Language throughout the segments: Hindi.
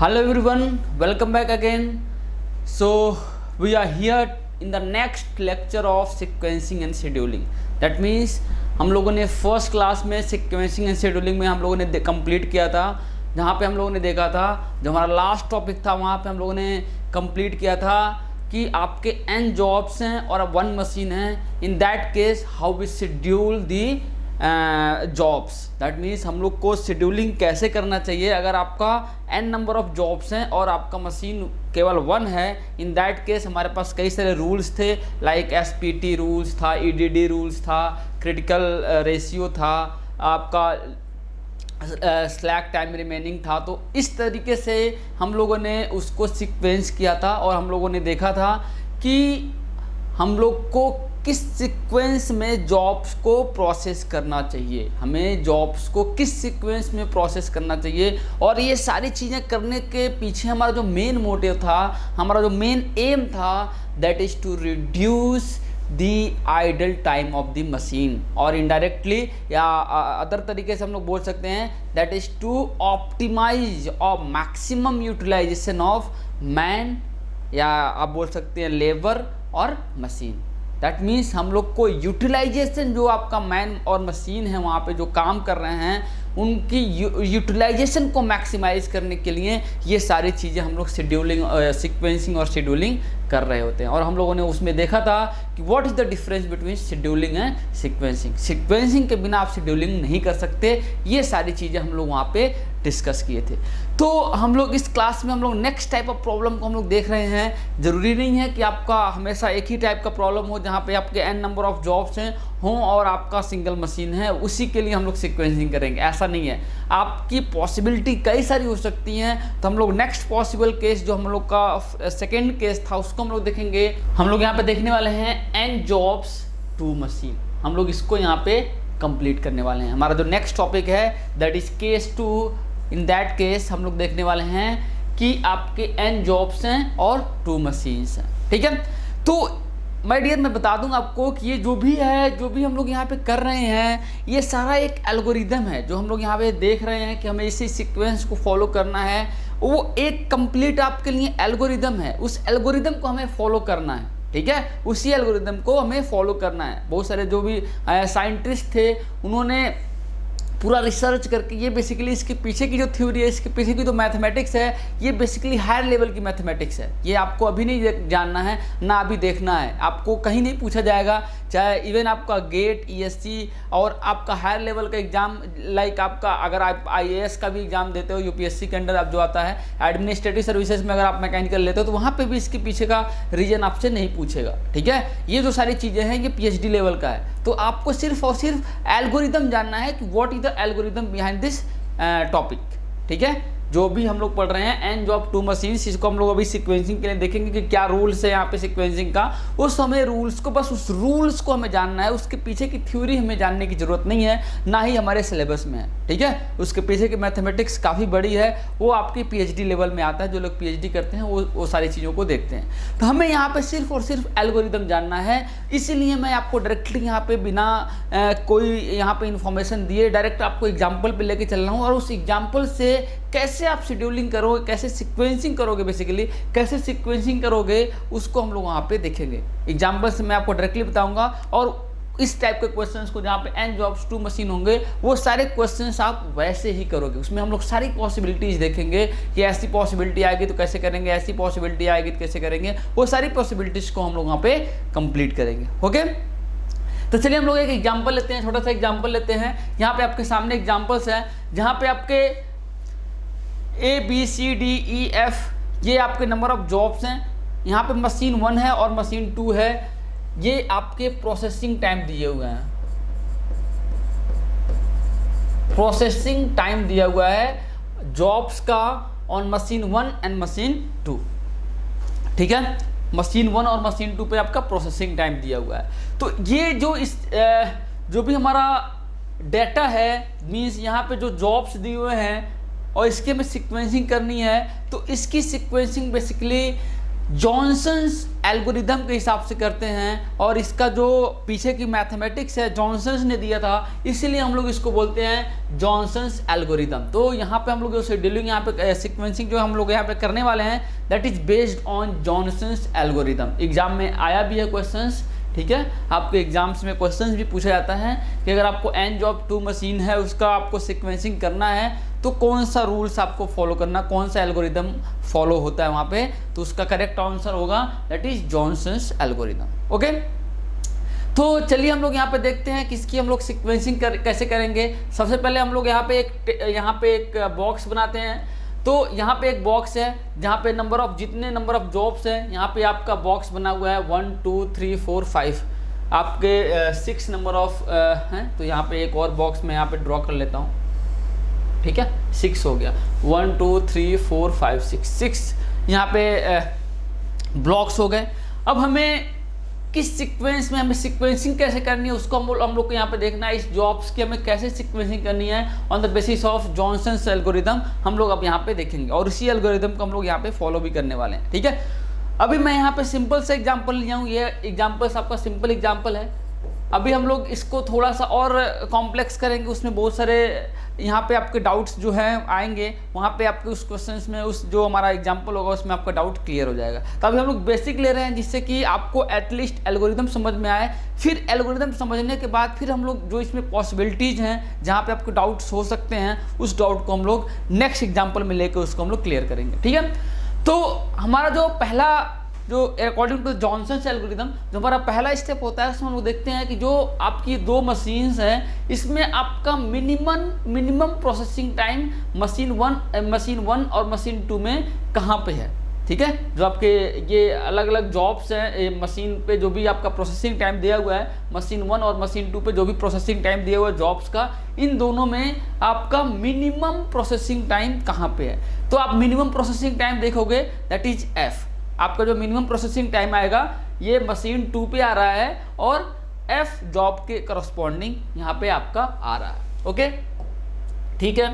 Hello everyone, welcome back again. So we are here in the next lecture of sequencing and scheduling. That means हम लोगों ने फर्स्ट क्लास में sequencing and scheduling में हम लोगों ने कंप्लीट किया था, जहाँ पे हम लोगों ने देखा था, जो हमारा लास्ट टॉपिक था वहाँ पे हम लोगों ने कंप्लीट किया था कि आपके n जॉब्स हैं और अब 1 मशीन है. In that case how we schedule the jobs. That means हम लोग को शेड्यूलिंग कैसे करना चाहिए अगर आपका n नंबर ऑफ जॉब्स हैं और आपका मशीन केवल 1 है. इन दैट केस हमारे पास कई सारे रूल्स थे, लाइक SPT रूल्स था, EDD रूल्स था, क्रिटिकल रेशियो था, आपका स्लैक टाइम रिमेनिंग था. तो इस तरीके से हम लोगों ने उसको सीक्वेंस किया था और हम लोगों ने देखा था कि हम लोग को किस सीक्वेंस में जॉब्स को प्रोसेस करना चाहिए, हमें जॉब्स को किस सीक्वेंस में प्रोसेस करना चाहिए. और ये सारी चीज़ें करने के पीछे हमारा जो मेन मोटिव था, हमारा जो मेन एम था, that is to reduce the idle time of the machine. और इनडायरेक्टली या अदर तरीके से हम लोग बोल सकते हैं दैट इज़ टू ऑप्टिमाइज और मैक्सिमम यूटिलाइजेशन ऑफ मैन, या आप बोल सकते हैं लेबर और मशीन. दैट मीन्स हम लोग को यूटिलाइजेशन, जो आपका मैन और मशीन है वहाँ पे जो काम कर रहे हैं, उनकी यूटिलाइजेशन को मैक्सिमाइज करने के लिए ये सारी चीज़ें हम लोग शेड्यूलिंग, सीक्वेंसिंग और शेड्यूलिंग कर रहे होते हैं. और हम लोगों ने उसमें देखा था कि what is the difference between scheduling and sequencing. Sequencing के बिना आप शेड्यूलिंग नहीं कर सकते. ये सारी चीज़ें हम लोग वहाँ पे डिस्कस किए थे. तो हम लोग इस क्लास में हम लोग नेक्स्ट टाइप ऑफ प्रॉब्लम को हम लोग देख रहे हैं. ज़रूरी नहीं है कि आपका हमेशा एक ही टाइप का प्रॉब्लम हो जहाँ पे आपके n नंबर ऑफ जॉब्स हैं हों और आपका सिंगल मशीन है, उसी के लिए हम लोग सीक्वेंसिंग करेंगे. ऐसा नहीं है, आपकी पॉसिबिलिटी कई सारी हो सकती हैं. तो हम लोग नेक्स्ट पॉसिबल केस जो हम लोग का सेकेंड केस था उसको हम लोग देखेंगे. हम लोग यहाँ पे देखने वाले हैं n जॉब्स 2 मशीन. हम लोग इसको यहाँ पे कंप्लीट करने वाले हैं. हमारा जो नेक्स्ट टॉपिक है that is case 2. In that case हम लोग देखने वाले हैं कि आपके n जॉब्स हैं और 2 मशीन्स हैं. ठीक है, तो माय डियर मैं बता दूं आपको कि ये जो भी है, जो भी हम लोग यहाँ पे कर रहे हैं, ये सारा एक एल्गोरिदम है. जो हम लोग यहाँ पे देख रहे हैं कि हमें इसी सीक्वेंस को फॉलो करना है, वो एक कंप्लीट आपके लिए एल्गोरिदम है. उस एल्गोरिदम को हमें फॉलो करना है. ठीक है, उसी एल्गोरिदम को हमें फॉलो करना है. बहुत सारे जो भी साइंटिस्ट थे उन्होंने पूरा रिसर्च करके, ये बेसिकली इसके पीछे की जो थ्योरी है, इसके पीछे की जो मैथमेटिक्स है, ये बेसिकली हायर लेवल की मैथमेटिक्स है. ये आपको अभी नहीं जानना है, ना अभी देखना है. आपको कहीं नहीं पूछा जाएगा, चाहे इवन आपका गेट, ESC और आपका हायर लेवल का एग्जाम, लाइक आपका अगर आप IAS का भी एग्जाम देते हो, UPSC के अंडर आप जो आता है एडमिनिस्ट्रेटिव सर्विसेज में, अगर आप मैकेनिकल लेते हो तो वहाँ पे भी इसके पीछे का रीजन आपसे नहीं पूछेगा. ठीक है, ये जो सारी चीज़ें हैं ये PhD लेवल का है. तो आपको सिर्फ और सिर्फ एल्गोरिदम जानना है कि what is the algorithm behind this topic. ठीक है, जो भी हम लोग पढ़ रहे हैं n जॉब 2 मशीन्स, इसको हम लोग अभी सीक्वेंसिंग के लिए देखेंगे कि क्या रूल्स है यहाँ पे सीक्वेंसिंग का. उस हमें रूल्स को, बस उस रूल्स को हमें जानना है. उसके पीछे की थ्योरी हमें जानने की जरूरत नहीं है, ना ही हमारे सिलेबस में है. ठीक है, उसके पीछे की मैथमेटिक्स काफ़ी बड़ी है, वो आपकी PhD लेवल में आता है. जो लोग PhD करते हैं वो सारी चीज़ों को देखते हैं. तो हमें यहाँ पर सिर्फ और सिर्फ एल्गोरिदम जानना है. इसीलिए मैं आपको डायरेक्टली यहाँ पे बिना कोई यहाँ पे इन्फॉर्मेशन दिए डायरेक्ट आपको एग्जाम्पल पे लेके चल रहा हूँ. और उस एग्जाम्पल से कैसे आप शेड्यूलिंग करोगे, कैसे सीक्वेंसिंग करोगे, बेसिकली कैसे सीक्वेंसिंग करोगे, उसको हम लोग वहाँ पे देखेंगे. एग्जाम्पल से मैं आपको डायरेक्टली बताऊंगा. और इस टाइप के क्वेश्चंस को जहाँ पे n जॉब्स 2 मशीन होंगे, वो सारे क्वेश्चंस आप वैसे ही करोगे. उसमें हम लोग सारी पॉसिबिलिटीज़ देखेंगे कि ऐसी पॉसिबिलिटी आएगी तो कैसे करेंगे, ऐसी पॉसिबिलिटी आएगी तो कैसे करेंगे. वो सारी पॉसिबिलिटीज़ को हम लोग वहाँ पे कंप्लीट करेंगे. ओके, तो चलिए हम लोग एक एग्जाम्पल लेते हैं, छोटा सा एग्जाम्पल लेते हैं. यहाँ पे आपके सामने एग्जाम्पल्स हैं जहाँ पे आपके A B C D E F ये आपके नंबर ऑफ जॉब्स हैं. यहाँ पे मशीन 1 है और मशीन 2 है. ये आपके प्रोसेसिंग टाइम दिए हुए हैं, प्रोसेसिंग टाइम दिया हुआ है जॉब्स का ऑन मशीन 1 एंड मशीन 2. ठीक है, मशीन 1 और मशीन 2 पे आपका प्रोसेसिंग टाइम दिया हुआ है. तो ये जो भी हमारा डेटा है, मीन्स यहाँ पे जो जॉब्स दिए हुए हैं और इसके में सीक्वेंसिंग करनी है, तो इसकी सीक्वेंसिंग बेसिकली जॉनसन्स एल्गोरिदम के हिसाब से करते हैं, और इसका जो पीछे की मैथमेटिक्स है जॉनसन्स ने दिया था, इसीलिए हम लोग इसको बोलते हैं जॉनसन्स एल्गोरिदम। तो यहाँ पे हम लोग जो शेड्यूलिंग यहाँ पे सीक्वेंसिंग जो हम लोग यहाँ पे करने वाले हैं that is based on Johnson's algorithm. Exam में आया भी है क्वेश्चंस, ठीक है, आपके एग्जाम्स में क्वेश्चंस भी पूछा जाता है कि अगर आपको n जॉब 2 मशीन है उसका आपको सीक्वेंसिंग करना है तो कौन सा रूल्स आपको फॉलो करना, कौन सा एल्गोरिदम फॉलो होता है वहाँ पे, तो उसका करेक्ट आंसर होगा that is Johnson's algorithm. Okay, तो चलिए हम लोग यहाँ पे देखते हैं किसकी हम लोग सीक्वेंसिंग कैसे करेंगे। सबसे पहले हम लोग यहाँ पे एक बॉक्स बनाते हैं। तो यहाँ पे एक बॉक्स है जहाँ पे जितने नंबर ऑफ जॉब्स हैं, यहाँ पे आपका बॉक्स बना हुआ है 1 2 3 4 5, आपके 6 नंबर ऑफ हैं। तो यहाँ पे एक और बॉक्स मैं यहाँ पे ड्रॉ कर लेता हूँ, ठीक है, 6 हो गया, 1 2 3 4 5 6 यहाँ पे ब्लॉक्स हो गए। अब हमें किस सीक्वेंस में हमें सीक्वेंसिंग कैसे करनी है उसको हम लोग को यहाँ पे देखना है। इस जॉब्स की हमें कैसे सीक्वेंसिंग करनी है on the basis of Johnson's algorithm हम लोग अब यहाँ पे देखेंगे, और इसी एल्गोरिदम को हम लोग यहाँ पे फॉलो भी करने वाले हैं, ठीक है। अभी मैं यहाँ पे सिंपल से एग्जाम्पल लिया हूँ, ये एग्जाम्पल्स आपका सिंपल एग्जाम्पल है। अभी हम लोग इसको थोड़ा सा और कॉम्प्लेक्स करेंगे, उसमें बहुत सारे यहाँ पे आपके डाउट्स जो हैं आएंगे, वहाँ पे आपके उस क्वेश्चंस में उस जो हमारा एग्जाम्पल होगा उसमें आपका डाउट क्लियर हो जाएगा। तो अभी हम लोग बेसिक ले रहे हैं जिससे कि आपको एटलीस्ट एल्गोरिदम समझ में आए। फिर एल्गोरिदम समझने के बाद फिर हम लोग जो इसमें पॉसिबिलिटीज़ हैं जहाँ पे आपके डाउट्स हो सकते हैं उस डाउट को हम लोग नेक्स्ट एग्जाम्पल में लेकर उसको हम लोग क्लियर करेंगे, ठीक है। तो हमारा जो पहला जो अकॉर्डिंग टू जॉनसन्स एल्गोरिदम जो हमारा पहला स्टेप होता है उसमें हम लोग देखते हैं कि जो आपकी 2 मशीन्स हैं इसमें आपका मिनिमम प्रोसेसिंग टाइम मशीन 1 और मशीन 2 में कहाँ पे है, ठीक है। जो आपके ये अलग अलग जॉब्स हैं मशीन पे जो भी आपका प्रोसेसिंग टाइम दिया हुआ है मशीन 1 और मशीन 2 पे जो भी प्रोसेसिंग टाइम दिया हुआ है जॉब्स का, इन दोनों में आपका मिनिमम प्रोसेसिंग टाइम कहाँ पे है। तो आप मिनिमम प्रोसेसिंग टाइम देखोगे दैट इज एफ। आपका जो मिनिमम प्रोसेसिंग टाइम आएगा ये मशीन 2 पे आ रहा है और एफ जॉब के करस्पॉन्डिंग यहाँ पे आपका आ रहा है, ओके, ठीक है।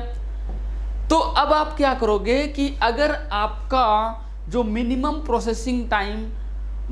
तो अब आप क्या करोगे कि अगर आपका जो मिनिमम प्रोसेसिंग टाइम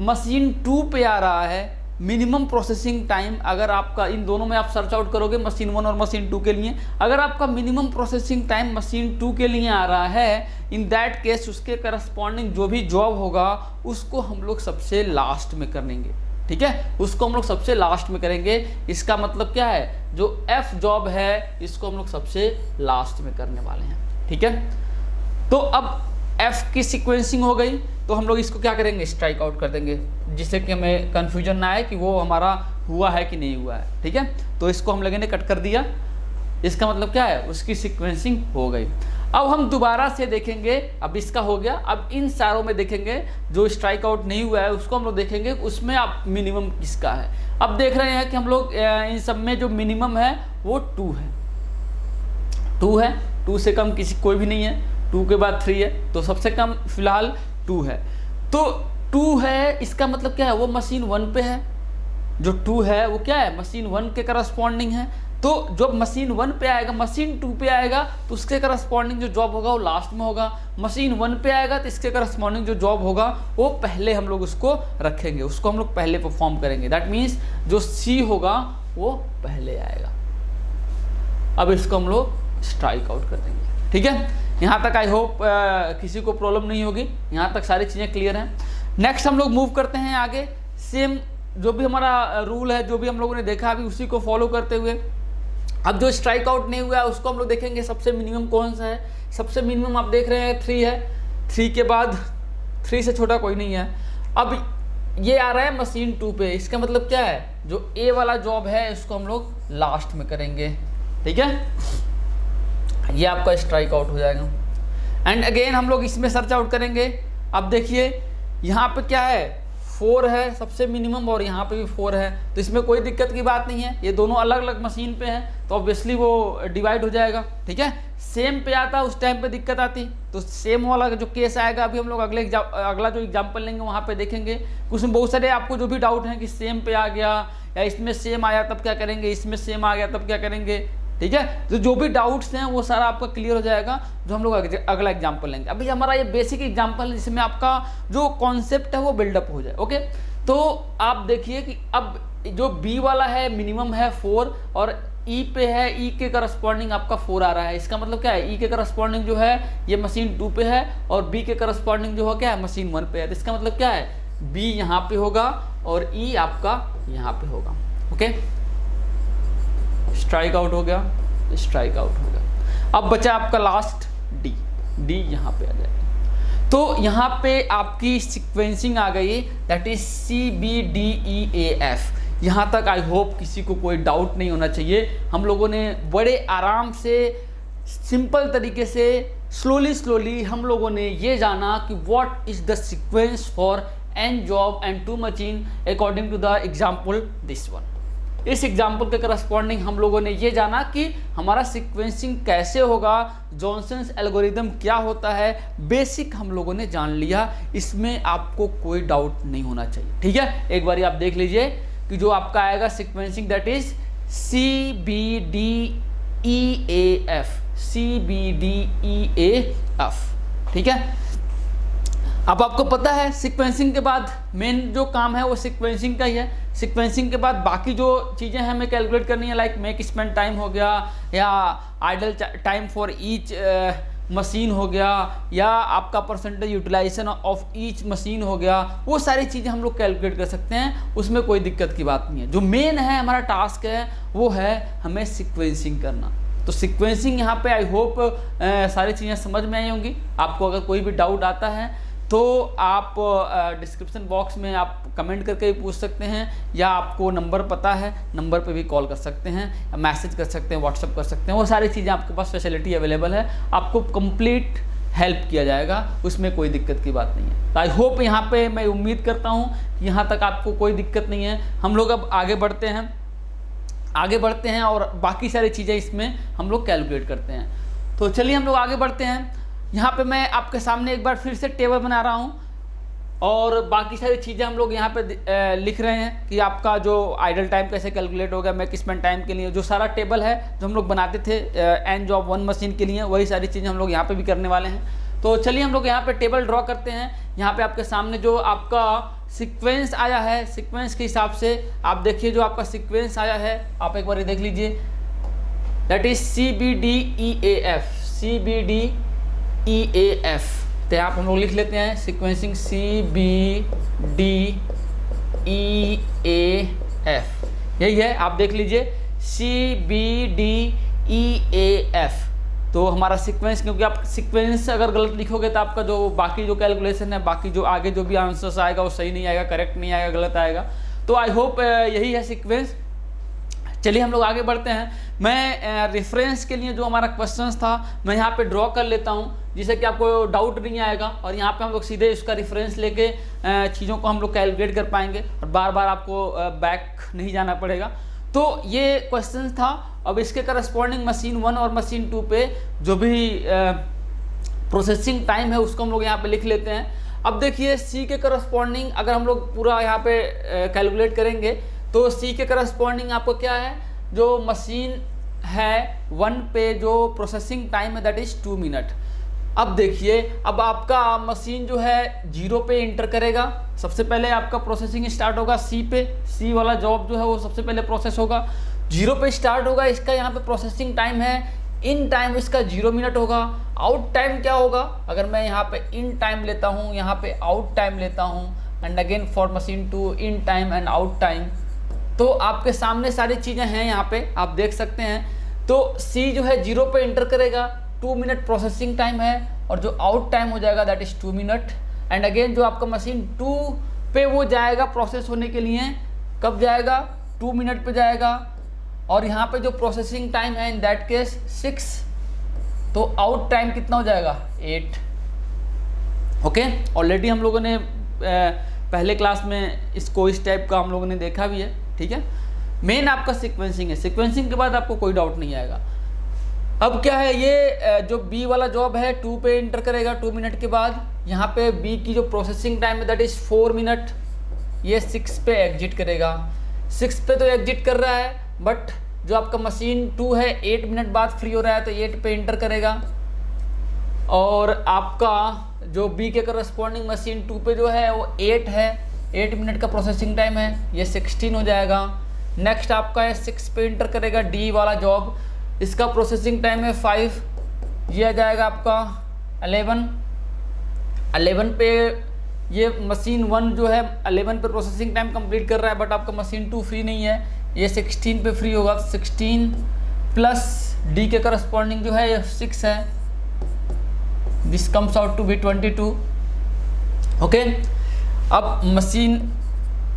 मशीन 2 पे आ रहा है, मिनिमम प्रोसेसिंग टाइम अगर आपका इन दोनों में आप सर्च आउट करोगे मशीन 1 और मशीन 2 के लिए, अगर आपका मिनिमम प्रोसेसिंग टाइम मशीन 2 के लिए आ रहा है, इन दैट केस उसके करस्पॉन्डिंग जो भी जॉब होगा उसको हम लोग सबसे लास्ट में करेंगे, ठीक है, उसको हम लोग सबसे लास्ट में करेंगे। इसका मतलब क्या है, जो एफ जॉब है इसको हम लोग सबसे लास्ट में करने वाले हैं, ठीक है। तो अब एफ की सीक्वेंसिंग हो गई तो हम लोग इसको क्या करेंगे, स्ट्राइक आउट कर देंगे, जिससे कि हमें कन्फ्यूजन ना आए कि वो हमारा हुआ है कि नहीं हुआ है, ठीक है। तो इसको हम लोगों ने कट कर दिया, इसका मतलब क्या है, उसकी सीक्वेंसिंग हो गई। अब हम दोबारा से देखेंगे, अब इसका हो गया, अब इन सारों में देखेंगे जो स्ट्राइक आउट नहीं हुआ है उसको हम लोग देखेंगे उसमें आप मिनिमम किसका है। अब देख रहे हैं कि हम लोग इन सब में जो मिनिमम है वो 2 है, 2 है, 2 से कम कोई भी नहीं है, 2 के बाद 3 है, तो सबसे कम फिलहाल 2 है। तो 2 है, इसका मतलब क्या है, वो मशीन 1 पे है, जो 2 है वो क्या है, मशीन 1 के करस्पॉन्डिंग है। तो जब मशीन 1 पे आएगा, मशीन 2 पे आएगा तो उसके करस्पॉन्डिंग जो जॉब होगा वो लास्ट में होगा। मशीन 1 पे आएगा तो इसके करस्पॉन्डिंग जो जॉब होगा वो पहले हम लोग उसको रखेंगे, उसको हम लोग पहले परफॉर्म करेंगे। दैट मीन्स जो सी होगा वो पहले आएगा। अब इसको हम लोग स्ट्राइक आउट कर देंगे, ठीक है। यहाँ तक आई होप किसी को प्रॉब्लम नहीं होगी, यहाँ तक सारी चीज़ें क्लियर हैं। नेक्स्ट हम लोग मूव करते हैं आगे, सेम जो भी हमारा रूल है, जो भी हम लोगों ने देखा अभी उसी को फॉलो करते हुए अब जो स्ट्राइक आउट नहीं हुआ है उसको हम लोग देखेंगे सबसे मिनिमम कौन सा है। सबसे मिनिमम आप देख रहे हैं 3 है, 3 के बाद 3 से छोटा कोई नहीं है। अब ये आ रहा है मशीन 2 पे, इसका मतलब क्या है, जो ए वाला जॉब है इसको हम लोग लास्ट में करेंगे, ठीक है, ये आपका स्ट्राइक आउट हो जाएगा। एंड अगेन हम लोग इसमें सर्च आउट करेंगे। अब देखिए यहाँ पे क्या है, 4 है सबसे मिनिमम और यहाँ पे भी 4 है, तो इसमें कोई दिक्कत की बात नहीं है, ये दोनों अलग अलग मशीन पे हैं तो ऑब्वियसली वो डिवाइड हो जाएगा, ठीक है। सेम पे आता उस टाइम पे दिक्कत आती, तो सेम वाला जो केस आएगा अभी हम लोग अगला जो एग्जाम्पल लेंगे वहाँ पे देखेंगे। उसमें बहुत सारे आपको जो भी डाउट हैं कि सेम पे आ गया या इसमें सेम आया तब क्या करेंगे, इसमें सेम आ गया तब क्या करेंगे, ठीक है। तो जो भी डाउट्स हैं वो सारा आपका क्लियर हो जाएगा जो हम लोग अगला एग्जाम्पल लेंगे। अभी हमारा ये बेसिक एग्जाम्पल है जिसमें आपका जो कॉन्सेप्ट है वो बिल्डअप हो जाए। ओके, तो आप देखिए कि अब जो बी वाला है मिनिमम है 4 और ई पे है, ई के करस्पॉन्डिंग आपका 4 आ रहा है। इसका मतलब क्या है, ई के करस्पॉन्डिंग जो है ये मशीन 2 पे है और बी के करस्पॉन्डिंग जो है क्या है मशीन 1 पे है। तो इसका मतलब क्या है, बी यहाँ पे होगा और ई आपका यहाँ पे होगा। ओके, स्ट्राइक आउट हो गया, स्ट्राइक आउट हो गया। अब बचा आपका लास्ट डी, डी यहाँ पे आ जाएगा। तो यहाँ पे आपकी सीक्वेंसिंग आ गई, that is C B D E A F. यहाँ तक आई होप किसी को कोई डाउट नहीं होना चाहिए। हम लोगों ने बड़े आराम से सिंपल तरीके से स्लोली हम लोगों ने ये जाना कि what is the sequence for n job and 2 machine according to the example this one. इस एग्जाम्पल के करस्पॉन्डिंग हम लोगों ने ये जाना कि हमारा सीक्वेंसिंग कैसे होगा, जॉनसन्स एल्गोरिदम क्या होता है, बेसिक हम लोगों ने जान लिया। इसमें आपको कोई डाउट नहीं होना चाहिए, ठीक है। एक बार आप देख लीजिए कि जो आपका आएगा sequencing that is C B D E A F, C B D E A F, ठीक है। अब आपको पता है सीक्वेंसिंग के बाद मेन जो काम है वो सीक्वेंसिंग का ही है। सीक्वेंसिंग के बाद बाकी जो चीज़ें हैं हमें कैलकुलेट करनी है, लाइक मेक स्पेंड टाइम हो गया या idle time for each machine हो गया या आपका percentage utilization of each machine हो गया। वो सारी चीज़ें हम लोग कैलकुलेट कर सकते हैं, उसमें कोई दिक्कत की बात नहीं है। जो मेन है हमारा टास्क है वो है हमें सीक्वेंसिंग करना। तो सीक्वेंसिंग यहाँ पे आई होप सारी चीज़ें समझ में आई होंगी। आपको अगर कोई भी डाउट आता है तो आप डिस्क्रिप्शन बॉक्स में आप कमेंट करके भी पूछ सकते हैं, या आपको नंबर पता है, नंबर पे भी कॉल कर सकते हैं, मैसेज कर सकते हैं, व्हाट्सअप कर सकते हैं। वो सारी चीज़ें आपके पास फैसिलिटी अवेलेबल है, आपको कंप्लीट हेल्प किया जाएगा, उसमें कोई दिक्कत की बात नहीं है। तो आई होप यहाँ पे मैं उम्मीद करता हूँ कि यहाँ तक आपको कोई दिक्कत नहीं है। हम लोग अब आगे बढ़ते हैं और बाकी सारी चीज़ें इसमें हम लोग कैलकुलेट करते हैं। तो चलिए हम लोग आगे बढ़ते हैं। यहाँ पे मैं आपके सामने एक बार फिर से टेबल बना रहा हूँ और बाकी सारी चीज़ें हम लोग यहाँ पे लिख रहे हैं कि आपका जो आइडल टाइम कैसे कैलकुलेट होगा, मेक स्पेंड टाइम के लिए जो सारा टेबल है जो हम लोग बनाते थे एन जॉब 1 मशीन के लिए, वही सारी चीज़ें हम लोग यहाँ पे भी करने वाले हैं। तो चलिए हम लोग यहाँ पे टेबल ड्रॉ करते हैं। यहाँ पे आपके सामने जो आपका सीक्वेंस आया है, सीक्वेंस के हिसाब से आप देखिए जो आपका सीक्वेंस आया है, आप एक बार देख लीजिए, that is C B D E A F, C B D E A F. तो यहाँ पर हम लोग लिख लेते हैं sequencing C B D E A F, यही है। आप देख लीजिए C B D E A F. तो हमारा सीक्वेंस, क्योंकि आप सीक्वेंस अगर गलत लिखोगे तो आपका जो बाकी जो कैलकुलेशन है, बाकी जो आगे जो भी आंसर्स आएगा वो सही नहीं आएगा, करेक्ट नहीं आएगा, गलत आएगा। तो आई होप यही है सीक्वेंस। चलिए हम लोग आगे बढ़ते हैं। मैं रेफरेंस के लिए जो हमारा क्वेश्चंस था मैं यहाँ पे ड्रॉ कर लेता हूँ, जिससे कि आपको डाउट नहीं आएगा और यहाँ पे हम लोग सीधे इसका रेफरेंस लेके चीज़ों को हम लोग कैलकुलेट कर पाएंगे और बार बार आपको बैक नहीं जाना पड़ेगा। तो ये क्वेश्चन था। अब इसके करस्पॉन्डिंग मशीन 1 और मशीन 2 पे जो भी प्रोसेसिंग टाइम है उसको हम लोग यहाँ पे लिख लेते हैं। अब देखिए सी के करस्पॉन्डिंग अगर हम लोग पूरा यहाँ पे कैलकुलेट करेंगे तो सी के करस्पॉन्डिंग आपको क्या है, जो मशीन है 1 पे जो प्रोसेसिंग टाइम है दैट इज 2 मिनट। अब देखिए अब आपका मशीन जो है 0 पे इंटर करेगा, सबसे पहले आपका प्रोसेसिंग स्टार्ट होगा सी पे, सी वाला जॉब जो है वो सबसे पहले प्रोसेस होगा, 0 पे स्टार्ट होगा। इसका यहाँ पे प्रोसेसिंग टाइम है, इन टाइम इसका 0 मिनट होगा। आउट टाइम क्या होगा, अगर मैं यहाँ पे इन टाइम लेता हूँ, यहाँ पे आउट टाइम लेता हूँ, and again for machine 2 in time and out time. तो आपके सामने सारी चीज़ें हैं, यहाँ पे आप देख सकते हैं। तो सी जो है 0 पे इंटर करेगा, 2 मिनट प्रोसेसिंग टाइम है, और जो आउट टाइम हो जाएगा that is 2 minute. And again जो आपका मशीन 2 पे वो जाएगा प्रोसेस होने के लिए, कब जाएगा, 2 मिनट पे जाएगा, और यहाँ पे जो प्रोसेसिंग टाइम है इन दैट केस 6, तो आउट टाइम कितना हो जाएगा 8। ओके, ऑलरेडी हम लोगों ने पहले क्लास में इसको इस टाइप का हम लोगों ने देखा भी है, ठीक है। मेन आपका सीक्वेंसिंग है, सीक्वेंसिंग के बाद आपको कोई डाउट नहीं आएगा। अब क्या है, ये जो बी वाला जॉब है 2 पे इंटर करेगा 2 मिनट के बाद, यहाँ पे बी की जो प्रोसेसिंग टाइम है दैट इज 4 मिनट, ये 6 पे एग्जिट करेगा। 6 पे तो एग्जिट कर रहा है, बट जो आपका मशीन 2 है 8 मिनट बाद फ्री हो रहा है तो 8 पे इंटर करेगा, और आपका जो बी के करस्पॉन्डिंग मशीन 2 पे जो है वो 8 है, 8 मिनट का प्रोसेसिंग टाइम है, ये 16 हो जाएगा। नेक्स्ट आपका है 6 पे इंटर करेगा डी वाला जॉब, इसका प्रोसेसिंग टाइम है 5, ये आ जाएगा आपका 11 पे ये मशीन 1 जो है 11 पे प्रोसेसिंग टाइम कंप्लीट कर रहा है, बट आपका मशीन 2 फ्री नहीं है, ये 16 पे फ्री होगा। 16 प्लस डी के करस्पॉन्डिंग जो है ये 6 है, this comes out to be 22। Okay, अब मशीन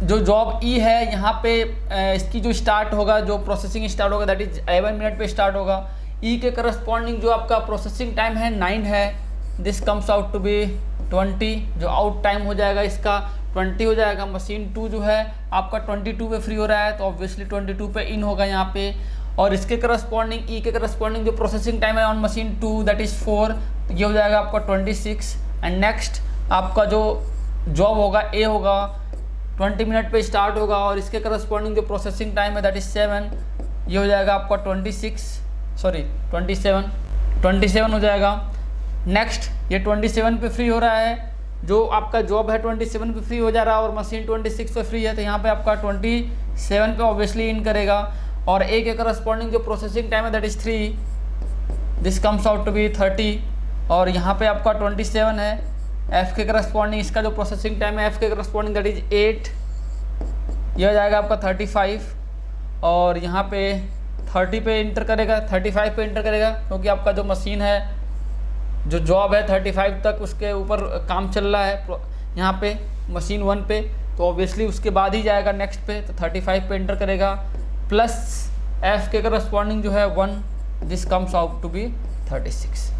जो जॉब ई है यहाँ पे इसकी जो स्टार्ट होगा, जो प्रोसेसिंग स्टार्ट होगा दैट इज 11 मिनट पे स्टार्ट होगा। ई के करस्पॉन्डिंग जो आपका प्रोसेसिंग टाइम है 9 है, this comes out to be 20, जो आउट टाइम हो जाएगा इसका 20 हो जाएगा। मशीन 2 जो है आपका 22 पे फ्री हो रहा है तो ऑब्वियसली 22 पे इन होगा यहाँ पे, और इसके करस्पॉन्डिंग ई के करस्पॉन्डिंग जो प्रोसेसिंग टाइम है ऑन मशीन 2 दैट इज़ 4, ये हो जाएगा आपका 26। एंड नेक्स्ट आपका जो जॉब होगा ए होगा 20 मिनट पे स्टार्ट होगा, और इसके करस्पॉन्डिंग जो प्रोसेसिंग टाइम है दैट इज़ 7, ये हो जाएगा आपका 27 हो जाएगा। नेक्स्ट ये 27 पे फ्री हो रहा है, जो आपका जॉब है 27 पे फ्री हो जा रहा है और मशीन 26 पे फ्री है, तो यहाँ पे आपका 27 पे ऑब्वियसली इन करेगा, और ए के करस्पॉन्डिंग जो प्रोसेसिंग टाइम है that is 3, this comes out to be 30, और यहाँ पे आपका 27 है। एफ के करस्पॉन्डिंग इसका जो प्रोसेसिंग टाइम है एफ के करस्पॉन्डिंग दैट इज 8, ये हो जाएगा आपका 35, और यहाँ पे 30 पे इंटर करेगा, 35 पे इंटर करेगा, क्योंकि आपका जो मशीन है जो जॉब है 35 तक उसके ऊपर काम चल रहा है यहाँ पे मशीन 1 पे, तो ऑब्वियसली उसके बाद ही जाएगा नेक्स्ट पे, तो 35 पे इंटर करेगा, प्लस एफ के करस्पॉन्डिंग जो है 1, this comes out to be 36।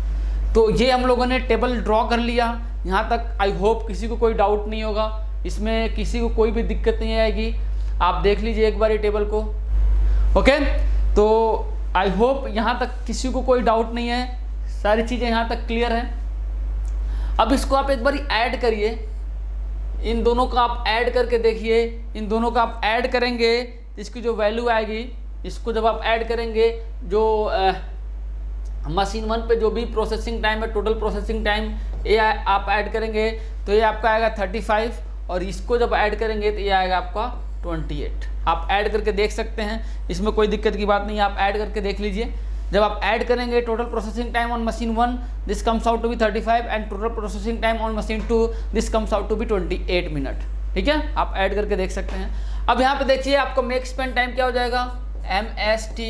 तो ये हम लोगों ने टेबल ड्रॉ कर लिया। यहाँ तक आई होप किसी को कोई डाउट नहीं होगा, इसमें किसी को कोई भी दिक्कत नहीं आएगी। आप देख लीजिए एक बार ये टेबल को। ओके, तो आई होप यहाँ तक किसी को कोई डाउट नहीं है, सारी चीज़ें यहाँ तक क्लियर हैं। अब इसको आप एक बार ऐड करिए, इन दोनों का आप ऐड करके देखिए, इन दोनों का आप ऐड करेंगे इसकी जो वैल्यू आएगी, इसको जब आप ऐड करेंगे जो मशीन 1 पे जो भी प्रोसेसिंग टाइम है, टोटल प्रोसेसिंग टाइम ये आप ऐड करेंगे तो ये आपका आएगा 35, और इसको जब ऐड करेंगे तो ये आएगा आपका 28। आप ऐड करके देख सकते हैं, इसमें कोई दिक्कत की बात नहीं है, आप ऐड करके देख लीजिए। जब आप ऐड करेंगे total processing time on machine 1 this comes out to be 35 and total processing time on machine 2 this comes out to be 28 minute. ठीक है, आप ऐड करके देख सकते हैं। अब यहाँ पे देखिए आपका मेक स्पेन टाइम क्या हो जाएगा, MST,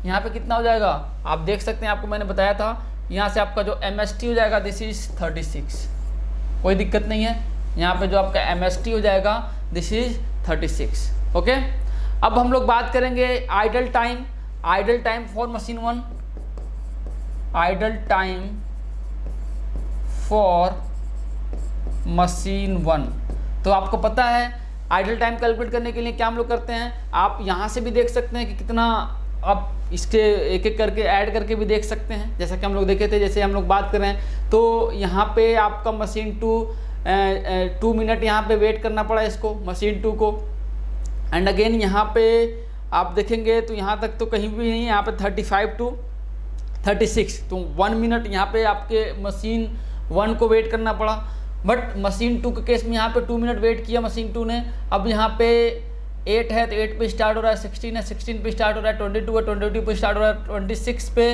यहाँ पे कितना हो जाएगा आप देख सकते हैं, आपको मैंने बताया था, यहाँ से आपका जो MST हो जाएगा दिस इज 36, कोई दिक्कत नहीं है। यहाँ पे जो आपका MST हो जाएगा दिस इज 36। ओके, अब हम लोग बात करेंगे idle time. Idol time for machine 1, idol time for machine 1। तो आपको पता है आइडल टाइम कैलकुलेट करने के लिए क्या हम लोग करते हैं, आप यहाँ से भी देख सकते हैं कि कितना, आप इसके एक एक करके ऐड करके भी देख सकते हैं, जैसा कि हम लोग देखे थे। जैसे हम लोग बात कर रहे हैं तो यहाँ पे आपका मशीन 2 मिनट यहाँ पे वेट करना पड़ा इसको, मशीन 2 को, एंड अगेन यहाँ पे आप देखेंगे तो यहाँ तक तो कहीं भी नहीं है, यहाँ पे 35 to 36, तो 1 मिनट यहाँ पे आपके मशीन 1 को वेट करना पड़ा। बट मशीन 2 के केस में यहाँ पे 2 मिनट वेट किया मशीन 2 ने। अब यहाँ पे 8 है तो 8 पे स्टार्ट हो रहा है, 16 है 16 पे स्टार्ट हो रहा है, 22 है 22 पे स्टार्ट हो रहा है, 26 पे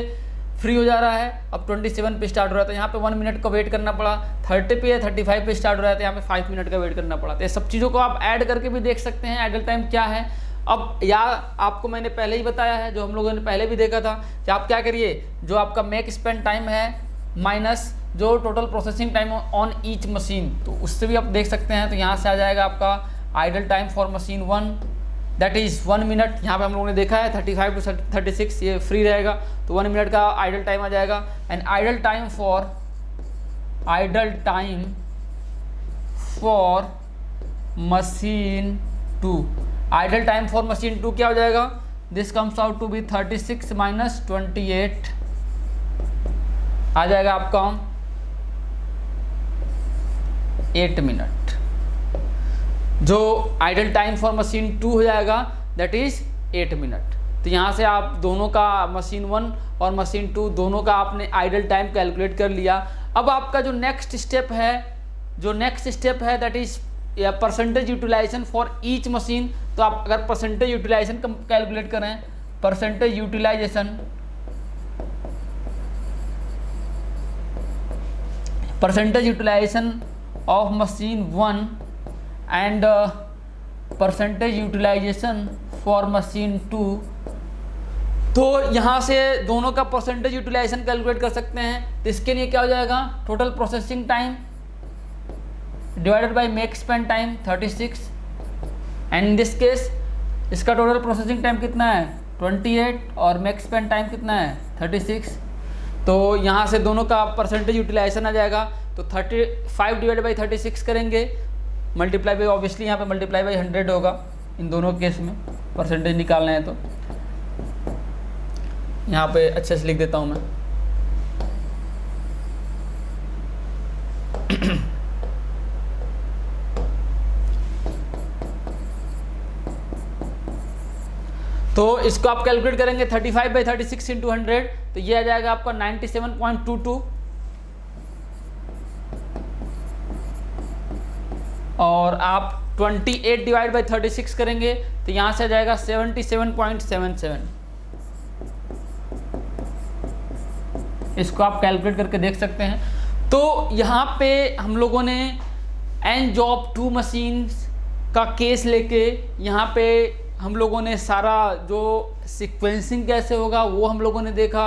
फ्री हो जा रहा है, अब 27 पे स्टार्ट हो रहा है, तो यहाँ पे 1 मिनट का वेट करना पड़ा। 30 पे है 35 पे स्टार्ट हो रहा है, तो यहाँ पे 5 मिनट का वेट करना पड़ा। तो ये सब चीज़ों को आप ऐड करके भी देख सकते हैं आइडल टाइम क्या है। अब या आपको मैंने पहले ही बताया है, जो हम लोगों ने पहले भी देखा था, कि आप क्या करिए, जो आपका मेक स्पेन टाइम है माइनस जो total processing time on each machine, तो उससे भी आप देख सकते हैं। तो यहाँ से आ जाएगा आपका idol time for machine 1 that is 1 minute. यहाँ पे हम लोगों ने देखा है 35 to 36 ये फ्री रहेगा, तो 1 मिनट का आइडल टाइम आ जाएगा। And idle time for machine 2, idle time for machine 2 क्या हो जाएगा, this comes out to be 36 minus 28 आ जाएगा आपका 8 मिनट। जो आइडल टाइम फॉर मशीन 2 हो जाएगा दैट इज 8 मिनट। तो यहाँ से आप दोनों का मशीन 1 और मशीन 2 दोनों का आपने आइडल टाइम कैलकुलेट कर लिया। अब आपका जो नेक्स्ट स्टेप है that is percentage utilization for each machine. तो आप अगर परसेंटेज यूटिलाइजेशन कैलकुलेट करें, percentage utilization of machine 1 and percentage utilization for machine 2, तो यहाँ से दोनों का परसेंटेज यूटिलाइजेशन कैलकुलेट कर सकते हैं। तो इसके लिए क्या हो जाएगा, total processing time divided by make spend time 36, and in this case इसका टोटल प्रोसेसिंग टाइम कितना है 28 और मेक स्पेंड टाइम कितना है 36। तो यहाँ से दोनों का परसेंटेज यूटिलाइजेशन आ जाएगा। तो 35 डिवाइडेड बाई 36 करेंगे, मल्टीप्लाई बाई, ऑब्वियसली यहाँ पे मल्टीप्लाई बाई 100 होगा इन दोनों केस में, परसेंटेज निकालना है। तो यहाँ पे अच्छे से लिख देता हूँ मैं। तो इसको आप कैलकुलेट करेंगे 35 बाई 36 इंटू 100, तो ये आ जाएगा आपका 97.22, और आप 28 डिवाइड बाई 36 करेंगे तो यहाँ से आ जाएगा 77.77। इसको आप कैलकुलेट करके देख सकते हैं। तो यहाँ पे हम लोगों ने एन जॉब 2 मशीन्स का केस लेके यहाँ पे हम लोगों ने सारा जो सीक्वेंसिंग कैसे होगा वो हम लोगों ने देखा।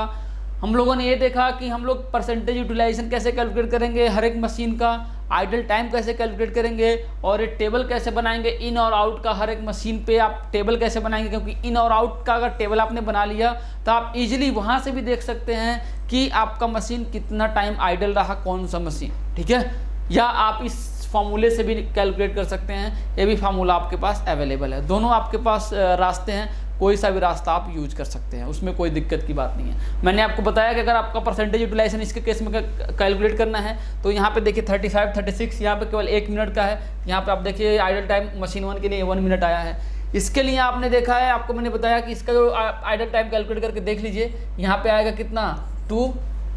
हम लोगों ने ये देखा कि हम लोग परसेंटेज यूटिलाइजेशन कैसे कैलकुलेट करेंगे हर एक मशीन का, आइडल टाइम कैसे कैलकुलेट करेंगे, और एक टेबल कैसे बनाएंगे इन और आउट का। हर एक मशीन पे आप टेबल कैसे बनाएंगे, क्योंकि इन और आउट का अगर टेबल आपने बना लिया तो आप इजीली वहाँ से भी देख सकते हैं कि आपका मशीन कितना टाइम आइडल रहा, कौन सा मशीन, ठीक है। या आप इस फार्मूले से भी कैलकुलेट कर सकते हैं, ये भी फार्मूला आपके पास अवेलेबल है। दोनों आपके पास रास्ते हैं, कोई सा भी रास्ता आप यूज कर सकते हैं, उसमें कोई दिक्कत की बात नहीं है। मैंने आपको बताया कि अगर आपका परसेंटेज यूटिलाइजेशन इसके केस में कैलकुलेट करना है तो यहाँ पे देखिए 35, 36 यहाँ पे केवल 1 मिनट का है। यहाँ पे आप देखिए आइडल टाइम मशीन 1 के लिए 1 मिनट आया है। इसके लिए आपने देखा है, आपको मैंने बताया कि इसका जो आइडल टाइम कैलकुलेट करके देख लीजिए, यहाँ पे आएगा कितना 2।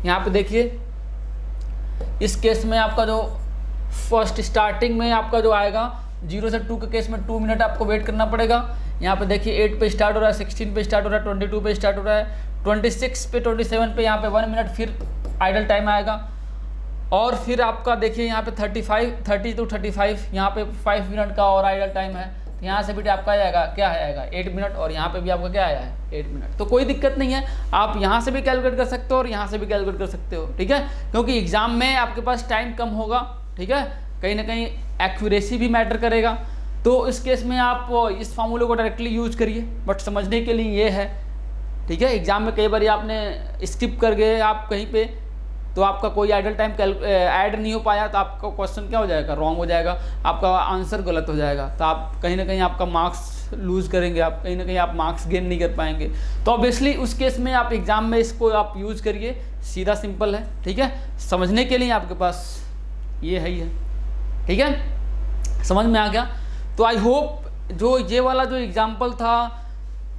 यहाँ पे देखिए इस केस में आपका जो फर्स्ट स्टार्टिंग में आपका जो आएगा 0 से 2 के केस में 2 मिनट आपको वेट करना पड़ेगा। यहाँ पे देखिए 8 पे स्टार्ट हो रहा है, 16 पे स्टार्ट हो रहा है, 22 पे स्टार्ट हो रहा है, 26 पे 27 पे यहाँ पे 1 मिनट फिर आइडल टाइम आएगा। और फिर आपका देखिए यहाँ पे 30 to 35 यहाँ पे 5 मिनट का और आइडल टाइम है। तो यहाँ से भी आपका आएगा क्या आएगा 8 मिनट, और यहाँ पे भी आपका क्या आया है 8 मिनट। तो कोई दिक्कत नहीं है, आप यहाँ से भी कैलकुलेट कर सकते हो और यहाँ से भी कैलकुलेट कर सकते हो, ठीक है। क्योंकि एग्जाम में आपके पास टाइम कम होगा, ठीक है, कहीं ना कहीं एक्यूरेसी भी मैटर करेगा। तो इस केस में आप इस फार्मूले को डायरेक्टली यूज करिए, बट समझने के लिए ये है, ठीक है। एग्जाम में कई बार आपने स्किप कर गए आप कहीं पे, तो आपका कोई आइडल टाइम ऐड नहीं हो पाया, तो आपका क्वेश्चन क्या हो जाएगा, रॉन्ग हो जाएगा, आपका आंसर गलत हो जाएगा। तो आप कहीं ना कहीं आपका मार्क्स लूज करेंगे, आप कहीं ना कहीं आप मार्क्स गेन नहीं कर पाएंगे। तो ऑब्वियसली उस केस में आप एग्जाम में इसको आप यूज करिए, सीधा सिंपल है, ठीक है। समझने के लिए आपके पास ये है ही है, ठीक है, समझ में आ गया। तो आई होप जो ये वाला जो एग्जाम्पल था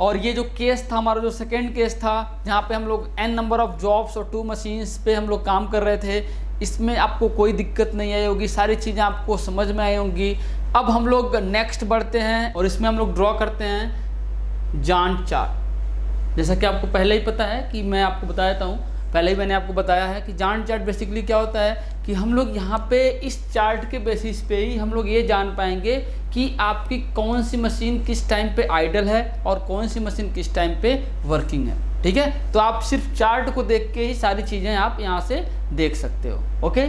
और ये जो केस था हमारा, जो सेकेंड केस था जहाँ पे हम लोग n नंबर ऑफ जॉब्स और 2 मशीन्स पे हम लोग काम कर रहे थे, इसमें आपको कोई दिक्कत नहीं आई होगी, सारी चीज़ें आपको समझ में आई होंगी। अब हम लोग नेक्स्ट बढ़ते हैं और इसमें हम लोग ड्रॉ करते हैं जांट चार्ट। जैसा कि आपको पहले ही पता है कि मैं आपको बता देता हूँ, पहले ही मैंने आपको बताया है कि जांट चार्ट बेसिकली क्या होता है कि हम लोग यहाँ पे इस चार्ट के बेसिस पे ही हम लोग ये जान पाएंगे कि आपकी कौन सी मशीन किस टाइम पे आइडल है और कौन सी मशीन किस टाइम पे वर्किंग है, ठीक है। तो आप सिर्फ चार्ट को देख के ही सारी चीज़ें आप यहाँ से देख सकते हो, ओके।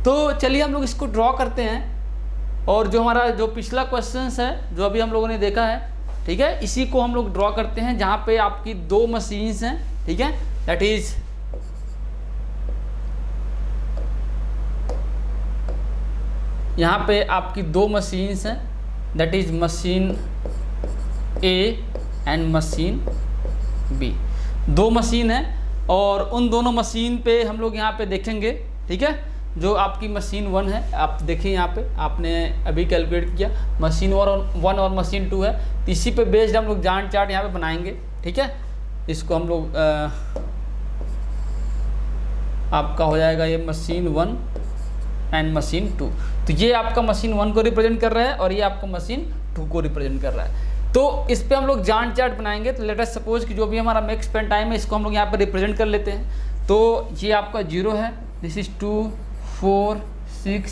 तो चलिए हम लोग इसको ड्रॉ करते हैं, और जो हमारा जो पिछला क्वेश्चन है जो अभी हम लोगों ने देखा है, ठीक है, इसी को हम लोग ड्रॉ करते हैं जहाँ पे आपकी 2 मशीन्स हैं, ठीक है, दैट इज यहाँ पे आपकी 2 मशीन्स हैं, that is machine A and machine B. 2 machine है और उन दोनों मशीन पे हम लोग यहाँ पे देखेंगे, ठीक है। जो आपकी मशीन 1 है, आप देखिए यहाँ पे आपने अभी कैलकुलेट किया, मशीन 1 और मशीन 2 है, तो इसी पे बेस्ड हम लोग जांट चार्ट यहाँ पे बनाएंगे, ठीक है। इसको हम लोग आपका हो जाएगा ये मशीन 1 एंड मशीन 2। तो ये आपका मशीन 1 को रिप्रेजेंट कर रहा है और ये आपका मशीन 2 को रिप्रेजेंट कर रहा है। तो इस पे हम लोग जांट चार्ट बनाएंगे। तो लेट अस सपोज कि जो भी हमारा मेक स्पेन टाइम है इसको हम लोग यहाँ पे रिप्रेजेंट कर लेते हैं। तो ये आपका 0 है, दिस इज 2 4 6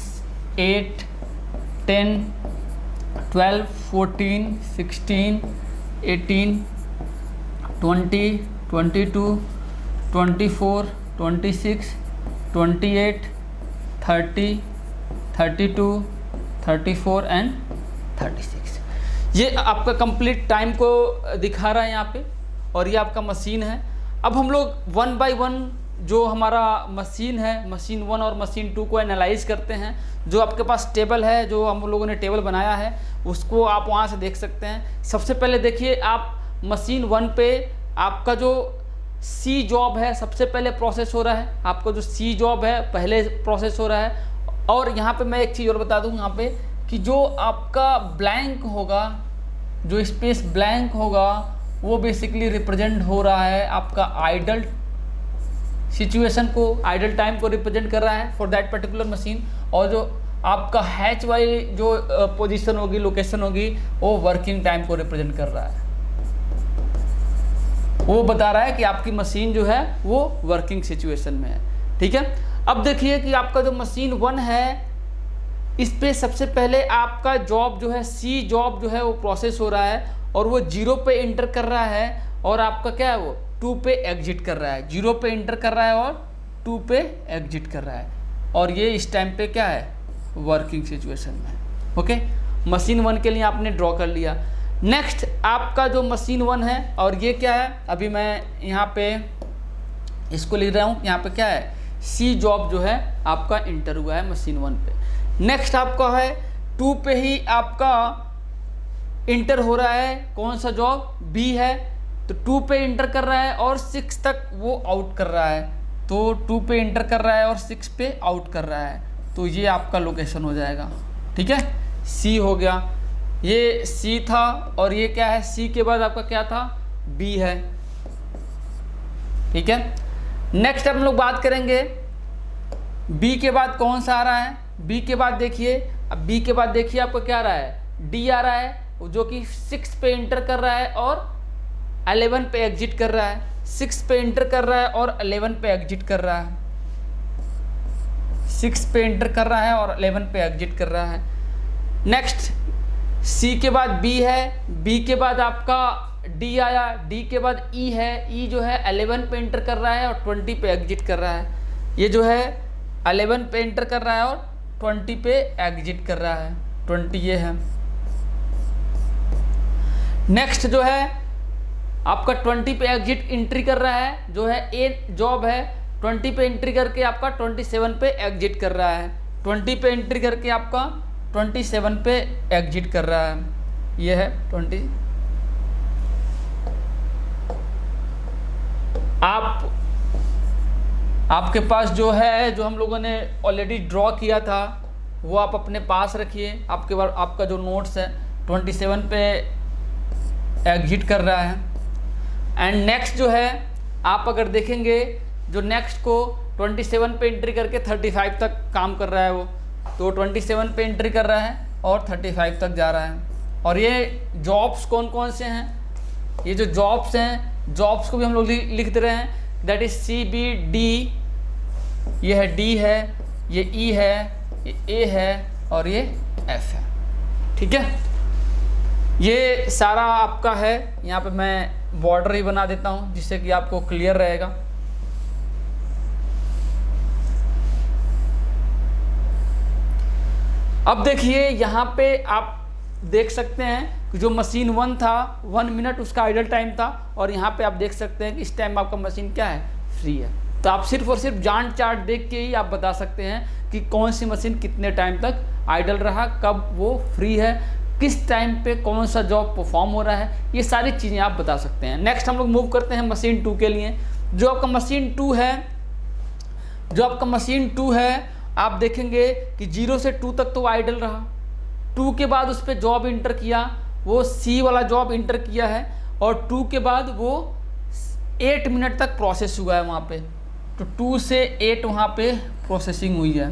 8 10 12 14 16 18 20 22 24 26 28 30 32 34 एंड 36। ये आपका कंप्लीट टाइम को दिखा रहा है यहाँ पे, और ये आपका मशीन है। अब हम लोग 1 बाय 1 जो हमारा मशीन है, मशीन 1 और मशीन 2 को एनालाइज करते हैं। जो आपके पास टेबल है, जो हम लोगों ने टेबल बनाया है, उसको आप वहाँ से देख सकते हैं। सबसे पहले देखिए, आप मशीन 1 पे आपका जो सी जॉब है सबसे पहले प्रोसेस हो रहा है। आपका जो सी जॉब है पहले प्रोसेस हो रहा है। और यहाँ पे मैं एक चीज़ और बता दूँ यहाँ पे कि जो आपका ब्लैंक होगा, जो स्पेस ब्लैंक होगा, वो बेसिकली रिप्रेजेंट हो रहा है आपका आइडल सिचुएशन को, आइडल टाइम को रिप्रेजेंट कर रहा है फॉर दैट पर्टिकुलर मशीन। और जो आपका हैच वाली जो पोजीशन होगी, लोकेशन होगी, वो वर्किंग टाइम को रिप्रेजेंट कर रहा है। वो बता रहा है कि आपकी मशीन जो है वो वर्किंग सिचुएशन में है। ठीक है। अब देखिए कि आपका जो मशीन 1 है, इस पे सबसे पहले आपका जॉब जो है, सी जॉब जो है वो प्रोसेस हो रहा है और वो 0 पे इंटर कर रहा है, और आपका क्या है वो 2 पे एग्जिट कर रहा है। 0 पे इंटर कर रहा है और 2 पे एग्जिट कर रहा है, और ये इस टाइम पे क्या है, वर्किंग सिचुएशन में। ओके, मशीन 1 के लिए आपने ड्रॉ कर लिया। नेक्स्ट आपका जो मशीन 1 है, और ये क्या है, अभी मैं यहाँ पे इसको लिख रहा हूँ, यहाँ पे क्या है, सी जॉब जो है आपका इंटर हुआ है मशीन 1 पे। नेक्स्ट आपका है 2 पे ही आपका इंटर हो रहा है कौन सा जॉब, बी है। तो 2 पे इंटर कर रहा है और 6 तक वो आउट कर रहा है। तो 2 पे इंटर कर रहा है और 6 पे आउट कर रहा है। तो ये आपका लोकेशन हो जाएगा। ठीक है, सी हो गया, ये सी था, और ये क्या है, सी के बाद आपका क्या था, बी है। ठीक है। नेक्स्ट हम लोग बात करेंगे बी के बाद कौन सा आ रहा है। बी के बाद देखिए, अब बी के बाद देखिए आपको क्या आ रहा है, डी आ रहा है, जो कि 6 पे इंटर कर रहा है और 11 पे एग्जिट कर रहा है। 6 पे इंटर कर रहा है और 11 पे एग्जिट कर रहा है। 6 पे इंटर कर रहा है और 11 पे एग्जिट कर रहा है। नेक्स्ट सी के बाद बी है, बी के बाद आपका डी आया, डी के बाद ई है, ई जो है 11 पे इंटर कर रहा है और 20 पे एग्जिट कर रहा है। ये जो है 11 पे इंटर कर रहा है और 20 पे एग्जिट कर रहा है, 20 ये है। नेक्स्ट जो है आपका 20 पे एग्जिट एंट्री कर रहा है, जो है ए जॉब है, 20 पे एंट्री करके आपका 27 पे एग्जिट कर रहा है। 20 पे एंट्री करके आपका 27 पे एग्जिट कर रहा है। ये है 20। आपके पास जो है, जो हम लोगों ने ऑलरेडी ड्रॉ किया था, वो आप अपने पास रखिए। आपके बाद आपका जो नोट्स है 27 पे एग्जिट कर रहा है। एंड नेक्स्ट जो है आप अगर देखेंगे, जो नेक्स्ट को 27 पे एंट्री करके 35 तक काम कर रहा है वो, तो 27 पे एंट्री कर रहा है और 35 तक जा रहा है। और ये जॉब्स कौन कौन से हैं, ये जो जॉब्स हैं, जॉब्स को भी हम लोग लिख दे रहे हैं, that is C B D, ये है डी है, ये ई है, ये ए है और ये एफ है। ठीक है, ये सारा आपका है। यहाँ पे मैं बॉर्डर ही बना देता हूँ जिससे कि आपको क्लियर रहेगा। अब देखिए यहाँ पे आप देख सकते हैं कि जो मशीन 1 था 1 मिनट उसका आइडल टाइम था, और यहाँ पे आप देख सकते हैं कि इस टाइम आपका मशीन क्या है, फ्री है। तो आप सिर्फ और सिर्फ जांट चार्ट देख के ही आप बता सकते हैं कि कौन सी मशीन कितने टाइम तक आइडल रहा, कब वो फ्री है, किस टाइम पे कौन सा जॉब परफॉर्म हो रहा है, ये सारी चीज़ें आप बता सकते हैं। नेक्स्ट हम लोग मूव करते हैं मशीन 2 के लिए। जो आपका मशीन 2 है, जो आपका मशीन 2 है, आप देखेंगे कि 0 से 2 तक तो आइडल रहा। 2 के बाद उस पर जॉब इंटर किया, वो सी वाला जॉब इंटर किया है, और 2 के बाद वो 8 मिनट तक प्रोसेस हुआ है वहाँ पे, तो 2 से 8 वहाँ पे प्रोसेसिंग हुई है।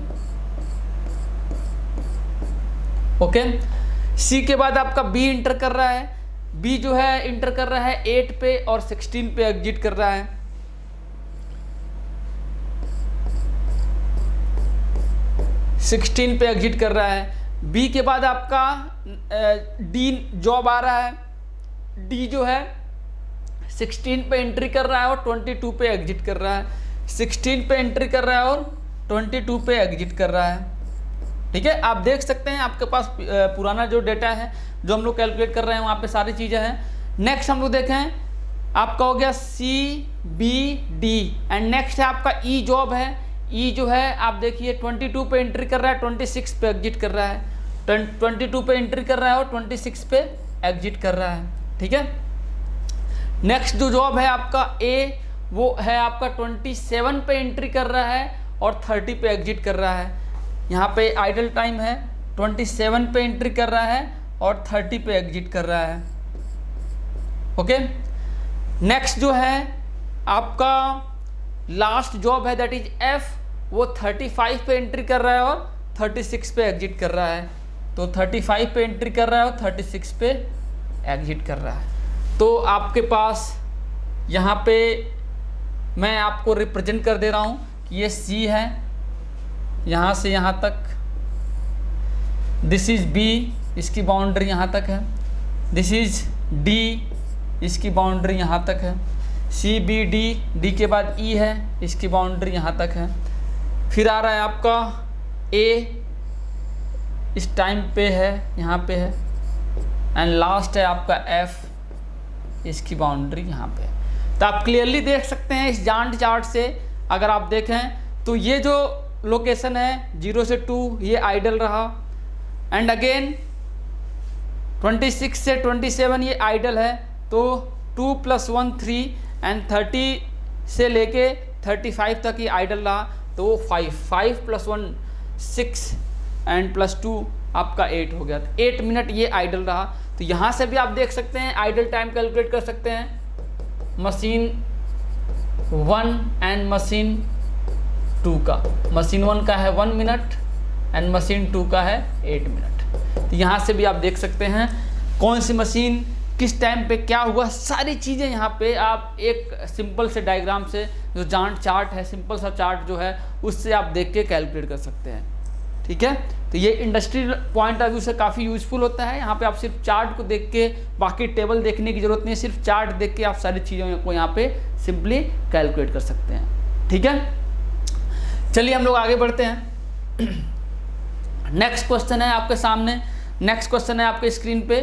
ओके, सी के बाद आपका बी इंटर कर रहा है, बी जो है इंटर कर रहा है 8 पे और 16 पे एग्जिट कर रहा है। सिक्सटीन पे एग्जिट कर रहा है। बी के बाद आपका डी जॉब आ रहा है, डी जो है 16 पे एंट्री कर रहा है और 22 पे एग्जिट कर रहा है। 16 पे एंट्री कर रहा है और 22 पे एग्जिट कर रहा है। ठीक है, आप देख सकते हैं आपके पास पुराना जो डेटा है जो हम लोग कैलकुलेट कर रहे हैं वहाँ पे सारी चीज़ें हैं। नेक्स्ट हम लोग देखें, आपका हो गया C B D and next है आपका ई जॉब है। ई जो है आप देखिए 22 पे एंट्री कर रहा है, 26 पे एग्जिट कर रहा है, 22 पे एंट्री कर रहा है और 26 पे एग्जिट कर रहा है। ठीक है, नेक्स्ट जो जॉब है आपका ए, वो है आपका 27 पे एंट्री कर रहा है और 30 पे एग्जिट कर रहा है। यहाँ पे आइडल टाइम है, 27 पे एंट्री कर रहा है और 30 पे एग्जिट कर रहा है। ओके, नेक्स्ट जो है आपका लास्ट जॉब है दैट इज एफ, वो 35 पे एंट्री कर रहा है और 36 पे एग्जिट कर रहा है। तो 35 पे एंट्री कर रहा है और 36 पे एग्जिट कर रहा है। तो आपके पास यहाँ पे मैं आपको रिप्रेजेंट कर दे रहा हूँ कि ये सी है, यहाँ से यहाँ तक, दिस इज बी, इसकी बाउंड्री यहाँ तक है, दिस इज डी, इसकी बाउंड्री यहाँ तक है, सी बी डी, डी के बाद ई है, इसकी बाउंड्री यहाँ तक है। फिर आ रहा है आपका ए, इस टाइम पे है, यहाँ पे है, एंड लास्ट है आपका एफ, इसकी बाउंड्री यहाँ पे है। तो आप क्लियरली देख सकते हैं इस जांट चार्ट से, अगर आप देखें तो ये जो लोकेशन है 0 से 2 ये आइडल रहा, एंड अगेन 26 से 27 ये आइडल है। तो 2 + 1 3 एंड 30 से लेके 35 तक ये आइडल रहा, तो वो 5 + 1 6 एंड +2 आपका 8 हो गया। तो 8 मिनट ये आइडल रहा। तो यहाँ से भी आप देख सकते हैं आइडल टाइम कैलकुलेट कर सकते हैं मशीन 1 एंड मशीन 2 का। मशीन 1 का है 1 मिनट एंड मशीन 2 का है 8 मिनट। तो यहाँ से भी आप देख सकते हैं कौन सी मशीन किस टाइम पे क्या हुआ, सारी चीज़ें यहाँ पे आप एक सिंपल से डायग्राम से, जो जांट चार्ट है, सिंपल सा चार्ट जो है, उससे आप देख के कैलकुलेट कर सकते हैं। ठीक है, तो ये इंडस्ट्रियल पॉइंट ऑफ व्यू से काफ़ी यूजफुल होता है। यहाँ पे आप सिर्फ चार्ट को देख के, बाकी टेबल देखने की जरूरत नहीं है, सिर्फ चार्ट देख के आप सारी चीज़ों को यहाँ पे सिंपली कैलकुलेट कर सकते हैं। ठीक है, चलिए हम लोग आगे बढ़ते हैं। नेक्स्ट क्वेश्चन है आपके सामने, नेक्स्ट क्वेश्चन है आपके स्क्रीन पे,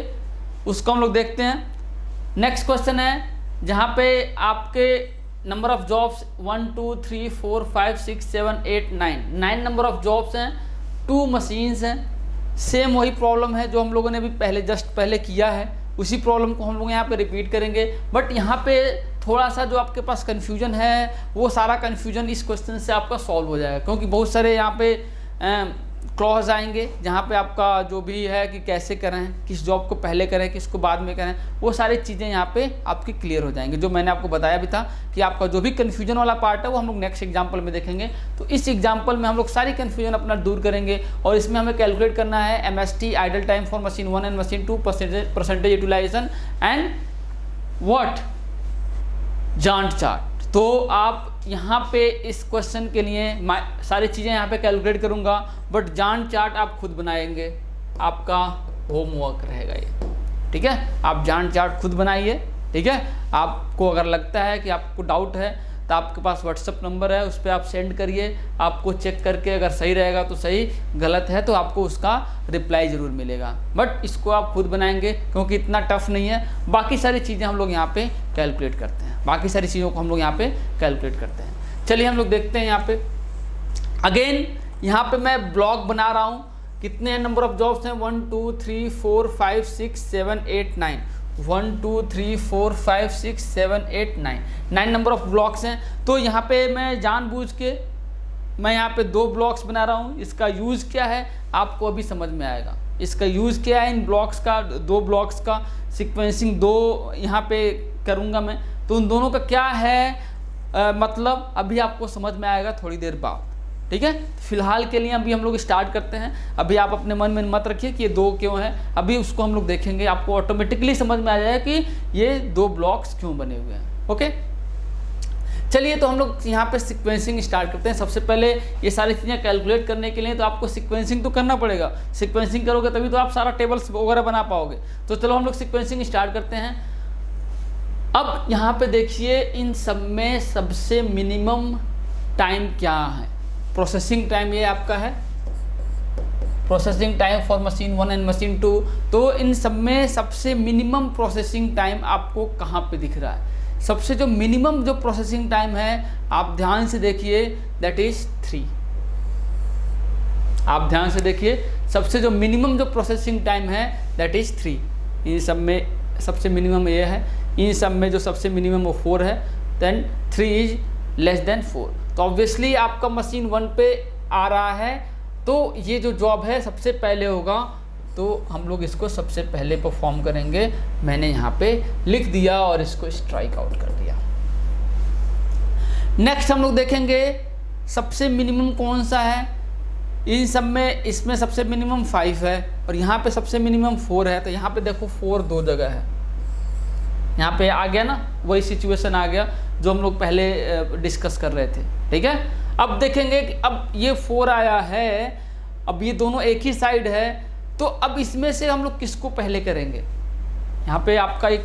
उसको हम लोग देखते हैं। नेक्स्ट क्वेश्चन है जहाँ पे आपके number of jobs 1 2 3 4 5 6 7 8 9 number of jobs हैं, 2 मशीन्स हैं। सेम वही प्रॉब्लम है जो हम लोगों ने भी पहले किया है, उसी प्रॉब्लम को हम लोग यहाँ पे रिपीट करेंगे। बट यहाँ पे थोड़ा सा जो आपके पास कन्फ्यूजन है, वो सारा कन्फ्यूजन इस क्वेश्चन से आपका सॉल्व हो जाएगा, क्योंकि बहुत सारे यहाँ पे क्लॉज आएंगे जहाँ पे आपका जो भी है कि कैसे करें, किस जॉब को पहले करें, किसको बाद में करें, वो सारी चीज़ें यहाँ पे आपकी क्लियर हो जाएंगी। जो मैंने आपको बताया भी था कि आपका जो भी कन्फ्यूजन वाला पार्ट है वो हम लोग नेक्स्ट एग्जाम्पल में देखेंगे। तो इस एग्जाम्पल में हम लोग सारी कन्फ्यूजन अपना दूर करेंगे, और इसमें हमें कैलकुलेट करना है MST idle time for machine 1 and machine 2, percentage utilization and what Gantt chart. तो आप यहाँ पे इस क्वेश्चन के लिए सारी चीज़ें यहाँ पे कैलकुलेट करूँगा, बट जांट चार्ट आप खुद बनाएंगे, आपका होमवर्क रहेगा ये। ठीक है, आप जांट चार्ट खुद बनाइए। ठीक है, आपको अगर लगता है कि आपको डाउट है तो आपके पास व्हाट्सअप नंबर है, उस पर आप सेंड करिए, आपको चेक करके अगर सही रहेगा तो सही, गलत है तो आपको उसका रिप्लाई ज़रूर मिलेगा। बट इसको आप खुद बनाएंगे क्योंकि इतना टफ नहीं है। बाकी सारी चीज़ें हम लोग यहाँ पे कैलकुलेट करते हैं, बाकी सारी चीज़ों को हम लोग यहाँ पे कैलकुलेट करते हैं। चलिए हम लोग देखते हैं यहाँ पे। अगेन यहाँ पे मैं ब्लॉक बना रहा हूँ, कितने नंबर ऑफ जॉब्स हैं 1 2 3 4 5 6 7 8 9, 1 2 3 4 5 6 7 8 9 नंबर ऑफ ब्लॉक्स हैं। तो यहाँ पे मैं जानबूझ के मैं यहाँ पे 2 ब्लॉक्स बना रहा हूँ, इसका यूज़ क्या है आपको अभी समझ में आएगा। इसका यूज़ किया है इन ब्लॉक्स का, 2 ब्लॉक्स का सीक्वेंसिंग 2 यहाँ पे करूँगा मैं, तो उन दोनों का क्या है मतलब अभी आपको समझ में आएगा थोड़ी देर बाद, ठीक है। फिलहाल के लिए अभी हम लोग स्टार्ट करते हैं। अभी आप अपने मन में मत रखिए कि ये 2 क्यों है, अभी उसको हम लोग देखेंगे, आपको ऑटोमेटिकली समझ में आ जाएगा कि ये 2 ब्लॉक्स क्यों बने हुए हैं। ओके, चलिए तो हम लोग यहाँ पे सीक्वेंसिंग स्टार्ट करते हैं। सबसे पहले ये सारी चीज़ें कैलकुलेट करने के लिए तो आपको सीक्वेंसिंग तो करना पड़ेगा, सीक्वेंसिंग करोगे तभी तो आप सारा टेबल्स वगैरह बना पाओगे। तो चलो हम लोग सीक्वेंसिंग स्टार्ट करते हैं। अब यहाँ पे देखिए इन सब में सबसे मिनिमम टाइम क्या है, प्रोसेसिंग टाइम ये आपका है, processing time for machine 1 and machine 2। तो इन सब में सबसे मिनिमम प्रोसेसिंग टाइम आपको कहाँ पे दिख रहा है? सबसे जो मिनिमम जो प्रोसेसिंग टाइम है आप ध्यान से देखिए, दैट इज 3। आप ध्यान से देखिए, सबसे जो मिनिमम जो प्रोसेसिंग टाइम है दैट इज 3। इन सब में सबसे मिनिमम ये है, इन सब में जो सबसे मिनिमम वो 4 है, देन 3 इज लेस देन 4। तो ऑब्वियसली आपका मशीन 1 पे आ रहा है, तो ये जो जॉब है सबसे पहले होगा, तो हम लोग इसको सबसे पहले परफॉर्म करेंगे। मैंने यहाँ पे लिख दिया और इसको स्ट्राइक आउट कर दिया। नेक्स्ट हम लोग देखेंगे सबसे मिनिमम कौन सा है। इन सब में इसमें सबसे मिनिमम 5 है और यहाँ पे सबसे मिनिमम 4 है। तो यहाँ पे देखो 4 2 जगह है, यहाँ पे आ गया ना, वही सिचुएशन आ गया जो हम लोग पहले डिस्कस कर रहे थे, ठीक है। अब देखेंगे कि अब ये 4 आया है, अब ये दोनों एक ही साइड है, तो अब इसमें से हम लोग किसको पहले करेंगे? यहाँ पे आपका एक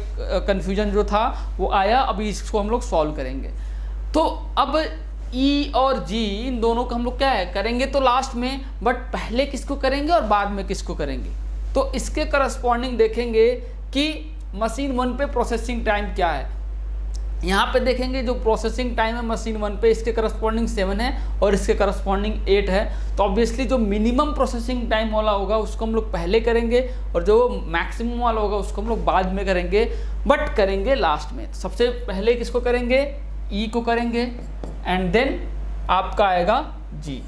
कन्फ्यूजन जो था वो आया, अभी इसको हम लोग सॉल्व करेंगे। तो अब ई और जी इन दोनों को हम लोग क्या है करेंगे तो लास्ट में, बट पहले किसको करेंगे और बाद में किसको करेंगे? तो इसके करस्पॉन्डिंग देखेंगे कि मशीन 1 पे प्रोसेसिंग टाइम क्या है। यहाँ पे देखेंगे जो प्रोसेसिंग टाइम है मशीन 1 पे, इसके करस्पॉन्डिंग 7 है और इसके करस्पॉन्डिंग 8 है। तो ऑब्वियसली जो मिनिमम प्रोसेसिंग टाइम वाला होगा उसको हम लोग पहले करेंगे और जो मैक्सिमम वाला होगा उसको हम लोग बाद में करेंगे, बट करेंगे लास्ट में। तो सबसे पहले किसको करेंगे? ई को करेंगे एंड देन आपका आएगा जी,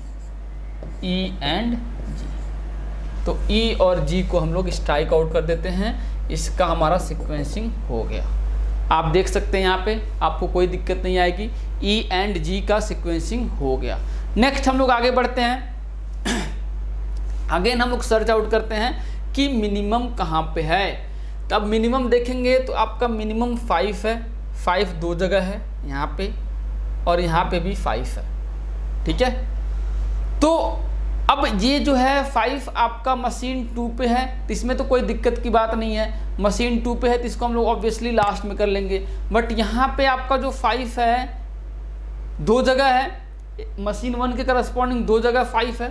ई एंड जी। तो ई और जी को हम लोग स्ट्राइक आउट कर देते हैं, इसका हमारा सीक्वेंसिंग हो गया। आप देख सकते हैं यहाँ पे आपको कोई दिक्कत नहीं आएगी, ई एंड जी का सीक्वेंसिंग हो गया। नेक्स्ट हम लोग आगे बढ़ते हैं। अगेन हम लोग सर्च आउट करते हैं कि मिनिमम कहाँ पे है। तब मिनिमम देखेंगे तो आपका मिनिमम 5 है, 5 2 जगह है, यहाँ पे और यहाँ पे भी 5 है, ठीक है। तो अब ये जो है 5 आपका मशीन 2 पे है, तो इसमें तो कोई दिक्कत की बात नहीं है। मशीन 2 पे है तो इसको हम लोग ऑब्वियसली लास्ट में कर लेंगे, बट यहाँ पे आपका जो 5 है 2 जगह है, मशीन 1 के करस्पॉन्डिंग 2 जगह 5 है,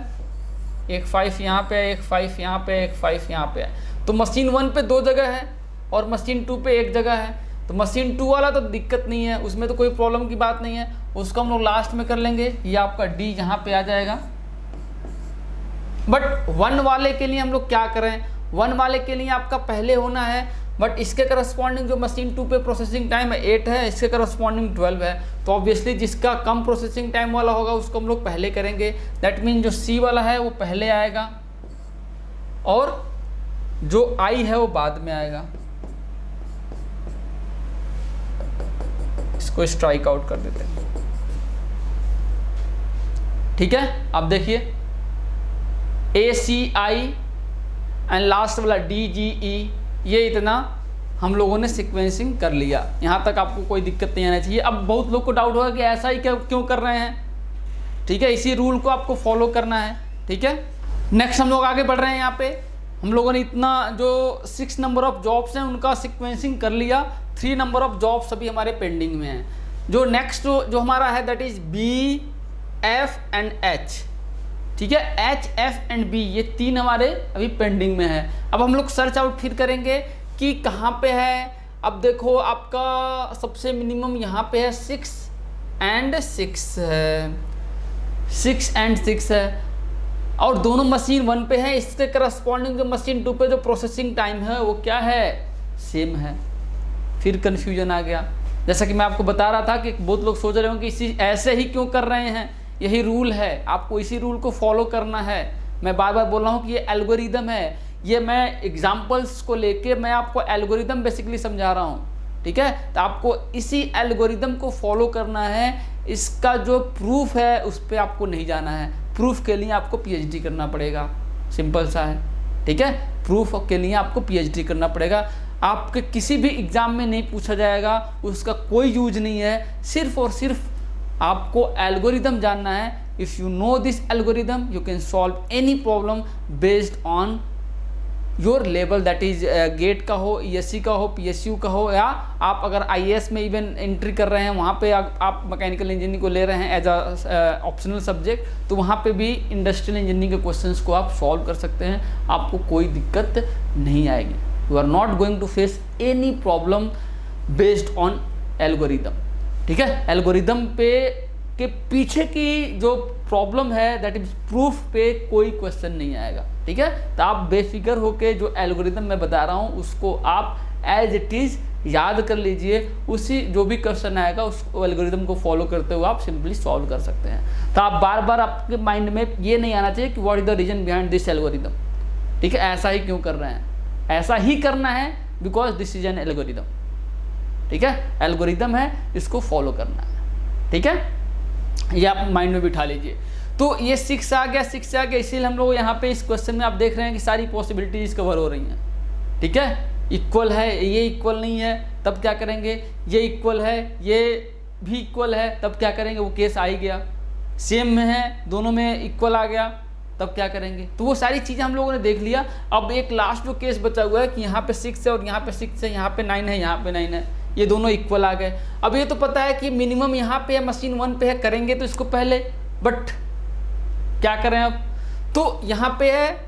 एक 5 यहाँ पे है, एक 5 यहाँ पे, एक 5 यहाँ पे है। तो मशीन 1 पे 2 जगह है और मशीन 2 पे 1 जगह है। तो मशीन 2 वाला तो दिक्कत नहीं है, उसमें तो कोई प्रॉब्लम की बात नहीं है, उसको हम लोग लास्ट में कर लेंगे। ये आपका डी यहाँ पे आ जाएगा। बट 1 वाले के लिए हम लोग क्या करें? 1 वाले के लिए आपका पहले होना है, बट इसके करस्पॉन्डिंग जो मशीन 2 पे प्रोसेसिंग टाइम है 8 है, इसके करस्पॉन्डिंग 12 है। तो ऑब्वियसली जिसका कम प्रोसेसिंग टाइम वाला होगा उसको हम लोग पहले करेंगे। दैट मीन जो सी वाला है वो पहले आएगा और जो आई है वो बाद में आएगा। इसको स्ट्राइक आउट कर देते हैं, ठीक है। अब देखिए ACI एंड लास्ट वाला DGE, ये इतना हम लोगों ने सीक्वेंसिंग कर लिया। यहाँ तक आपको कोई दिक्कत नहीं आना चाहिए। अब बहुत लोग को डाउट होगा कि ऐसा ही क्यों कर रहे हैं, ठीक है। इसी रूल को आपको फॉलो करना है, ठीक है। नेक्स्ट हम लोग आगे बढ़ रहे हैं। यहाँ पे हम लोगों ने इतना जो 6 नंबर ऑफ जॉब्स हैं उनका सीक्वेंसिंग कर लिया, 3 नंबर ऑफ जॉब्स अभी हमारे पेंडिंग में हैं। जो नेक्स्ट जो हमारा है that is B, F and H, ठीक है। H, F एंड B ये 3 हमारे अभी पेंडिंग में है। अब हम लोग सर्च आउट फिर करेंगे कि कहाँ पे है। अब देखो आपका सबसे मिनिमम यहाँ पे है 6 एंड 6 है, 6 एंड 6 है और दोनों मशीन 1 पे है। इसके करस्पॉन्डिंग जो मशीन 2 पे जो प्रोसेसिंग टाइम है वो क्या है? सेम है। फिर कन्फ्यूजन आ गया। जैसा कि मैं आपको बता रहा था कि बहुत लोग सोच रहे होंगे कि इसी ऐसे ही क्यों कर रहे हैं। यही रूल है, आपको इसी रूल को फॉलो करना है। मैं बार बार बोल रहा हूँ कि ये एल्गोरिदम है, ये मैं एग्जाम्पल्स को लेके मैं आपको एल्गोरिदम बेसिकली समझा रहा हूँ, ठीक है। तो आपको इसी एल्गोरिदम को फॉलो करना है, इसका जो प्रूफ है उस पर आपको नहीं जाना है। प्रूफ के लिए आपको पीएचडी करना पड़ेगा, सिंपल सा है, ठीक है। प्रूफ के लिए आपको पीएचडी करना पड़ेगा, आपके किसी भी एग्ज़ाम में नहीं पूछा जाएगा, उसका कोई यूज नहीं है। सिर्फ और सिर्फ आपको एल्गोरिदम जानना है। If you know this algorithm you can solve any problem based on your level, that is get का हो, ईएससी का हो, पीएसयू का हो, या आप अगर आईएएस में इवन एंट्री कर रहे हैं, वहाँ पे आप मैकेनिकल इंजीनियरिंग को ले रहे हैं एज अ ऑप्शनल सब्जेक्ट, तो वहाँ पे भी इंडस्ट्रियल इंजीनियरिंग के क्वेश्चंस को आप सॉल्व कर सकते हैं, आपको कोई दिक्कत नहीं आएगी। You are not going to face any problem based on algorithm, ठीक है। एल्गोरिदम पे के पीछे की जो प्रॉब्लम है दैट इज प्रूफ पे कोई क्वेश्चन नहीं आएगा, ठीक है। तो आप बेफिक्र होके जो एल्गोरिदम मैं बता रहा हूँ उसको आप एज इट इज़ याद कर लीजिए, उसी जो भी क्वेश्चन आएगा उस एल्गोरिदम को फॉलो करते हुए आप सिंपली सॉल्व कर सकते हैं। तो आप बार बार आपके माइंड में ये नहीं आना चाहिए कि what is the reason behind this algorithm, ठीक है, ऐसा ही क्यों कर रहे हैं, ऐसा ही करना है because this is an algorithm, ठीक है। एल्गोरिदम है, इसको फॉलो करना है, ठीक है। ये आप माइंड में बिठा लीजिए। तो ये 6 आ गया, 6 आ गया, इसीलिए हम लोग यहाँ पे इस क्वेश्चन में आप देख रहे हैं कि सारी पॉसिबिलिटीज कवर हो रही हैं, ठीक है। इक्वल है, ये इक्वल नहीं है, तब क्या करेंगे, ये इक्वल है, ये भी इक्वल है, तब क्या करेंगे, वो केस आ ही गया। सेम में है, दोनों में इक्वल आ गया, तब क्या करेंगे। तो वो सारी चीज़ें हम लोगों ने देख लिया। अब एक लास्ट जो केस बचा हुआ है कि यहाँ पे 6 है और यहाँ पे 6 है, यहाँ पे 9 है, यहाँ पे 9 है, ये दोनों इक्वल आ गए। अब ये तो पता है कि मिनिमम यहाँ पे है, मशीन 1 पे है, करेंगे तो इसको पहले, बट क्या करें अब, तो यहाँ पे है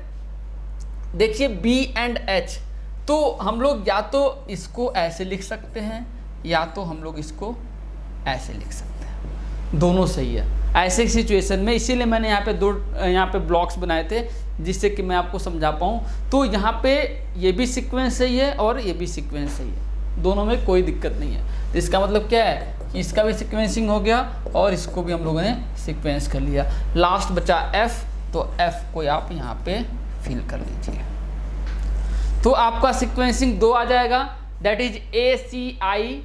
देखिए B एंड H, तो हम लोग या तो इसको ऐसे लिख सकते हैं या तो हम लोग इसको ऐसे लिख सकते हैं, दोनों सही है ऐसे सिचुएशन में। इसीलिए मैंने यहाँ पे ब्लॉक्स बनाए थे जिससे कि मैं आपको समझा पाऊँ। तो यहाँ पे ये भी सीक्वेंस सही है और ये भी सीक्वेंस सही है, दोनों में कोई दिक्कत नहीं है। तो इसका मतलब क्या है कि इसका भी सीक्वेंसिंग हो गया और इसको भी हम लोगों ने सीक्वेंस कर लिया। लास्ट बचा F, तो F को आप यहाँ पे फिल कर लीजिए। तो आपका सीक्वेंसिंग 2 आ जाएगा, that is ACI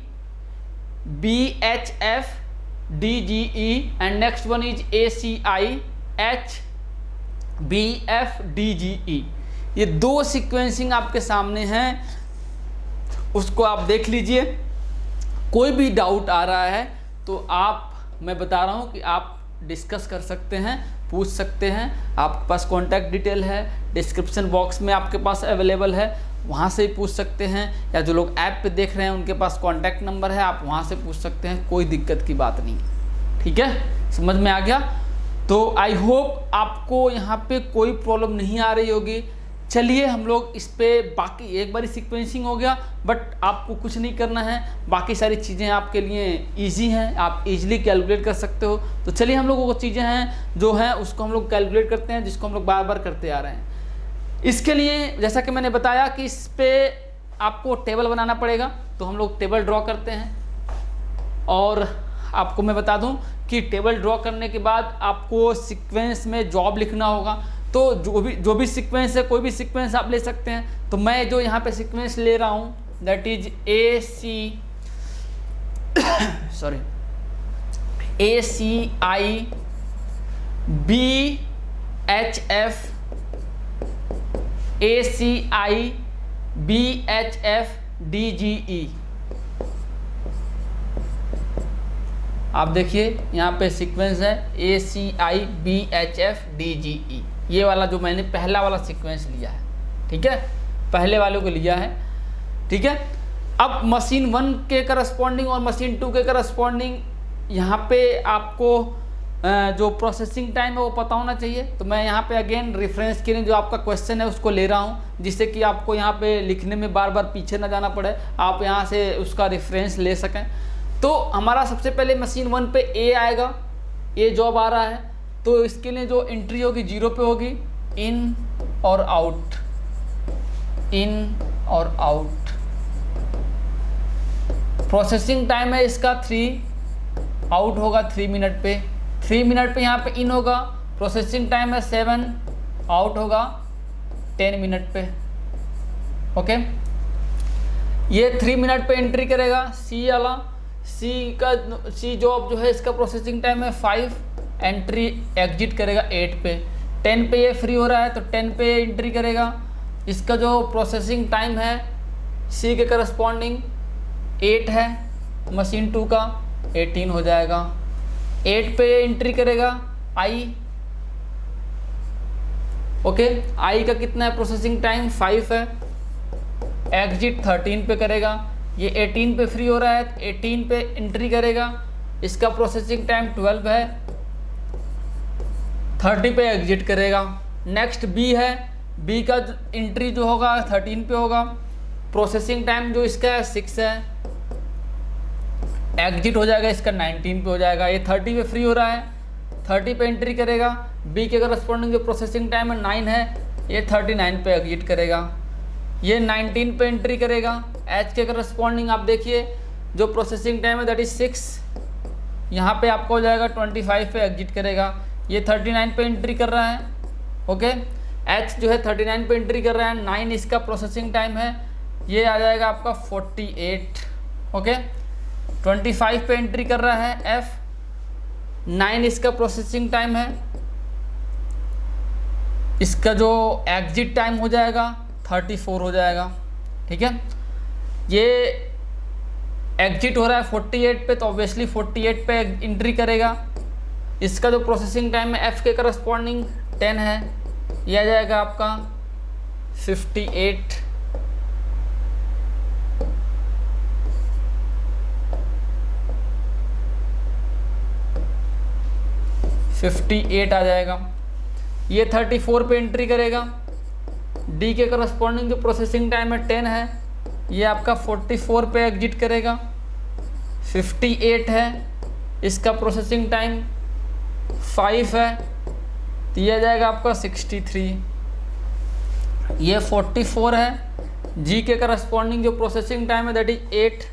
BHF DGE and next one is ACI HBF DGE। ये 2 सीक्वेंसिंग आपके सामने हैं, उसको आप देख लीजिए। कोई भी डाउट आ रहा है तो मैं बता रहा हूँ कि आप डिस्कस कर सकते हैं, पूछ सकते हैं। आपके पास कॉन्टैक्ट डिटेल है, डिस्क्रिप्शन बॉक्स में आपके पास अवेलेबल है, वहाँ से ही पूछ सकते हैं, या जो लोग ऐप पे देख रहे हैं उनके पास कॉन्टैक्ट नंबर है, आप वहाँ से पूछ सकते हैं, कोई दिक्कत की बात नहीं, ठीक है। समझ में आ गया। तो आई होप आपको यहाँ पे कोई प्रॉब्लम नहीं आ रही होगी। चलिए हम लोग इस पे बाकी एक बारी सीक्वेंसिंग हो गया, बट आपको कुछ नहीं करना है, बाकी सारी चीज़ें आपके लिए इजी हैं, आप इजीली कैलकुलेट कर सकते हो। तो चलिए हम लोग वो चीज़ें हैं जो हैं उसको हम लोग कैलकुलेट करते हैं, जिसको हम लोग बार बार करते आ रहे हैं। इसके लिए जैसा कि मैंने बताया कि इस पर आपको टेबल बनाना पड़ेगा, तो हम लोग टेबल ड्रॉ करते हैं। और आपको मैं बता दूं कि टेबल ड्रॉ करने के बाद आपको सीक्वेंस में जॉब लिखना होगा। तो जो भी सीक्वेंस है, कोई भी सीक्वेंस आप ले सकते हैं। तो मैं जो यहाँ पे सीक्वेंस ले रहा हूँ that is ACI BHF ACI BHF DGE। आप देखिए यहाँ पे सीक्वेंस है ACI BHF DGE, ये वाला जो मैंने पहला वाला सीक्वेंस लिया है, ठीक है, पहले वाले को लिया है, ठीक है। अब मशीन 1 के करस्पॉन्डिंग और मशीन 2 के करस्पॉन्डिंग यहाँ पे आपको जो प्रोसेसिंग टाइम है वो पता होना चाहिए। तो मैं यहाँ पे अगेन रेफरेंस के लिए जो आपका क्वेश्चन है उसको ले रहा हूँ, जिससे कि आपको यहाँ पे लिखने में बार बार पीछे ना जाना पड़े, आप यहाँ से उसका रेफरेंस ले सकें। तो हमारा सबसे पहले मशीन 1 पे A आएगा, A जॉब आ रहा है, तो इसके लिए जो एंट्री होगी 0 पे होगी, इन और आउट, इन और आउट। प्रोसेसिंग टाइम है इसका 3, आउट होगा 3 मिनट पे, 3 मिनट पे यहाँ पे इन होगा। प्रोसेसिंग टाइम है 7, आउट होगा 10 मिनट पे। ओके। ये 3 मिनट पे एंट्री करेगा सी वाला। सी जॉब जो है इसका प्रोसेसिंग टाइम है 5, एंट्री एग्जिट करेगा 8 पे। 10 पे ये फ्री हो रहा है तो 10 पे एंट्री करेगा। इसका जो प्रोसेसिंग टाइम है सी के करस्पॉन्डिंग 8 है, मशीन 2 का 18 हो जाएगा। 8 पे एंट्री करेगा आई। ओके, आई का कितना है प्रोसेसिंग टाइम 5 है, एग्जिट 13 पे करेगा। ये 18 पे फ्री हो रहा है, 18 पे एंट्री करेगा। इसका प्रोसेसिंग टाइम 12 है, 30 पे एग्जिट करेगा। नेक्स्ट बी है, बी का एंट्री जो होगा 13 पे होगा। प्रोसेसिंग टाइम जो इसका है 6 है, एग्जिट हो जाएगा इसका 19 पे हो जाएगा। ये 30 पे फ्री हो रहा है, 30 पे एंट्री करेगा। बी के करस्पॉन्डिंग जो प्रोसेसिंग टाइम है 9 है, ये 39 पे एग्जिट करेगा। ये 19 पे एंट्री करेगा। एच के करस्पॉन्डिंग आप देखिए जो प्रोसेसिंग टाइम है दैट इज 6, यहाँ पे आपको हो जाएगा 25 पे एग्जिट करेगा। ये 39 पे एंट्री कर रहा है। ओके, एच जो है 39 पे एंट्री कर रहा है, 9 इसका प्रोसेसिंग टाइम है, ये आ जाएगा आपका 48। ओके, 25 पे एंट्री कर रहा है एफ, 9 इसका प्रोसेसिंग टाइम है। इसका जो एग्जिट टाइम हो जाएगा 34 हो जाएगा। ठीक है, ये एग्जिट हो रहा है 48 पे तो ऑब्वियसली 48 पे एंट्री करेगा। इसका जो प्रोसेसिंग टाइम है एफ के करस्पॉन्डिंग 10 है, यह आ जाएगा आपका 58। आ जाएगा। ये 34 पे एंट्री करेगा। डी के करस्पॉन्डिंग जो प्रोसेसिंग टाइम है 10 है, ये आपका 44 पे एग्जिट करेगा। 58 है, इसका प्रोसेसिंग टाइम 5 है, तो ये आ जाएगा आपका 63। ये 44 है। जी के करस्पॉन्डिंग जो प्रोसेसिंग टाइम है दैट इज 8,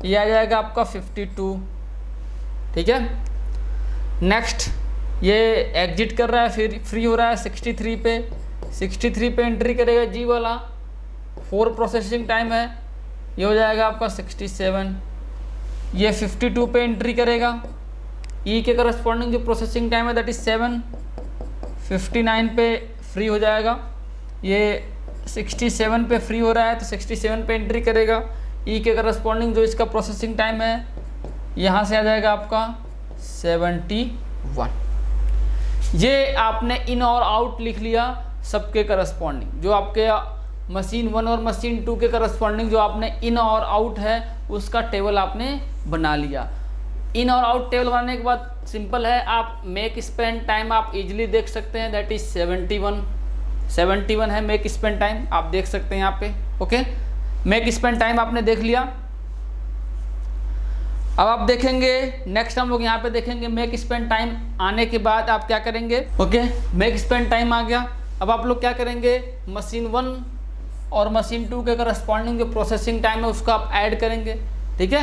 ये आ जाएगा आपका 52। ठीक है, नेक्स्ट ये एग्जिट कर रहा है, फिर फ्री हो रहा है 63 पे। 63 पे एंट्री करेगा जी वाला, 4 प्रोसेसिंग टाइम है, ये हो जाएगा आपका 67। ये 52 पे एंट्री करेगा। ई के करस्पॉन्डिंग जो प्रोसेसिंग टाइम है दैट इज 7, 59 पे फ्री हो जाएगा। ये 67 पे फ्री हो रहा है तो 67 पे एंट्री करेगा। ई के करस्पॉन्डिंग जो इसका प्रोसेसिंग टाइम है यहाँ से आ जाएगा आपका 71। ये आपने इन और आउट लिख लिया सबके करस्पॉन्डिंग। जो आपके मशीन 1 और मशीन 2 के करस्पॉन्डिंग जो आपने इन और आउट है उसका टेबल आपने बना लिया। इन और आउट टेबल बनाने के बाद सिंपल है, आप मेक स्पेंड टाइम आप इजीली देख सकते हैं, दैट इज 71 है मेक स्पेंड टाइम, आप देख सकते हैं यहाँ पे। ओके, मेक स्पेंड टाइम आपने देख लिया। अब आप देखेंगे नेक्स्ट हम लोग यहाँ पे देखेंगे मेक स्पेंड टाइम आने के बाद आप क्या करेंगे। ओके, मेक स्पेंड टाइम आ गया। अब आप लोग क्या करेंगे, मशीन 1 और मशीन 2 के करस्पॉन्डिंग जो प्रोसेसिंग टाइम है उसका आप ऐड करेंगे। ठीक है,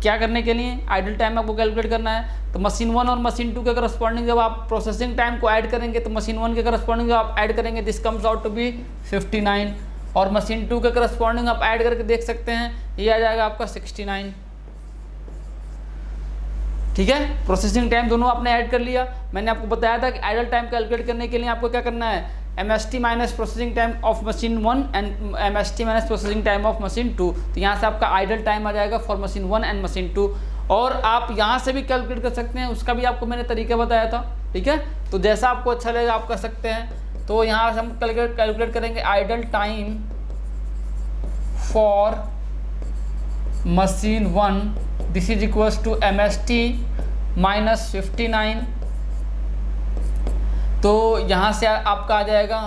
क्या करने के लिए, आइडल टाइम आपको कैलकुलेट करना है। तो मशीन 1 और मशीन 2 के करस्पॉन्डिंग जब आप प्रोसेसिंग टाइम को ऐड करेंगे तो मशीन 1 के करस्पॉन्डिंग जब आप ऐड करेंगे this comes out to be 59, और मशीन 2 के करस्पॉन्डिंग आप ऐड करके देख सकते हैं ये आ जाएगा आपका 69। ठीक है, प्रोसेसिंग टाइम दोनों आपने ऐड कर लिया। मैंने आपको बताया था कि आइडल टाइम कैलकुलेट करने के लिए आपको क्या करना है, MST minus processing time of machine 1 and MST minus processing time of machine 2। तो यहाँ से आपका आइडल टाइम आ जाएगा फॉर मशीन 1 एंड मशीन 2। और आप यहाँ से भी कैलकुलेट कर सकते हैं, उसका भी आपको मैंने तरीका बताया था। ठीक है, तो जैसा आपको अच्छा लगेगा आप कर सकते हैं। तो यहाँ से हम कैलकुलेट करेंगे idle time for machine 1, this is equals to MST minus 59। तो यहाँ से आपका आ जाएगा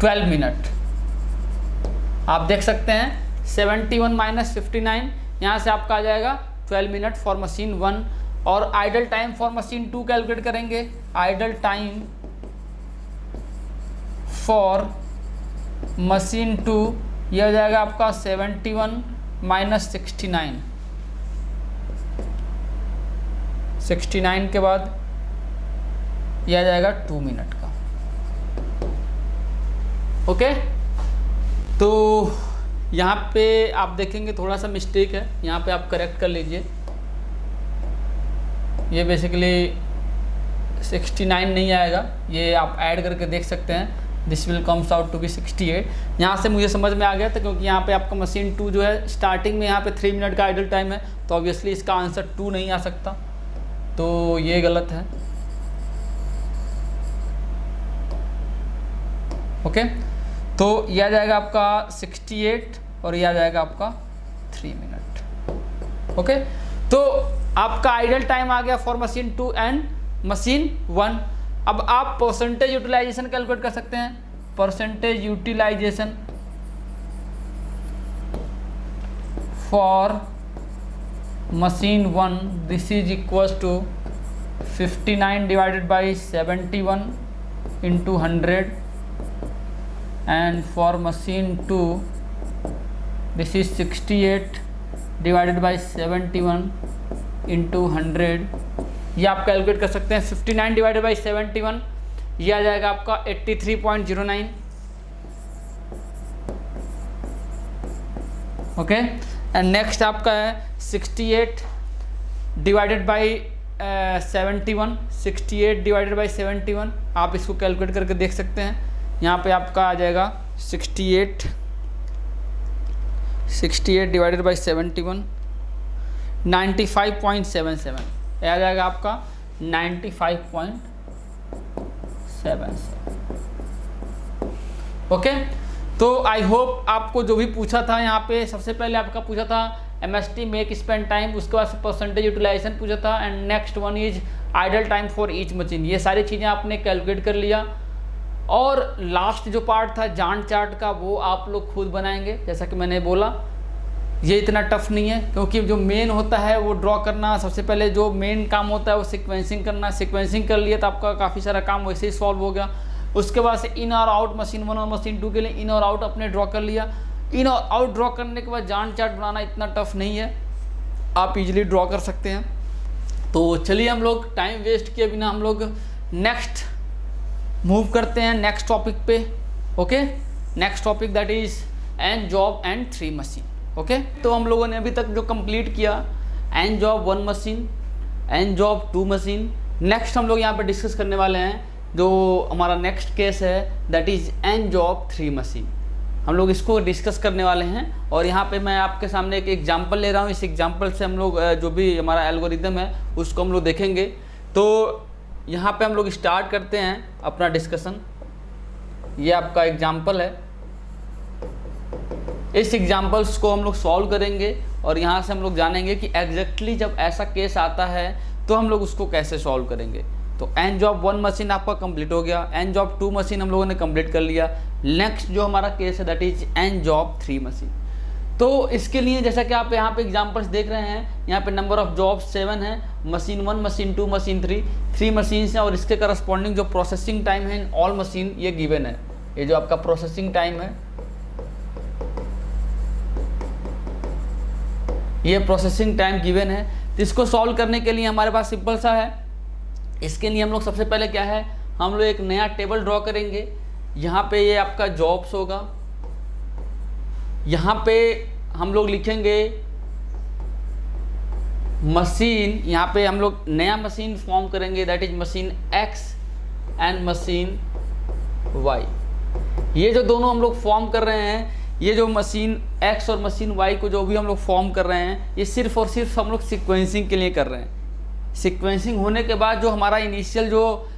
12 मिनट। आप देख सकते हैं 71 माइनस 59, यहाँ से आपका आ जाएगा 12 मिनट फॉर मशीन 1। और idol time for machine 2 calculate करेंगे। आइडल टाइम फॉर मशीन 2 ये हो जाएगा आपका 71 माइनस 69 के बाद ये आ जाएगा 2 मिनट का। ओके, तो यहाँ पे आप देखेंगे थोड़ा सा मिस्टेक है, यहाँ पे आप करेक्ट कर लीजिए। ये बेसिकली 69 नहीं आएगा, ये आप ऐड करके देख सकते हैं। This will comes out to be 68। यहाँ से मुझे समझ में आ गया था, क्योंकि यहाँ पे आपका मशीन 2 जो है स्टार्टिंग में यहाँ पे 3 मिनट का आइडल टाइम है, तो ऑब्वियसली इसका आंसर 2 नहीं आ सकता, तो ये गलत है। ओके, तो यह आ जाएगा आपका 68 और यह आ जाएगा आपका 3 मिनट। ओके, तो आपका आइडल टाइम आ गया फॉर मशीन 2 एंड मशीन 1। अब आप परसेंटेज यूटिलाइजेशन कैलकुलेट कर सकते हैं। Percentage utilization for machine 1, this is equal to 59 divided by 71 into 100 and for machine 2 this is 68 divided by 71 into 100। ये आप कैलकुलेट कर सकते हैं। 59 डिवाइडेड बाई 71 ये आ जाएगा आपका 83.09। ओके, एंड नेक्स्ट आपका है 68 डिवाइडेड बाई 71। 68 डिवाइडेड बाई 71 आप इसको कैलकुलेट करके देख सकते हैं। यहाँ पे आपका आ जाएगा 68 डिवाइडेड बाई 71 95.77। यह आ जाएगा आपका 95.77। ओके, तो आई होप आपको जो भी पूछा था यहाँ पे, सबसे पहले आपका पूछा था MST मेक स्पेंड टाइम, उसके बाद परसेंटेज यूटिलाइजेशन पूछा था, and next one is idol time for each machine. ये सारी चीज़ें आपने कैलकुलेट कर लिया। और लास्ट जो पार्ट था जान चार्ट का, वो आप लोग खुद बनाएंगे। जैसा कि मैंने बोला, ये इतना टफ नहीं है, क्योंकि जो मेन होता है वो ड्रॉ करना। सबसे पहले जो मेन काम होता है वो सीक्वेंसिंग करना। सीक्वेंसिंग कर लिए तो आपका काफ़ी सारा काम वैसे ही सॉल्व हो गया। उसके बाद से इन और आउट मशीन 1 और मशीन 2 के लिए इन और आउट अपने ड्रॉ कर लिया। इन और आउट ड्रॉ करने के बाद जान चार्ट बनाना इतना टफ नहीं है, आप इजीली ड्रॉ कर सकते हैं। तो चलिए हम लोग टाइम वेस्ट किए बिना हम लोग नेक्स्ट मूव करते हैं नेक्स्ट टॉपिक पे। Okay, next topic that is n job and 3 machine. Okay, तो हम लोगों ने अभी तक जो कंप्लीट किया n job 1 machine, n job 2 machine. Next हम लोग यहाँ पे डिस्कस करने वाले हैं जो हमारा नेक्स्ट केस है that is n job 3 machine. हम लोग इसको डिस्कस करने वाले हैं और यहाँ पे मैं आपके सामने एक एग्जांपल ले रहा हूँ। इस एग्जांपल से हम लोग जो भी हमारा एल्गोरिदम है उसको हम लोग देखेंगे। तो यहाँ पे हम लोग स्टार्ट करते हैं अपना डिस्कशन। ये आपका एग्जांपल है, इस एग्जांपल्स को हम लोग सॉल्व करेंगे और यहाँ से हम लोग जानेंगे कि एग्जैक्टली जब ऐसा केस आता है तो हम लोग उसको कैसे सॉल्व करेंगे। तो एन जॉब 1 मशीन आपका कंप्लीट हो गया, एन जॉब 2 मशीन हम लोगों ने कंप्लीट कर लिया। नेक्स्ट जो हमारा केस है that is n job 3 machine. तो इसके लिए जैसा कि आप यहाँ पे एग्जांपल्स देख रहे हैं, यहाँ पे नंबर ऑफ जॉब्स 7 है, मशीन 1, मशीन 2, मशीन 3 मशीन्स हैं और इसके करस्पॉन्डिंग जो प्रोसेसिंग टाइम है इन ऑल मशीन ये गिवन है। ये जो आपका प्रोसेसिंग टाइम है, ये प्रोसेसिंग टाइम गिवन है। तो इसको सॉल्व करने के लिए हमारे पास सिंपल सा है। इसके लिए हम लोग सबसे पहले क्या है, हम लोग एक नया टेबल ड्रॉ करेंगे। यहाँ पे ये आपका जॉब्स होगा, यहाँ पे हम लोग लिखेंगे मशीन, यहाँ पे हम लोग नया मशीन फॉर्म करेंगे that is machine X and machine Y। ये जो दोनों हम लोग फॉर्म कर रहे हैं, ये जो मशीन X और मशीन Y को जो भी हम लोग फॉर्म कर रहे हैं, ये सिर्फ और सिर्फ हम लोग सीक्वेंसिंग के लिए कर रहे हैं। सीक्वेंसिंग होने के बाद जो हमारा इनिशियल जो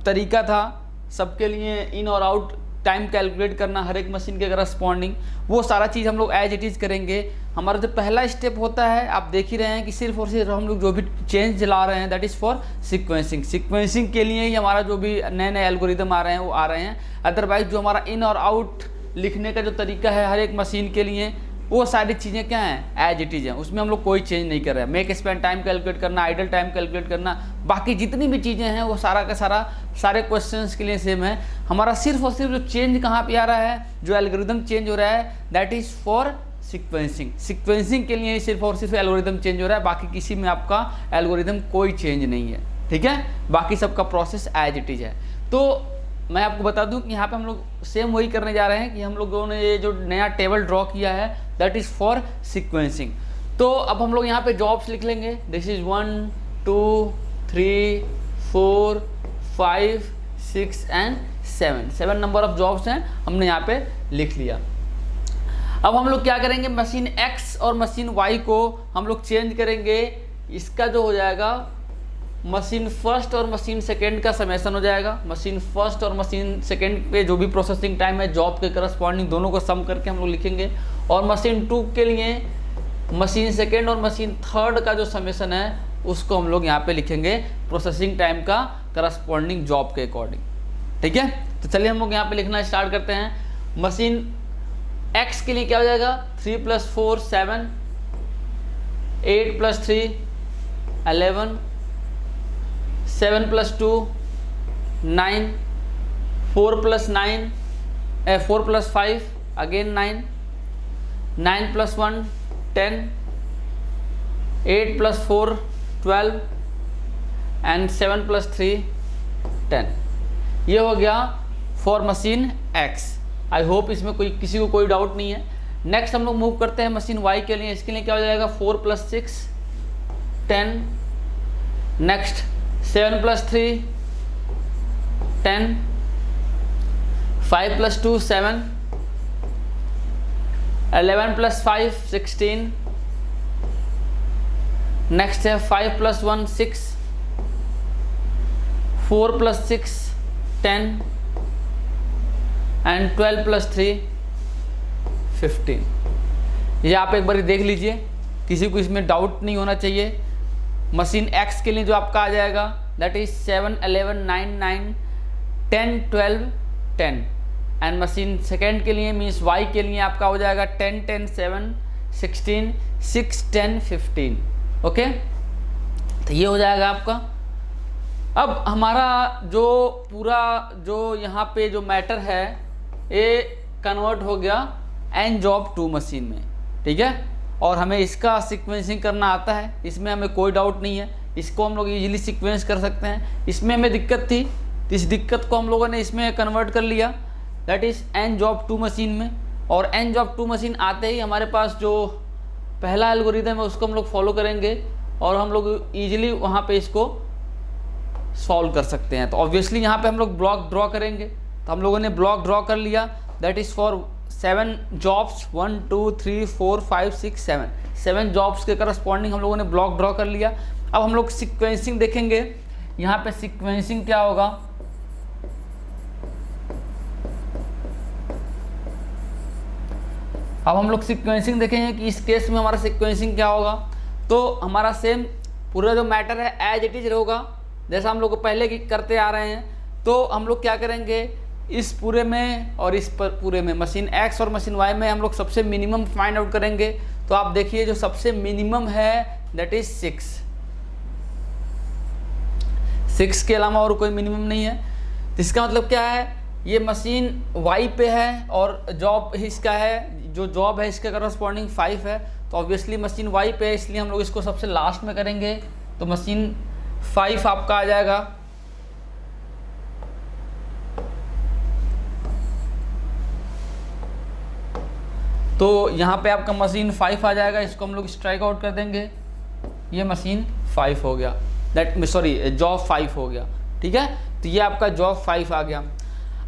तरीका था सबके लिए इन और आउट टाइम कैलकुलेट करना हर एक मशीन के करस्पॉन्डिंग, वो सारा चीज़ हम लोग एज इट इज़ करेंगे। हमारा जो पहला स्टेप होता है आप देख ही रहे हैं कि सिर्फ और सिर्फ हम लोग जो भी चेंज ला रहे हैं that is for sequencing. Sequencing के लिए ही हमारा जो भी नए नए एल्गोरिदम आ रहे हैं वो आ रहे हैं। अदरवाइज जो हमारा इन और आउट लिखने का जो तरीका है हर एक मशीन के लिए, वो सारी चीज़ें क्या हैं, एज इट इज़ हैं, उसमें हम लोग कोई चेंज नहीं कर रहे हैं। मेक स्पेंड टाइम कैलकुलेट करना, आइडल टाइम कैलकुलेट करना, बाकी जितनी भी चीज़ें हैं वो सारा का सारा सारे क्वेश्चंस के लिए सेम है। हमारा सिर्फ और सिर्फ जो चेंज कहाँ पे आ रहा है, जो एल्गोरिदम चेंज हो रहा है that is for sequencing. Sequencing के लिए सिर्फ और सिर्फ एल्गोरिदम चेंज हो रहा है, बाकी किसी में आपका एल्गोरिदम कोई चेंज नहीं है। ठीक है, बाकी सबका प्रोसेस एज इट इज है। तो मैं आपको बता दूं कि यहाँ पे हम लोग सेम वही करने जा रहे हैं कि हम लोगों ने ये जो नया टेबल ड्रॉ किया है दैट इज़ फॉर सीक्वेंसिंग। तो अब हम लोग यहाँ पे जॉब्स लिख लेंगे, this is 1 2 3 4 5 6 and 7 number of jobs हैं, हमने यहाँ पे लिख लिया। अब हम लोग क्या करेंगे, मशीन X और मशीन Y को हम लोग चेंज करेंगे। इसका जो हो जाएगा मशीन फर्स्ट और मशीन सेकेंड का समेसन हो जाएगा। मशीन फर्स्ट और मशीन सेकेंड पे जो भी प्रोसेसिंग टाइम है जॉब के करस्पॉन्डिंग दोनों को सम करके हम लोग लिखेंगे। और मशीन 2 के लिए मशीन सेकेंड और मशीन थर्ड का जो समेसन है उसको हम लोग यहाँ पे लिखेंगे प्रोसेसिंग टाइम का करस्पॉन्डिंग जॉब के अकॉर्डिंग। ठीक है, तो चलिए हम लोग यहाँ पे लिखना स्टार्ट करते हैं। मशीन X के लिए क्या हो जाएगा, 3 + 4 7, 8 + 3 11, 7 + 2 9, 4 + 5 again 9, 9 + 1 10, 8 + 4 12 एंड 7 + 3 10। ये हो गया for machine X। I hope इसमें किसी को कोई डाउट नहीं है। नेक्स्ट हम लोग मूव करते हैं मशीन Y के लिए। इसके लिए क्या हो जाएगा, 4 + 6 10, नेक्स्ट 7 + 3 10, 5 + 2 7, 11 + 5 16, नेक्स्ट है 5 + 1 6, 4 + 6 10 एंड 12 + 3 15। ये आप एक बार देख लीजिए, किसी को इसमें डाउट नहीं होना चाहिए। मशीन X के लिए जो आपका आ जाएगा that is 7 11 9 9 10 12 10 and machine second के लिए मीन्स Y के लिए आपका हो जाएगा 10 10 7 16 6 10 15। ओके, तो ये हो जाएगा आपका। अब हमारा जो पूरा जो यहाँ पे जो मैटर है ये कन्वर्ट हो गया एन जॉब 2 मशीन में। ठीक है, और हमें इसका सीक्वेंसिंग करना आता है, इसमें हमें कोई डाउट नहीं है। इसको हम लोग इजीली सीक्वेंस कर सकते हैं। इसमें हमें दिक्कत थी, इस दिक्कत को हम लोगों ने इसमें कन्वर्ट कर लिया that is an job 2 machine में। और एन जॉब 2 मशीन आते ही हमारे पास जो पहला एल्गोरिदम है उसको हम लोग फॉलो करेंगे और हम लोग ईजिली वहाँ पे इसको सॉल्व कर सकते हैं। तो ऑब्वियसली यहाँ पे हम लोग ब्लॉक ड्रॉ करेंगे। तो हम लोगों ने ब्लॉक ड्रॉ कर लिया that is for 7 jobs 1 2 3 4 5 6 7 jobs के करस्पॉन्डिंग हम लोगों ने ब्लॉक ड्रॉ कर लिया। अब हम लोग सीक्वेंसिंग देखेंगे। यहाँ पे सीक्वेंसिंग क्या होगा, अब हम लोग सीक्वेंसिंग देखेंगे कि इस केस में हमारा सीक्वेंसिंग क्या होगा। तो हमारा सेम पूरा जो मैटर है एज इट इज होगा जैसा हम लोग पहले की करते आ रहे हैं। तो हम लोग क्या करेंगे, इस पूरे में और इस पर पूरे में मशीन X और मशीन Y में हम लोग सबसे मिनिमम फाइंड आउट करेंगे। तो आप देखिए जो सबसे मिनिमम है दैट इज 6 के अलावा और कोई मिनिमम नहीं है। तो इसका मतलब क्या है, ये मशीन Y पे है और जॉब इसका है, जो जॉब है इसका करस्पॉन्डिंग 5 है। तो ऑब्वियसली मशीन Y पे है इसलिए हम लोग इसको सबसे लास्ट में करेंगे। तो मशीन 5 आपका आ जाएगा। तो यहाँ पे आपका मशीन 5 आ जाएगा, इसको हम लोग स्ट्राइक आउट कर देंगे। ये मशीन 5 हो गया, जॉब 5 हो गया। ठीक है, तो ये आपका जॉब 5 आ गया।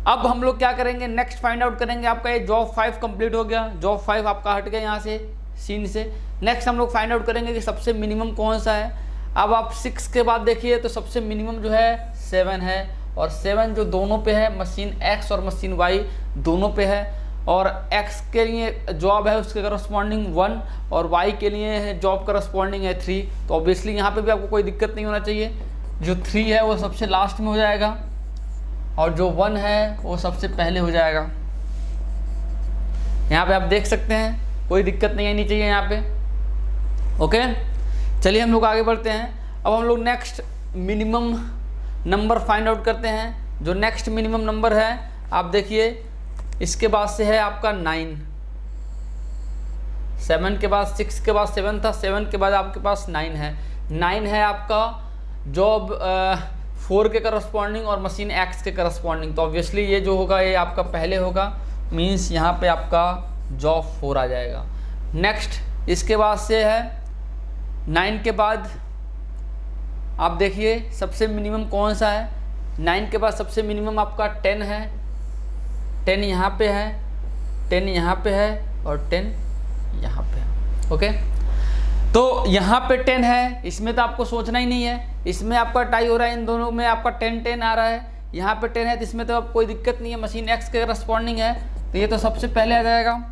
अब हम लोग क्या करेंगे, नेक्स्ट फाइंड आउट करेंगे। आपका ये जॉब 5 कंप्लीट हो गया, जॉब 5 आपका हट गया यहाँ से सीन से। नेक्स्ट हम लोग फाइंड आउट करेंगे कि सबसे मिनिमम कौन सा है। अब आप 6 के बाद देखिए तो सबसे मिनिमम जो है 7 है, और 7 जो दोनों पे है, मशीन X और मशीन Y दोनों पे है। और X के लिए जॉब है उसके करस्पॉन्डिंग 1 और Y के लिए जॉब करस्पॉन्डिंग है 3। तो ऑब्वियसली यहाँ पे भी आपको कोई दिक्कत नहीं होना चाहिए। जो 3 है वो सबसे लास्ट में हो जाएगा और जो 1 है वो सबसे पहले हो जाएगा। यहाँ पे आप देख सकते हैं, कोई दिक्कत नहीं आनी चाहिए यहाँ पे। ओके, चलिए हम लोग आगे बढ़ते हैं। अब हम लोग next minimum number find out करते हैं। जो नेक्स्ट मिनिमम नंबर है आप देखिए, इसके बाद से है आपका 9। 7 के बाद 6 के बाद 7 था, 7 के बाद आपके पास 9 है। 9 है आपका जॉब 4 के करस्पॉन्डिंग और मशीन एक्स के करस्पॉन्डिंग। तो ऑब्वियसली ये जो होगा ये आपका पहले होगा, मीन्स यहाँ पे आपका जॉब 4 आ जाएगा। नेक्स्ट इसके बाद से है 9 के बाद आप देखिए सबसे मिनिमम कौन सा है। 9 के बाद सबसे मिनिमम आपका 10 है, 10 यहाँ पे है, 10 यहाँ पे है और 10 यहाँ पे है। ओके, तो यहाँ पे 10 है, इसमें तो आपको सोचना ही नहीं है, इसमें आपका टाई हो रहा है, इन दोनों में आपका 10-10 आ रहा है। यहाँ पे 10 है तो इसमें तो अब कोई दिक्कत नहीं है, मशीन एक्स के करस्पॉन्डिंग है तो ये तो सबसे पहले आ जाएगा,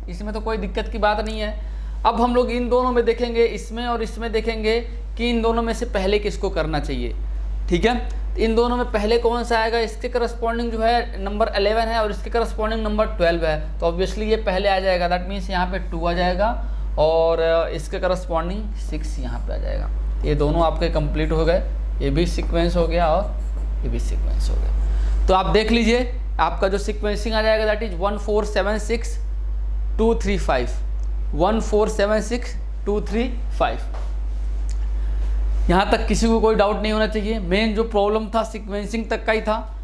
इसमें तो कोई दिक्कत की बात नहीं है। अब हम लोग इन दोनों में देखेंगे, इसमें और इसमें देखेंगे कि इन दोनों में से पहले किसको करना चाहिए। ठीक है, इन दोनों में पहले कौन सा आएगा, इसके करस्पॉन्डिंग जो है नंबर 11 है और इसके करस्पॉन्डिंग नंबर 12 है, तो ऑब्वियसली ये पहले आ जाएगा। दैट मीन्स यहाँ पे 2 आ जाएगा और इसके करस्पॉन्डिंग 6 यहाँ पे आ जाएगा। ये दोनों आपके कंप्लीट हो गए, ये भी सीक्वेंस हो गया और ये भी सीक्वेंस हो गया। तो आप देख लीजिए आपका जो सीक्वेंसिंग आ जाएगा दैट इज 1 4 7 6 2 3 5, 1 4 7 6 2 3 5। यहाँ तक किसी को कोई डाउट नहीं होना चाहिए। मेन जो प्रॉब्लम था सीक्वेंसिंग तक का ही था।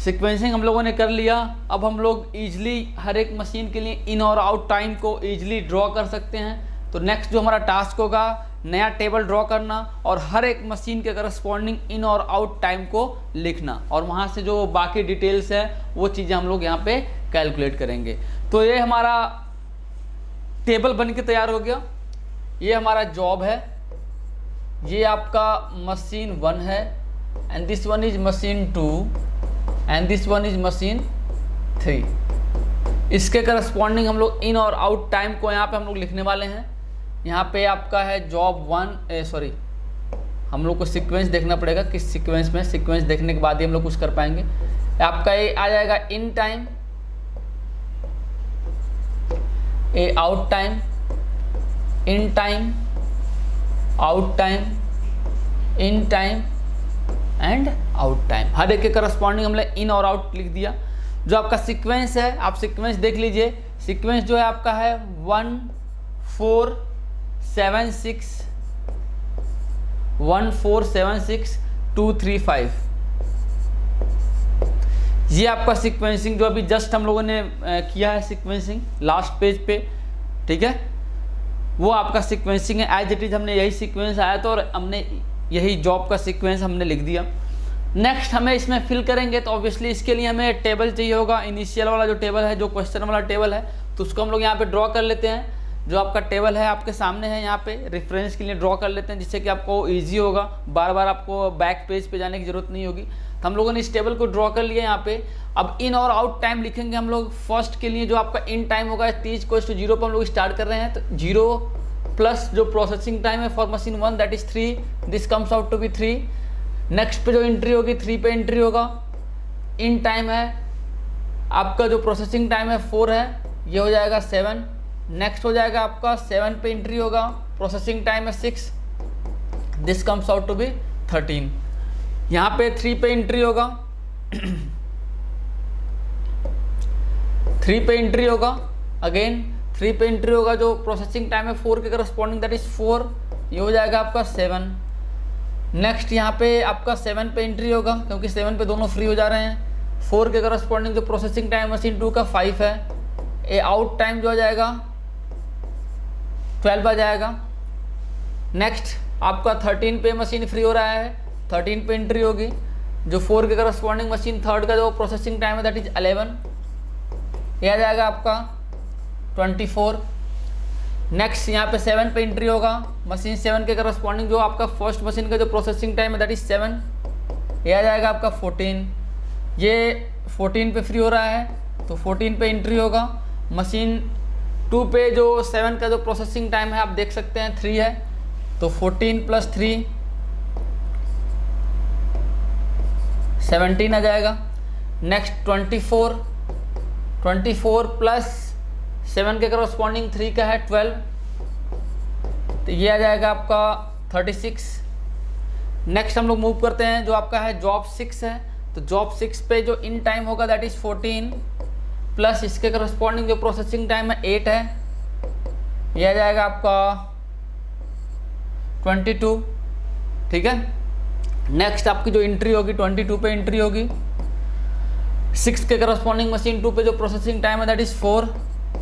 सीक्वेंसिंग हम लोगों ने कर लिया, अब हम लोग ईजिली हर एक मशीन के लिए इन और आउट टाइम को ईजिली ड्रॉ कर सकते हैं। तो नेक्स्ट जो हमारा टास्क होगा नया टेबल ड्रॉ करना और हर एक मशीन के करस्पॉन्डिंग इन और आउट टाइम को लिखना, और वहाँ से जो बाकी डिटेल्स है वो चीज़ें हम लोग यहाँ पे कैलकुलेट करेंगे। तो ये हमारा टेबल बन के तैयार हो गया। ये हमारा जॉब है, ये आपका मशीन 1 है and this one is machine 2 and this one is machine 3। इसके करस्पॉन्डिंग हम लोग इन और आउट टाइम को यहाँ पे हम लोग लिखने वाले हैं। यहाँ पे आपका है जॉब 1 हम लोग को सीक्वेंस देखना पड़ेगा किस सीक्वेंस में, सीक्वेंस देखने के बाद ही हम लोग कुछ कर पाएंगे। आपका ये आ जाएगा in time, a out time, in time, out time, in time and out time. हर एक के करस्पॉन्डिंग हमने इन और आउट लिख दिया। जो आपका सीक्वेंस है आप सीक्वेंस देख लीजिए। सीक्वेंस जो है आपका है 1 4 7 6 1 4 7 6 2 3 5। ये आपका सीक्वेंसिंग जो अभी जस्ट हम लोगों ने किया है सीक्वेंसिंग लास्ट पेज पे, ठीक है, वो आपका सीक्वेंसिंग है। एज इट इज हमने यही सीक्वेंस आया था और हमने यही जॉब का सीक्वेंस हमने लिख दिया। नेक्स्ट हमें इसमें फिल करेंगे तो ऑब्वियसली इसके लिए हमें टेबल चाहिए होगा। इनिशियल वाला जो टेबल है, जो क्वेश्चन वाला टेबल है, तो उसको हम लोग यहाँ पे ड्रॉ कर लेते हैं। जो आपका टेबल है आपके सामने है, यहाँ पे रेफरेंस के लिए ड्रॉ कर लेते हैं जिससे कि आपको ईजी होगा, बार बार आपको बैक पेज पे जाने की जरूरत नहीं होगी। तो हम लोगों ने इस टेबल को ड्रॉ कर लिया यहाँ पे। अब इन और आउट टाइम लिखेंगे हम लोग। फर्स्ट के लिए जो आपका इन टाइम होगा 30 = 0 पर हम लोग स्टार्ट कर रहे हैं, तो 0 प्लस जो प्रोसेसिंग टाइम है for machine 1 that is 3, this comes out to be 3। Next पे जो एंट्री होगी 3 पे एंट्री होगा। इन टाइम है आपका, जो प्रोसेसिंग टाइम है 4 है, ये हो जाएगा 7। नेक्स्ट हो जाएगा आपका 7 पे एंट्री होगा, प्रोसेसिंग टाइम है 6, this comes out to be 13। यहाँ पे 3 पे एंट्री होगा 3 पे एंट्री होगा, अगेन 3 पे एंट्री होगा, जो प्रोसेसिंग टाइम है 4 के करस्पॉन्डिंग दैट इज 4, ये हो जाएगा आपका 7। नेक्स्ट यहाँ पे आपका 7 पे एंट्री होगा, क्योंकि 7 पे दोनों फ्री हो जा रहे हैं। 4 के करस्पॉन्डिंग जो प्रोसेसिंग टाइम मशीन 2 का 5 है। ए आउट टाइम जो आ जाएगा 12 आ जाएगा। नेक्स्ट आपका 13 पे मशीन फ्री हो रहा है, 13 पे एंट्री होगी, जो 4 के करस्पॉन्डिंग मशीन 3 का जो प्रोसेसिंग टाइम है दैट इज 11, ये आ जाएगा आपका 24। नेक्स्ट यहाँ पे 7 पे एंट्री होगा, मशीन 7 के करस्पॉन्डिंग जो आपका फर्स्ट मशीन का जो प्रोसेसिंग टाइम है दैट इज 7, ये आ जाएगा आपका 14। ये 14 पे फ्री हो रहा है तो 14 पे एंट्री होगा। मशीन 2 पे जो 7 का जो प्रोसेसिंग टाइम है आप देख सकते हैं 3 है, तो 14 + 3 17 आ जाएगा। नेक्स्ट 24 प्लस 7 के करस्पॉन्डिंग 3 का है 12, तो ये आ जाएगा आपका 36। नेक्स्ट हम लोग मूव करते हैं, जो आपका है जॉब 6 है, तो जॉब 6 पे जो इन टाइम होगा दैट इज 14 प्लस इसके करस्पॉन्डिंग जो प्रोसेसिंग टाइम है 8 है, ये आ जाएगा आपका 22। ठीक है। नेक्स्ट आपकी जो एंट्री होगी 22 पे एंट्री होगी, 6 के करस्पॉन्डिंग मशीन 2 पे जो प्रोसेसिंग टाइम है दैट इज़ 4,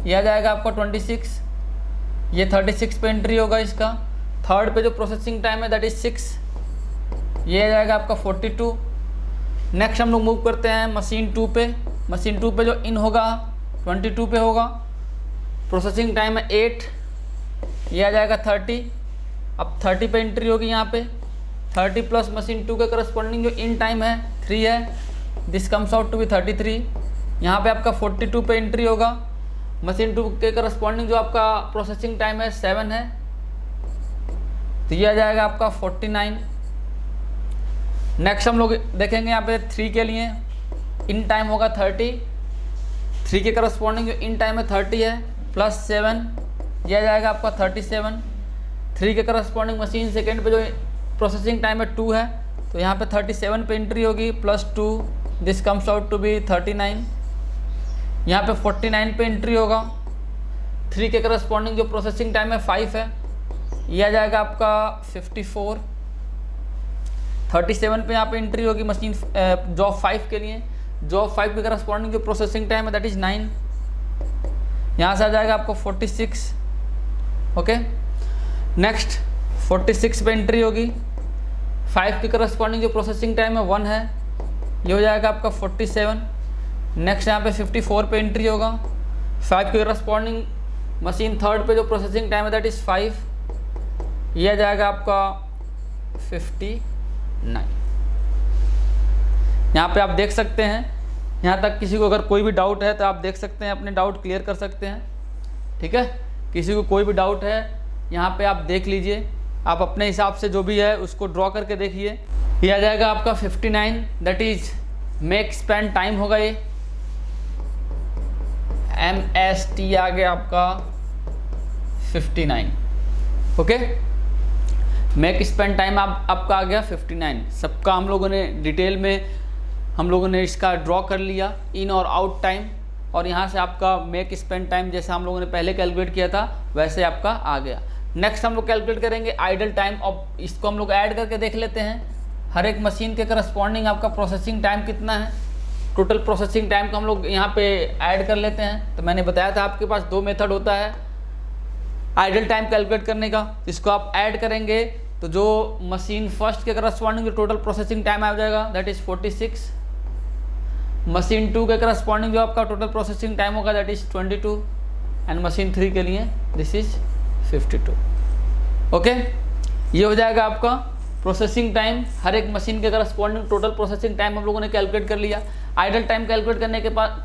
यह आ जाएगा आपका 26। ये 36 पे एंट्री होगा इसका। थर्ड पे जो प्रोसेसिंग टाइम है दैट इज़ 6, ये आ जाएगा आपका 42। नेक्स्ट हम लोग मूव करते हैं मशीन 2 पे। मशीन 2 पे जो इन होगा 22 पे होगा, प्रोसेसिंग टाइम है 8, ये आ जाएगा 30। अब 30 पे एंट्री होगी यहाँ पे, 30 प्लस मशीन 2 के करस्पॉन्डिंग जो इन टाइम है 3 है, this comes out to be 33। यहाँ पे आपका 42 पे एंट्री होगा, मशीन 2 के करस्पॉन्डिंग जो आपका प्रोसेसिंग टाइम है 7 है, तो ये आ जाएगा आपका 49। नेक्स्ट हम लोग देखेंगे यहाँ पे 3 के लिए इन टाइम होगा 30, 3 के करस्पॉन्डिंग जो इन टाइम है 30 है, प्लस 7, ये आ जाएगा आपका 37। 3 के करस्पॉन्डिंग मशीन सेकेंड पे जो प्रोसेसिंग टाइम है 2 है, तो यहाँ पे 37 पे एंट्री होगी, plus 2, this comes out to be 39। यहाँ पे 49 पे एंट्री होगा, 3 के करस्पॉन्डिंग जो प्रोसेसिंग टाइम है 5 है, ये आ जाएगा आपका 54। 37 पे यहाँ पे एंट्री होगी मशीन जॉब 5 के लिए, जॉब 5 के करस्पॉन्डिंग जो प्रोसेसिंग टाइम है दैट इज़ 9, यहाँ से आ जाएगा आपको 46। ओके, नेक्स्ट 46 पे एंट्री होगी, 5 के करस्पॉन्डिंग जो प्रोसेसिंग टाइम है 1 है, ये हो जाएगा आपका 47। नेक्स्ट यहाँ पे 54 पे एंट्री होगा, 5 के करस्पॉन्डिंग मशीन थर्ड पे जो प्रोसेसिंग टाइम है दैट इज़ 5, ये आ जाएगा आपका 59। यहाँ पे आप देख सकते हैं, यहाँ तक किसी को अगर कोई भी डाउट है तो आप देख सकते हैं, अपने डाउट क्लियर कर सकते हैं, ठीक है। किसी को कोई भी डाउट है यहाँ पे आप देख लीजिए, आप अपने हिसाब से जो भी है उसको ड्रॉ करके देखिए। ये आ जाएगा आपका 59, that is make spend time होगा, ये MST आ गया आपका 59। ओके, मेक स्पेंड टाइम आपका आ गया 59। सबका हम लोगों ने डिटेल में हम लोगों ने इसका ड्रॉ कर लिया, इन और आउट टाइम, और यहाँ से आपका मेक स्पेंड टाइम जैसा हम लोगों ने पहले कैलकुलेट किया था वैसे आपका आ गया। नेक्स्ट हम लोग कैलकुलेट करेंगे आइडल टाइम, और इसको हम लोग ऐड करके देख लेते हैं। हर एक मशीन के करस्पॉन्डिंग आपका प्रोसेसिंग टाइम कितना है, टोटल प्रोसेसिंग टाइम को हम लोग यहाँ पे ऐड कर लेते हैं। तो मैंने बताया था आपके पास 2 मेथड होता है आइडल टाइम कैलकुलेट करने का, इसको आप ऐड करेंगे तो जो मशीन फर्स्ट के करस्पॉन्डिंग जो टोटल प्रोसेसिंग टाइम आ जाएगा दैट इज़ 46, मशीन 2 के करस्पॉन्डिंग जो आपका टोटल प्रोसेसिंग टाइम होगा दैट इज़ 22, एंड मशीन 3 के लिए दिस इज़ 52। ओके, ये हो जाएगा आपका प्रोसेसिंग टाइम। हर एक मशीन के करस्पॉन्डिंग टोटल प्रोसेसिंग टाइम हम लोगों ने कैलकुलेट कर लिया। आइडल टाइम कैलकुलेट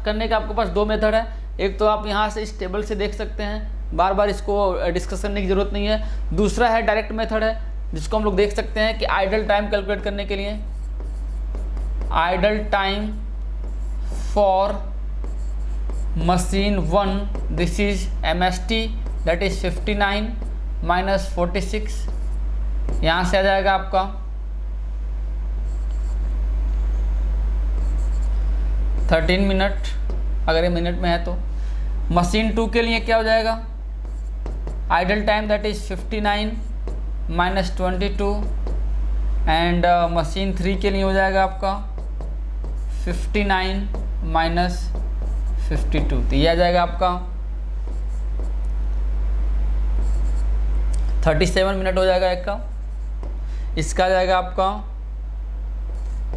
करने का आपके पास 2 मेथड है, एक तो आप यहाँ से इस टेबल से देख सकते हैं, बार बार इसको डिस्कस करने की ज़रूरत नहीं है। दूसरा है डायरेक्ट मेथड है, जिसको हम लोग देख सकते हैं कि आइडल टाइम कैलकुलेट करने के लिए idol time for machine 1 this is MST that is 59 minus 46, यहाँ से आ जाएगा आपका 13 मिनट, अगर ये मिनट में है तो। मशीन 2 के लिए क्या हो जाएगा, idle time that is 59 minus 22, and machine 3 के लिए हो जाएगा आपका 59 माइनस 52, तो ये आ जाएगा आपका 37 मिनट हो जाएगा एक का, इसका आ जाएगा आपका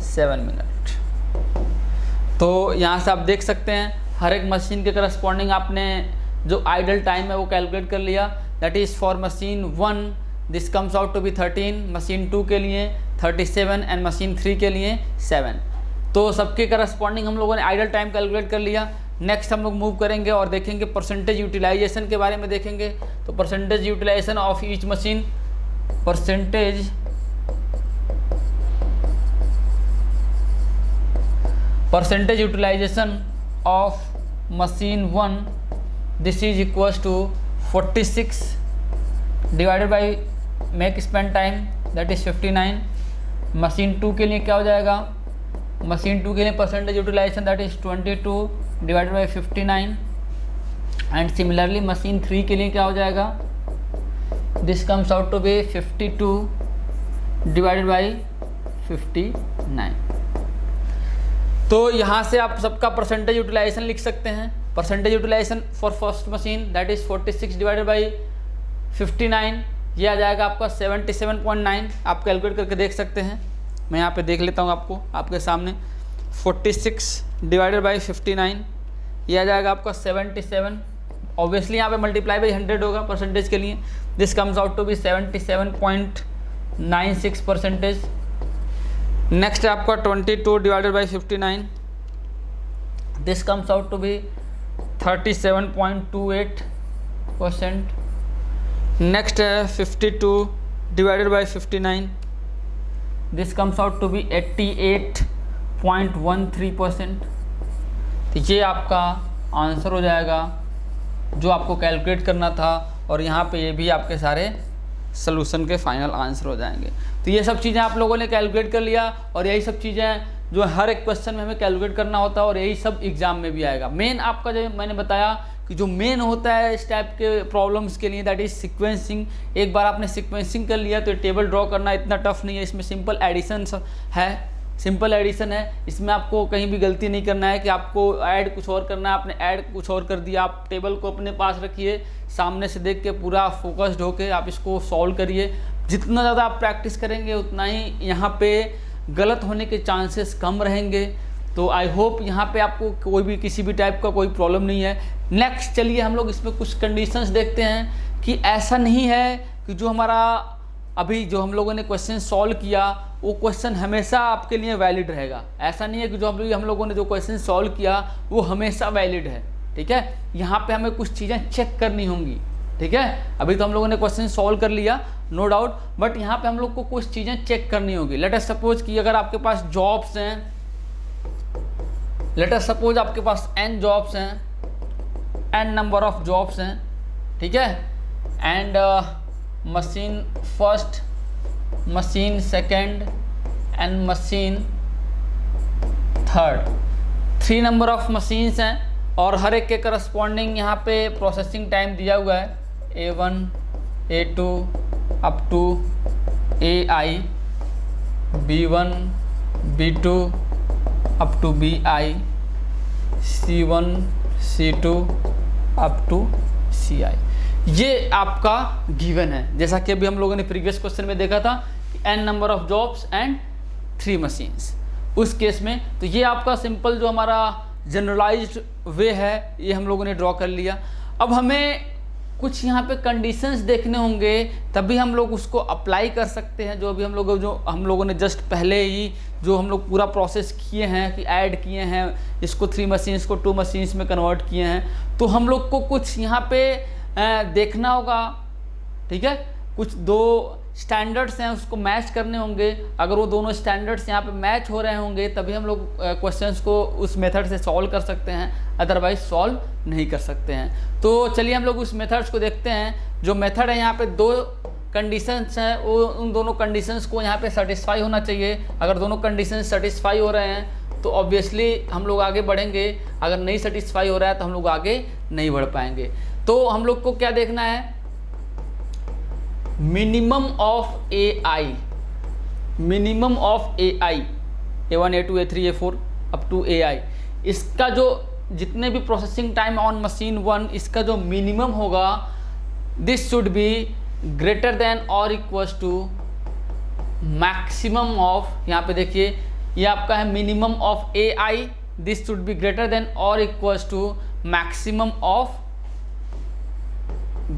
7 मिनट। तो यहाँ से आप देख सकते हैं हर एक मशीन के करस्पॉन्डिंग आपने जो आइडल टाइम है वो कैलकुलेट कर लिया, that is for machine 1 this comes out to be 13, machine 2 के लिए 37 एंड मशीन 3 के लिए 7। तो सबके करस्पॉन्डिंग हम लोगों ने आइडल टाइम कैलकुलेट कर लिया। नेक्स्ट हम लोग मूव करेंगे और देखेंगे परसेंटेज यूटिलाइजेशन के बारे में देखेंगे। तो percentage utilization of each machine, percentage utilization of machine 1 this is equals to 46 divided by make spend time that is 59। Machine 2 के लिए क्या हो जाएगा, मशीन 2 के लिए percentage utilization that is 22 divided by 59, and similarly machine 3 के लिए क्या हो जाएगा, this comes out to be 52 divided by 59। तो यहाँ से आप सबका परसेंटेज यूटिलाइजेशन लिख सकते हैं। Percentage utilization for first machine that is 46 divided by 59, ये आ जाएगा आपका 77.9। आप कैलकुलेट करके देख सकते हैं। मैं यहाँ पे देख लेता हूँ आपको आपके सामने। 46 डिवाइडेड बाई 59 ये आ जाएगा आपका 77। ऑब्वियसली यहाँ पे मल्टीप्लाई बाई 100 होगा परसेंटेज के लिए। This comes out to be 77.96 percentage. Next है आपका 22 divided by 59, this comes out to be 37.28%। Next है 52 divided by 59, this comes out to be 88.13%। तो ये आपका आंसर हो जाएगा जो आपको कैलकुलेट करना था, और यहाँ पे ये भी आपके सारे सॉल्यूशन के फाइनल आंसर हो जाएंगे। तो ये सब चीज़ें आप लोगों ने कैलकुलेट कर लिया, और यही सब चीज़ें जो हर एक क्वेश्चन में हमें कैलकुलेट करना होता है, और यही सब एग्जाम में भी आएगा। मेन आपका जो मैंने बताया कि जो मेन होता है इस टाइप के प्रॉब्लम्स के लिए दैट इज सीक्वेंसिंग। एक बार आपने सीक्वेंसिंग कर लिया तो टेबल ड्रॉ करना इतना टफ नहीं है। इसमें सिंपल एडिशन है, सिंपल एडिशन है। इसमें आपको कहीं भी गलती नहीं करना है कि आपको ऐड कुछ और करना है, आपने ऐड कुछ और कर दिया। आप टेबल को अपने पास रखिए, सामने से देख के पूरा फोकस्ड होके आप इसको सॉल्व करिए। जितना ज़्यादा आप प्रैक्टिस करेंगे उतना ही यहाँ पे गलत होने के चांसेस कम रहेंगे। तो आई होप यहाँ पे आपको कोई भी किसी भी टाइप का कोई प्रॉब्लम नहीं है। नेक्स्ट चलिए हम लोग इसमें कुछ कंडीशंस देखते हैं कि ऐसा नहीं है कि जो हमारा अभी जो हम लोगों ने क्वेश्चन सॉल्व किया वो क्वेश्चन हमेशा आपके लिए वैलिड रहेगा। ऐसा नहीं है कि जो हम लोगों ने जो क्वेश्चन सॉल्व किया वो हमेशा वैलिड है। ठीक है, यहाँ पे हमें कुछ चीज़ें चेक करनी होंगी। ठीक है, अभी तो हम लोगों ने क्वेश्चन सॉल्व कर लिया नो डाउट, बट यहाँ पे हम लोग को कुछ चीज़ें चेक करनी होगी। लेट अस सपोज कि अगर आपके पास जॉब्स हैं, लेट अस सपोज आपके पास n जॉब्स हैं, n नंबर ऑफ जॉब्स हैं। ठीक है, and machine first, machine second and machine third, 3 number of machines हैं, और हर एक के करस्पॉन्डिंग यहाँ पे प्रोसेसिंग टाइम दिया हुआ है A1 A2 up to AI, B1 B2 up to BI, C1 C2 up to CI। ये आपका गिवन है, जैसा कि अभी हम लोगों ने प्रीवियस क्वेश्चन में देखा था n number of jobs and 3 machines. उस केस में तो ये आपका सिंपल जो हमारा जनरलाइज्ड वे है ये हम लोगों ने ड्रॉ कर लिया। अब हमें कुछ यहाँ पे कंडीशंस देखने होंगे, तभी हम लोग उसको अप्लाई कर सकते हैं। जो हम लोगों ने जस्ट पहले ही जो हम लोग पूरा प्रोसेस किए हैं कि ऐड किए हैं इसको 3 मशीन्स को 2 मशीन्स में कन्वर्ट किए हैं, तो हम लोग को कुछ यहाँ पे देखना होगा। ठीक है, कुछ 2 स्टैंडर्ड्स हैं उसको मैच करने होंगे। अगर वो दोनों स्टैंडर्ड्स यहाँ पे मैच हो रहे होंगे तभी हम लोग क्वेश्चंस को उस मेथड से सॉल्व कर सकते हैं, अदरवाइज सॉल्व नहीं कर सकते हैं। तो चलिए हम लोग उस मेथड्स को देखते हैं। जो मेथड है यहाँ पे 2 कंडीशंस हैं, वो उन दोनों कंडीशंस को यहाँ पे सेटिस्फाई होना चाहिए। अगर दोनों कंडीशंस सेटिस्फाई हो रहे हैं तो ऑब्वियसली हम लोग आगे बढ़ेंगे, अगर नहीं सेटिस्फाई हो रहा है तो हम लोग आगे नहीं बढ़ पाएंगे। तो हम लोग को क्या देखना है, minimum of AI, minimum of AI A1 A2 A3 A4 up to AI, इसका जो जितने भी प्रोसेसिंग टाइम ऑन मशीन 1 इसका जो मिनिमम होगा this should be greater than और इक्वल्स टू मैक्सिमम ऑफ, यहाँ पे देखिए ये आपका है minimum of AI, this should be greater than और equals to maximum of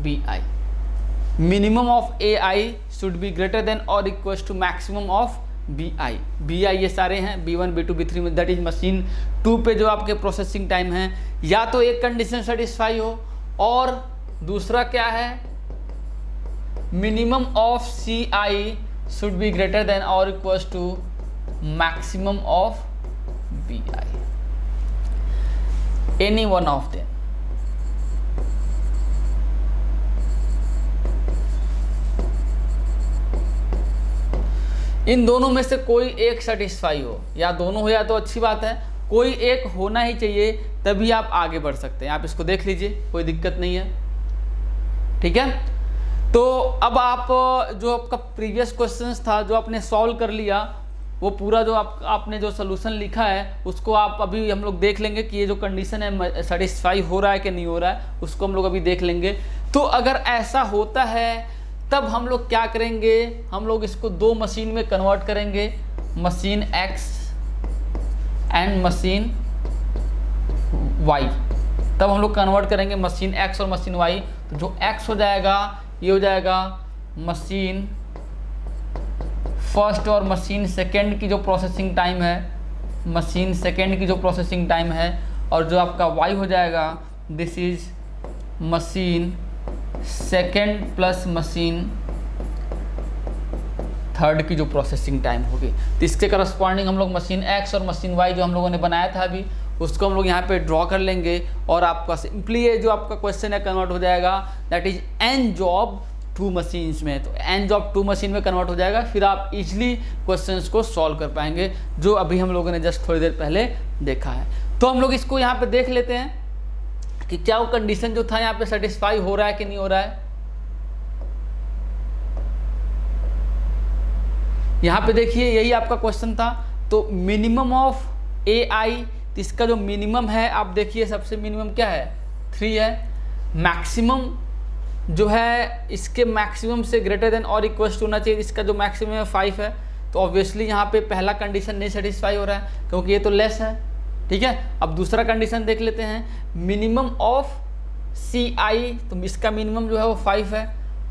BI। Minimum of AI should be greater than और equals to maximum of BI। BI ये सारे हैं B1 B2 B3 में, दैट इज मशीन 2 पे जो आपके प्रोसेसिंग टाइम है। या तो एक कंडीशन सेटिस्फाई हो, और दूसरा क्या है, minimum of CI should be greater than और equals to maximum of BI, any one of them. इन दोनों में से कोई एक सेटिस्फाई हो, या दोनों हो या तो अच्छी बात है, कोई एक होना ही चाहिए, तभी आप आगे बढ़ सकते हैं। आप इसको देख लीजिए, कोई दिक्कत नहीं है। ठीक है, तो अब आप जो आपका प्रीवियस क्वेश्चंस था जो आपने सॉल्व कर लिया, वो पूरा जो आपने जो सोल्यूशन लिखा है उसको आप अभी हम लोग देख लेंगे कि ये जो कंडीशन है सेटिस्फाई हो रहा है कि नहीं हो रहा है, उसको हम लोग अभी देख लेंगे। तो अगर ऐसा होता है तब हम लोग क्या करेंगे, हम लोग इसको दो मशीन में कन्वर्ट करेंगे, machine X and machine Y। तब हम लोग कन्वर्ट करेंगे मशीन X और मशीन Y। तो जो X हो जाएगा ये हो जाएगा मशीन फर्स्ट और मशीन सेकेंड की जो प्रोसेसिंग टाइम है, मशीन सेकेंड की जो प्रोसेसिंग टाइम है, और जो आपका Y हो जाएगा this is machine second plus machine third की जो प्रोसेसिंग टाइम होगी। तो इसके करस्पॉन्डिंग हम लोग मशीन X और मशीन Y जो हम लोगों ने बनाया था अभी, उसको हम लोग यहाँ पे ड्रॉ कर लेंगे और आपका सिंपली ये जो आपका क्वेश्चन है कन्वर्ट हो जाएगा, that is n job 2 machines में। तो n जॉब 2 मशीन में कन्वर्ट हो जाएगा, फिर आप इजीली क्वेश्चंस को सॉल्व कर पाएंगे, जो अभी हम लोगों ने जस्ट थोड़ी देर पहले देखा है। तो हम लोग इसको यहाँ पे देख लेते हैं कि क्या वो कंडीशन जो था यहाँ पे सेटिस्फाई हो रहा है कि नहीं हो रहा है। यहाँ पे देखिए यही आपका क्वेश्चन था। तो मिनिमम ऑफ AI, इसका जो मिनिमम है आप देखिए, सबसे मिनिमम क्या है 3 है, मैक्सिमम जो है इसके मैक्सिमम से ग्रेटर देन और इक्वल टू होना चाहिए, इसका जो मैक्सिमम है 5 है। तो ऑब्वियसली यहाँ पे पहला कंडीशन नहीं सेटिस्फाई हो रहा है क्योंकि ये तो लेस है, ठीक है। अब दूसरा कंडीशन देख लेते हैं, मिनिमम ऑफ CI, तो इसका मिनिमम जो है वो 5 है,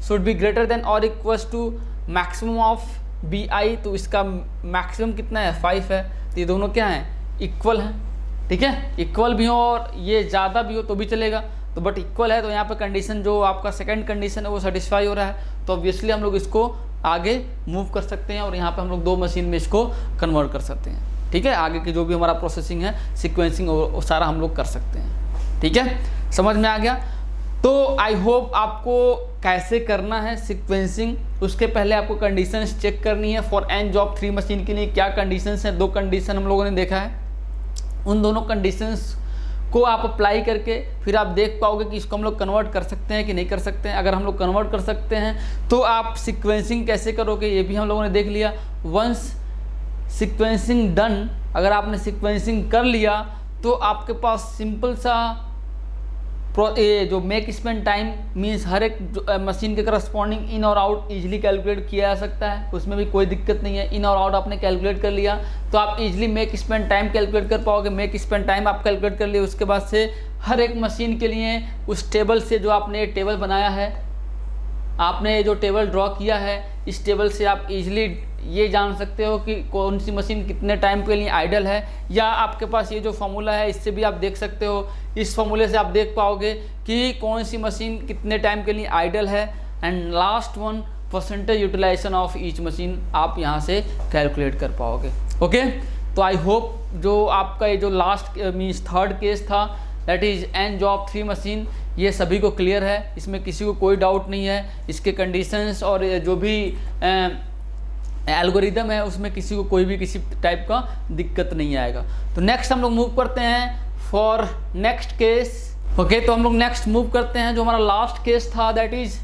शुड बी ग्रेटर देन और equal to maximum of BI, तो इसका मैक्सिमम कितना है 5 है। तो ये दोनों क्या हैं, इक्वल हैं, ठीक है। इक्वल भी हो और ये ज़्यादा भी हो तो भी चलेगा, तो बट इक्वल है। तो यहाँ पे कंडीशन जो आपका सेकंड कंडीशन है वो सेटिस्फाई हो रहा है, तो ऑब्वियसली हम लोग इसको आगे मूव कर सकते हैं और यहाँ पे हम लोग 2 मशीन में इसको कन्वर्ट कर सकते हैं, ठीक है। आगे की जो भी हमारा प्रोसेसिंग है, सिक्वेंसिंग, वो सारा हम लोग कर सकते हैं, ठीक है। समझ में आ गया। तो आई होप आपको कैसे करना है सिक्वेंसिंग, उसके पहले आपको कंडीशंस चेक करनी है। फॉर n जॉब 3 मशीन के लिए क्या कंडीशंस हैं, 2 कंडीशन हम लोगों ने देखा है, उन दोनों कंडीशंस को आप अप्लाई करके फिर आप देख पाओगे कि इसको हम लोग कन्वर्ट कर सकते हैं कि नहीं कर सकते हैं। अगर हम लोग कन्वर्ट कर सकते हैं तो आप सिक्वेंसिंग कैसे करोगे ये भी हम लोगों ने देख लिया। वंस सिक्वेंसिंग डन, अगर आपने सिक्वेंसिंग कर लिया तो आपके पास सिंपल सा ये जो मेक स्पेंड टाइम मीन्स हर एक मशीन के करस्पॉन्डिंग इन और आउट इजीली कैलकुलेट किया जा सकता है, उसमें भी कोई दिक्कत नहीं है। इन और आउट आपने कैलकुलेट कर लिया तो आप easily make spend time calculate कर पाओगे। मेक स्पेंड टाइम आप कैलकुलेट कर लिए, उसके बाद से हर एक मशीन के लिए उस टेबल से, जो आपने टेबल बनाया है, आपने जो टेबल ड्रॉ किया है, इस टेबल से आप इजीली ये जान सकते हो कि कौन सी मशीन कितने टाइम के लिए आइडल है। या आपके पास ये जो फॉर्मूला है इससे भी आप देख सकते हो, इस फॉर्मूले से आप देख पाओगे कि कौन सी मशीन कितने टाइम के लिए आइडल है। And last one, percentage utilization of each machine आप यहाँ से कैलकुलेट कर पाओगे। ओके, तो आई होप जो आपका ये जो लास्ट मीन्स थर्ड केस था, that is n job 3 machine, ये सभी को क्लियर है, इसमें किसी को कोई डाउट नहीं है। इसके कंडीशंस और जो भी एल्गोरिदम है उसमें किसी को कोई भी किसी टाइप का दिक्कत नहीं आएगा। तो नेक्स्ट हम लोग मूव करते हैं फॉर नेक्स्ट केस। ओके, तो हम लोग नेक्स्ट मूव करते हैं, जो हमारा लास्ट केस था that is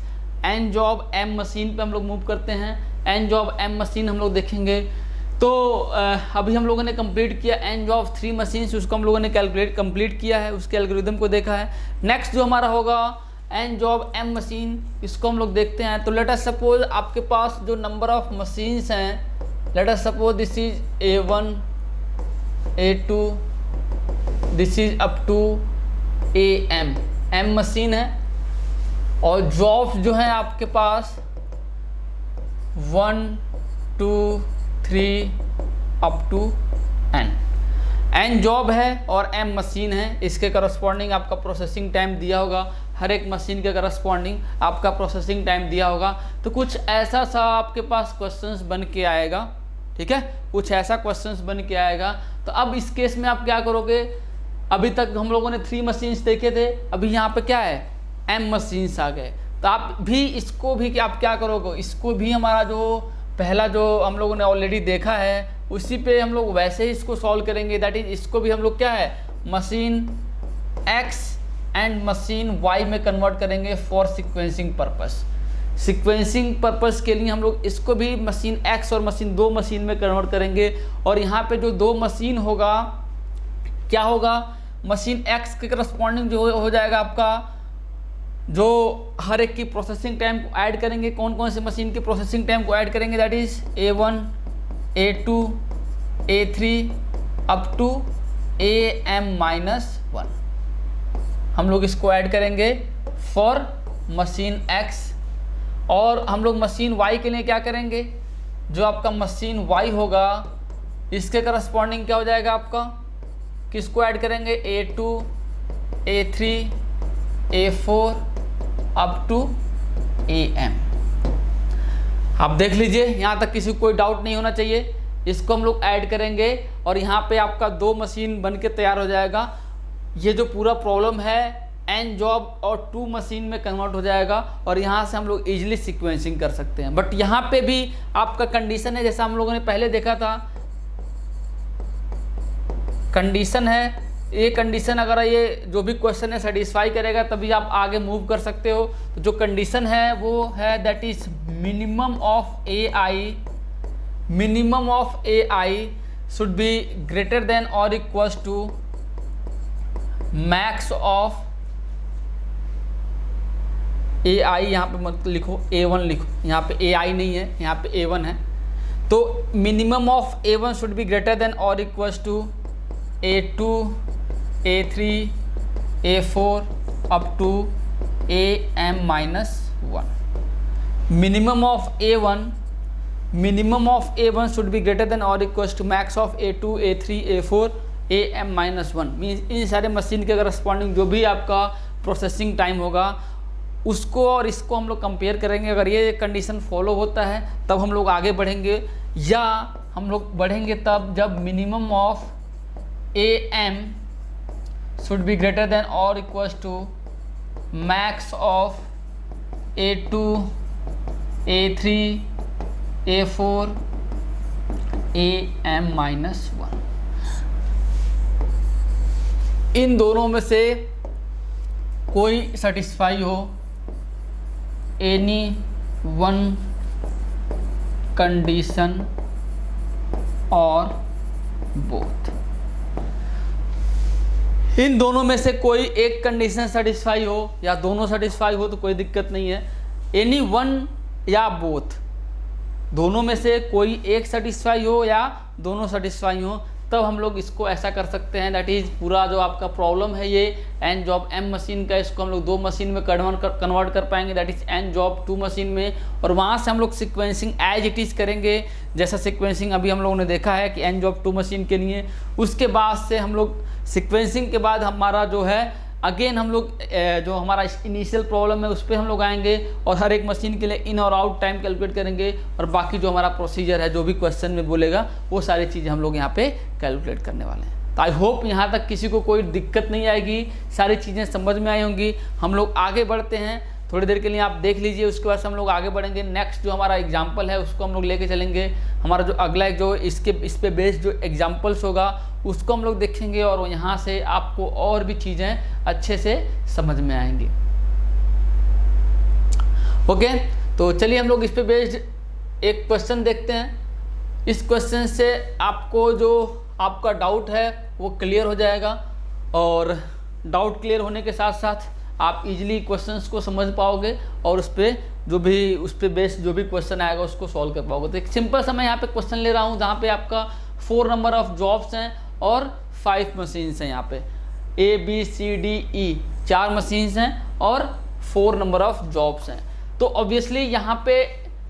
n job m machine पे हम लोग मूव करते हैं। n जॉब m मशीन हम लोग देखेंगे। तो अभी हम लोगों ने कंप्लीट किया n जॉब 3 मशीन, उसको हम लोगों ने कंप्लीट किया है, उसके एल्गोरिदम को देखा है। नेक्स्ट जो हमारा होगा n जॉब m मशीन, इसको हम लोग देखते हैं। तो लेट अस सपोज आपके पास जो नंबर ऑफ मशीन्स हैं, let us suppose this is A1 A2 this is up to m machine है, और जॉब्स जो हैं आपके पास 1 2 3 अप टू n जॉब है और m मशीन है। इसके करस्पॉन्डिंग आपका प्रोसेसिंग टाइम दिया होगा, हर एक मशीन के करस्पॉन्डिंग आपका प्रोसेसिंग टाइम दिया होगा। तो कुछ ऐसा सा आपके पास क्वेश्चंस बन के आएगा, ठीक है, कुछ ऐसा क्वेश्चंस बन के आएगा। तो अब इस केस में आप क्या करोगे, अभी तक हम लोगों ने 3 मशीन्स देखे थे, अभी यहाँ पे क्या है m मशीन्स आ गए। तो आप भी इसको भी आप क्या करोगे, इसको भी हमारा जो पहला जो हम लोगों ने ऑलरेडी देखा है उसी पे हम लोग वैसे ही इसको सॉल्व करेंगे। दैट इज इसको भी हम लोग क्या है machine X and machine Y में कन्वर्ट करेंगे for sequencing purpose, sequencing purpose के लिए हम लोग इसको भी मशीन X और मशीन 2 मशीन में कन्वर्ट करेंगे। और यहाँ पे जो 2 मशीन होगा क्या होगा, मशीन X के करस्पॉन्डिंग जो हो जाएगा आपका, जो हर एक की प्रोसेसिंग टाइम को ऐड करेंगे। कौन कौन से मशीन की प्रोसेसिंग टाइम को ऐड करेंगे, that is A1 A2 A3 up to AM-1 हम लोग इसको ऐड करेंगे फॉर मशीन X। और हम लोग मशीन Y के लिए क्या करेंगे, जो आपका मशीन Y होगा इसके करस्पॉन्डिंग क्या हो जाएगा आपका, किसको ऐड करेंगे, A2 A3 A4 up to AM। आप देख लीजिए, यहाँ तक किसी को कोई डाउट नहीं होना चाहिए। इसको हम लोग ऐड करेंगे और यहाँ पे आपका 2 मशीन बन के तैयार हो जाएगा। ये जो पूरा प्रॉब्लम है N जॉब और 2 मशीन में कन्वर्ट हो जाएगा और यहाँ से हम लोग इजीली सीक्वेंसिंग कर सकते हैं। बट यहाँ पे भी आपका कंडीशन है, जैसा हम लोगों ने पहले देखा था, कंडीशन है। ये कंडीशन अगर ये जो भी क्वेश्चन है सेटिस्फाई करेगा तभी आप आगे मूव कर सकते हो। तो जो कंडीशन है वो है that is minimum of AI should be greater than और equals to max of AI। यहाँ पे मत लिखो A1 लिखो, यहाँ पे AI नहीं है, यहाँ पे A1 है। तो minimum of A1 should be greater than और equals to A2 A3 A4 up to AM-1। Minimum of A1 should be greater than और equals to max of A2 A3 A4 AM-1। Means इन सारे मशीन के करस्पॉन्डिंग जो भी आपका प्रोसेसिंग टाइम होगा उसको और इसको हम लोग कंपेयर करेंगे। अगर ये कंडीशन फॉलो होता है तब हम लोग आगे बढ़ेंगे, या हम लोग बढ़ेंगे तब जब minimum of AM should be greater than और equals to max of A2 A3 A4 AM-1। इन दोनों में से कोई सेटिस्फाई हो, एनी वन कंडीशन और बोथ। इन दोनों में से कोई एक कंडीशन सेटिस्फाई हो या दोनों सेटिस्फाई हो तो कोई दिक्कत नहीं है। एनी वन या बोथ, दोनों में से कोई एक सेटिस्फाई हो या दोनों सेटिस्फाई हो, तब हम लोग इसको ऐसा कर सकते हैं। दैट इज़ पूरा जो आपका प्रॉब्लम है ये N जॉब M मशीन का, इसको हम लोग 2 मशीन में कन्वर्ट कर पाएंगे, that is N job 2 machine में। और वहाँ से हम लोग सिक्वेंसिंग एज इट इज़ करेंगे, जैसा सिक्वेंसिंग अभी हम लोगों ने देखा है कि N जॉब 2 मशीन के लिए। उसके बाद से हम लोग सिक्वेंसिंग के बाद हमारा जो है अगेन हम लोग जो हमारा इनिशियल प्रॉब्लम है उस पर हम लोग आएंगे और हर एक मशीन के लिए इन और आउट टाइम कैलकुलेट करेंगे, और बाकी जो हमारा प्रोसीजर है जो भी क्वेश्चन में बोलेगा वो सारी चीज़ें हम लोग यहाँ पे कैलकुलेट करने वाले हैं। तो आई होप यहाँ तक किसी को कोई दिक्कत नहीं आएगी, सारी चीज़ें समझ में आई होंगी। हम लोग आगे बढ़ते हैं, थोड़ी देर के लिए आप देख लीजिए, उसके बाद से हम लोग आगे बढ़ेंगे। नेक्स्ट जो हमारा एग्जाम्पल है उसको हम लोग लेके चलेंगे। हमारा जो अगला जो इस पे बेस्ड जो एग्जाम्पल्स होगा उसको हम लोग देखेंगे और यहाँ से आपको और भी चीज़ें अच्छे से समझ में आएंगी। ओके, तो चलिए हम लोग इस पे बेस्ड एक क्वेश्चन देखते हैं। इस क्वेश्चन से आपको जो आपका डाउट है वो क्लियर हो जाएगा, और डाउट क्लियर होने के साथ साथ आप इजीली क्वेश्चंस को समझ पाओगे और उस पे बेस्ड जो भी क्वेश्चन आएगा उसको सॉल्व कर पाओगे। तो एक सिंपल सा मैं यहाँ पे क्वेश्चन ले रहा हूँ जहाँ पे आपका 4 नंबर ऑफ जॉब्स हैं और 5 मशीन्स हैं। यहाँ पे ABCDE 4 मशीन्स हैं और 4 नंबर ऑफ जॉब्स हैं। तो ऑब्वियसली यहाँ पे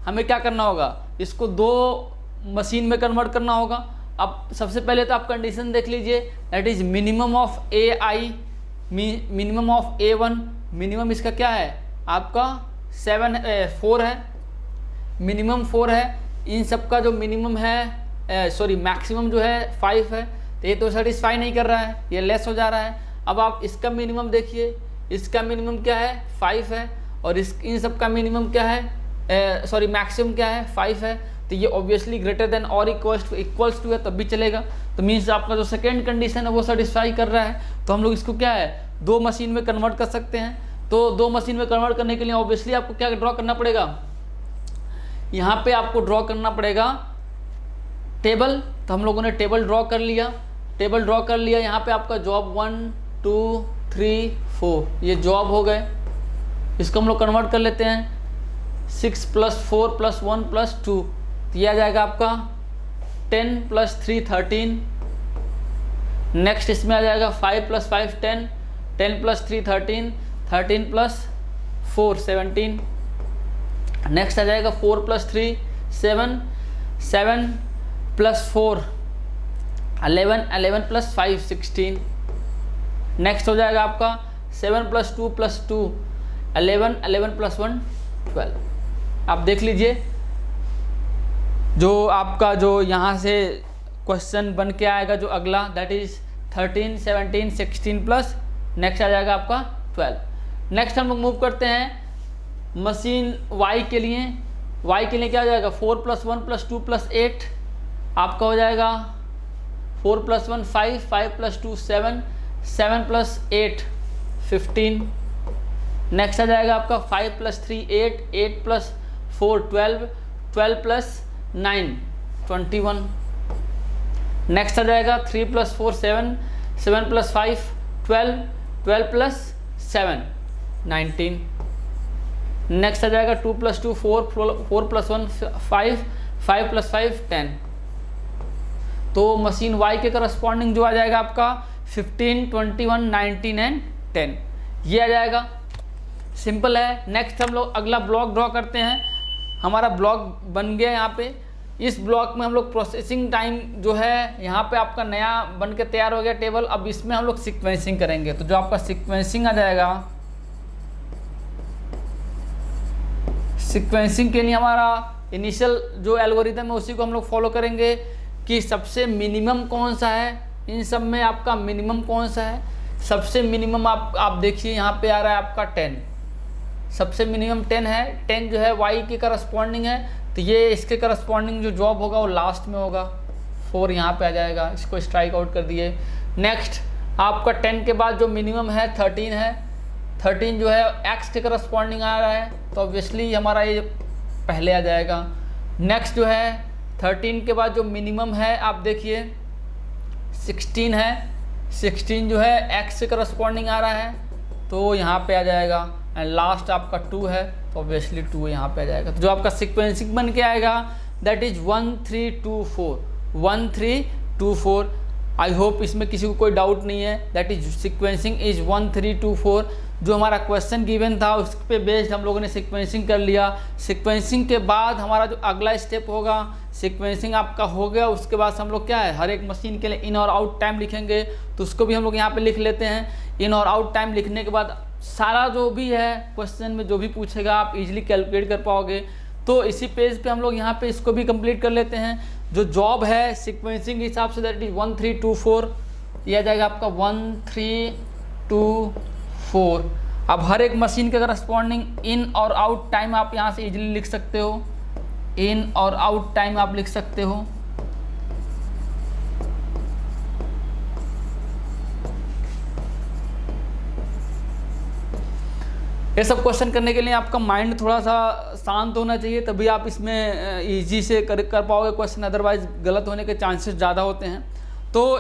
हमें क्या करना होगा, इसको 2 मशीन में कन्वर्ट करना होगा। अब सबसे पहले तो आप कंडीशन देख लीजिए, that is minimum of minimum of A1। Minimum इसका क्या है आपका 4 है, मिनिमम 4 है। इन सब का जो मिनिमम है मैक्सिमम जो है 5 है। तो ये तो सेटिस्फाई नहीं कर रहा है, ये लेस हो जा रहा है। अब आप इसका मिनिमम देखिए, इसका मिनिमम क्या है 5 है, और इन सब का मिनिमम क्या है मैक्सिमम क्या है 5 है। तो ये ऑब्वियसली ग्रेटर देन और इक्वल्स टू है तब भी चलेगा। तो मीन्स आपका जो सेकेंड कंडीशन है वो सेटिस्फाई कर रहा है। तो हम लोग इसको क्या है 2 मशीन में कन्वर्ट कर सकते हैं। तो 2 मशीन में कन्वर्ट करने के लिए ऑब्वियसली आपको क्या ड्रॉ करना पड़ेगा, यहाँ पे आपको ड्रॉ करना पड़ेगा टेबल। तो हम लोगों ने टेबल ड्रॉ कर लिया, यहाँ पे आपका जॉब 1 2 3 4 ये जॉब हो गए। इसको हम लोग कन्वर्ट कर लेते हैं 6 + 4 + 1 + 2, तो ये आ जाएगा आपका 10 + 3 13। नेक्स्ट इसमें आ जाएगा 5 + 5 10, 10 + 3 13, 13 + 4 17। नेक्स्ट आ जाएगा 4 + 3 7, 7 + 4 11, 11 + 5 16। नेक्स्ट हो जाएगा आपका 7 + 2 + 2 11, 11 + 1 12। आप देख लीजिए जो आपका जो यहाँ से क्वेश्चन बन के आएगा जो अगला, दैट इज 13 17 16 प्लस नेक्स्ट आ जाएगा आपका 12। नेक्स्ट हम लोग मूव करते हैं मशीन Y के लिए। Y के लिए क्या हो जाएगा 4 + 1 + 2 + 8 आपका हो जाएगा 4 + 1 5, 5 + 2 7, 7 + 8 15। नेक्स्ट आ जाएगा आपका 5 + 3 8, 8 + 4 12, 12 + 9 21। नेक्स्ट आ जाएगा 3 + 4 7, 7 + 5 12, 12 + 7 19। नेक्स्ट आ जाएगा 2 + 2 4, 4 + 1 5, 5 + 5 10। तो मशीन Y के करस्पॉन्डिंग जो आ जाएगा आपका 15 21 19 एंड 10 ये आ जाएगा। सिंपल है। नेक्स्ट हम लोग अगला ब्लॉक ड्रॉ करते हैं। हमारा ब्लॉक बन गया यहाँ पे। इस ब्लॉक में हम लोग प्रोसेसिंग टाइम जो है यहाँ पे आपका नया बन के तैयार हो गया टेबल। अब इसमें हम लोग सीक्वेंसिंग करेंगे। तो जो आपका सीक्वेंसिंग आ जाएगा, सीक्वेंसिंग के लिए हमारा इनिशियल जो एल्गोरिथम है उसी को हम लोग फॉलो करेंगे कि सबसे मिनिमम कौन सा है, इन सब में आपका मिनिमम कौन सा है। सबसे मिनिमम आप देखिए यहाँ पे आ रहा है आपका 10, सबसे मिनिमम 10 है। 10 जो है Y के करस्पॉन्डिंग है, तो ये इसके करस्पॉन्डिंग जो जॉब होगा वो लास्ट में होगा। 4 यहाँ पे आ जाएगा, इसको स्ट्राइक आउट कर दिए। नेक्स्ट आपका 10 के बाद जो मिनिमम है 13 है। 13 जो है X के करस्पॉन्डिंग आ रहा है, तो ऑब्वियसली हमारा ये पहले आ जाएगा। नेक्स्ट जो है 13 के बाद जो मिनिमम है आप देखिए 16 है। 16 जो है X से करस्पॉन्डिंग आ रहा है, तो यहाँ पे आ जाएगा। एंड लास्ट आपका 2 है, तो ऑब्वियसली 2 यहाँ पे आ जाएगा। तो जो आपका सीक्वेंसिंग बन के आएगा दैट इज 1 3 2 4, 1 3 2 4। आई होप इसमें किसी को कोई डाउट नहीं है। That is sequencing is 1 3 2 4। जो हमारा क्वेश्चन गिवन था उस पे बेस्ड हम लोगों ने सीक्वेंसिंग कर लिया। सीक्वेंसिंग के बाद हमारा जो अगला स्टेप होगा, सीक्वेंसिंग आपका हो गया, उसके बाद हम लोग क्या है हर एक मशीन के लिए इन और आउट टाइम लिखेंगे। तो उसको भी हम लोग यहाँ पे लिख लेते हैं। इन और आउट टाइम लिखने के बाद सारा जो भी है क्वेश्चन में जो भी पूछेगा आप इजीली कैलकुलेट कर पाओगे। तो इसी पेज पे हम लोग यहाँ पे इसको भी कंप्लीट कर लेते हैं। जो जॉब है सीक्वेंसिंग के हिसाब से दैट इज 1 3 2 4, यह आ जाएगा आपका 1 3 2 4। अब हर एक मशीन के करस्पॉन्डिंग इन और आउट टाइम आप यहाँ से इजीली लिख सकते हो। इन और आउट टाइम आप लिख सकते हो। ये सब क्वेश्चन करने के लिए आपका माइंड थोड़ा सा शांत होना चाहिए, तभी आप इसमें इजी से कर पाओगे क्वेश्चन, अदरवाइज गलत होने के चांसेस ज़्यादा होते हैं। तो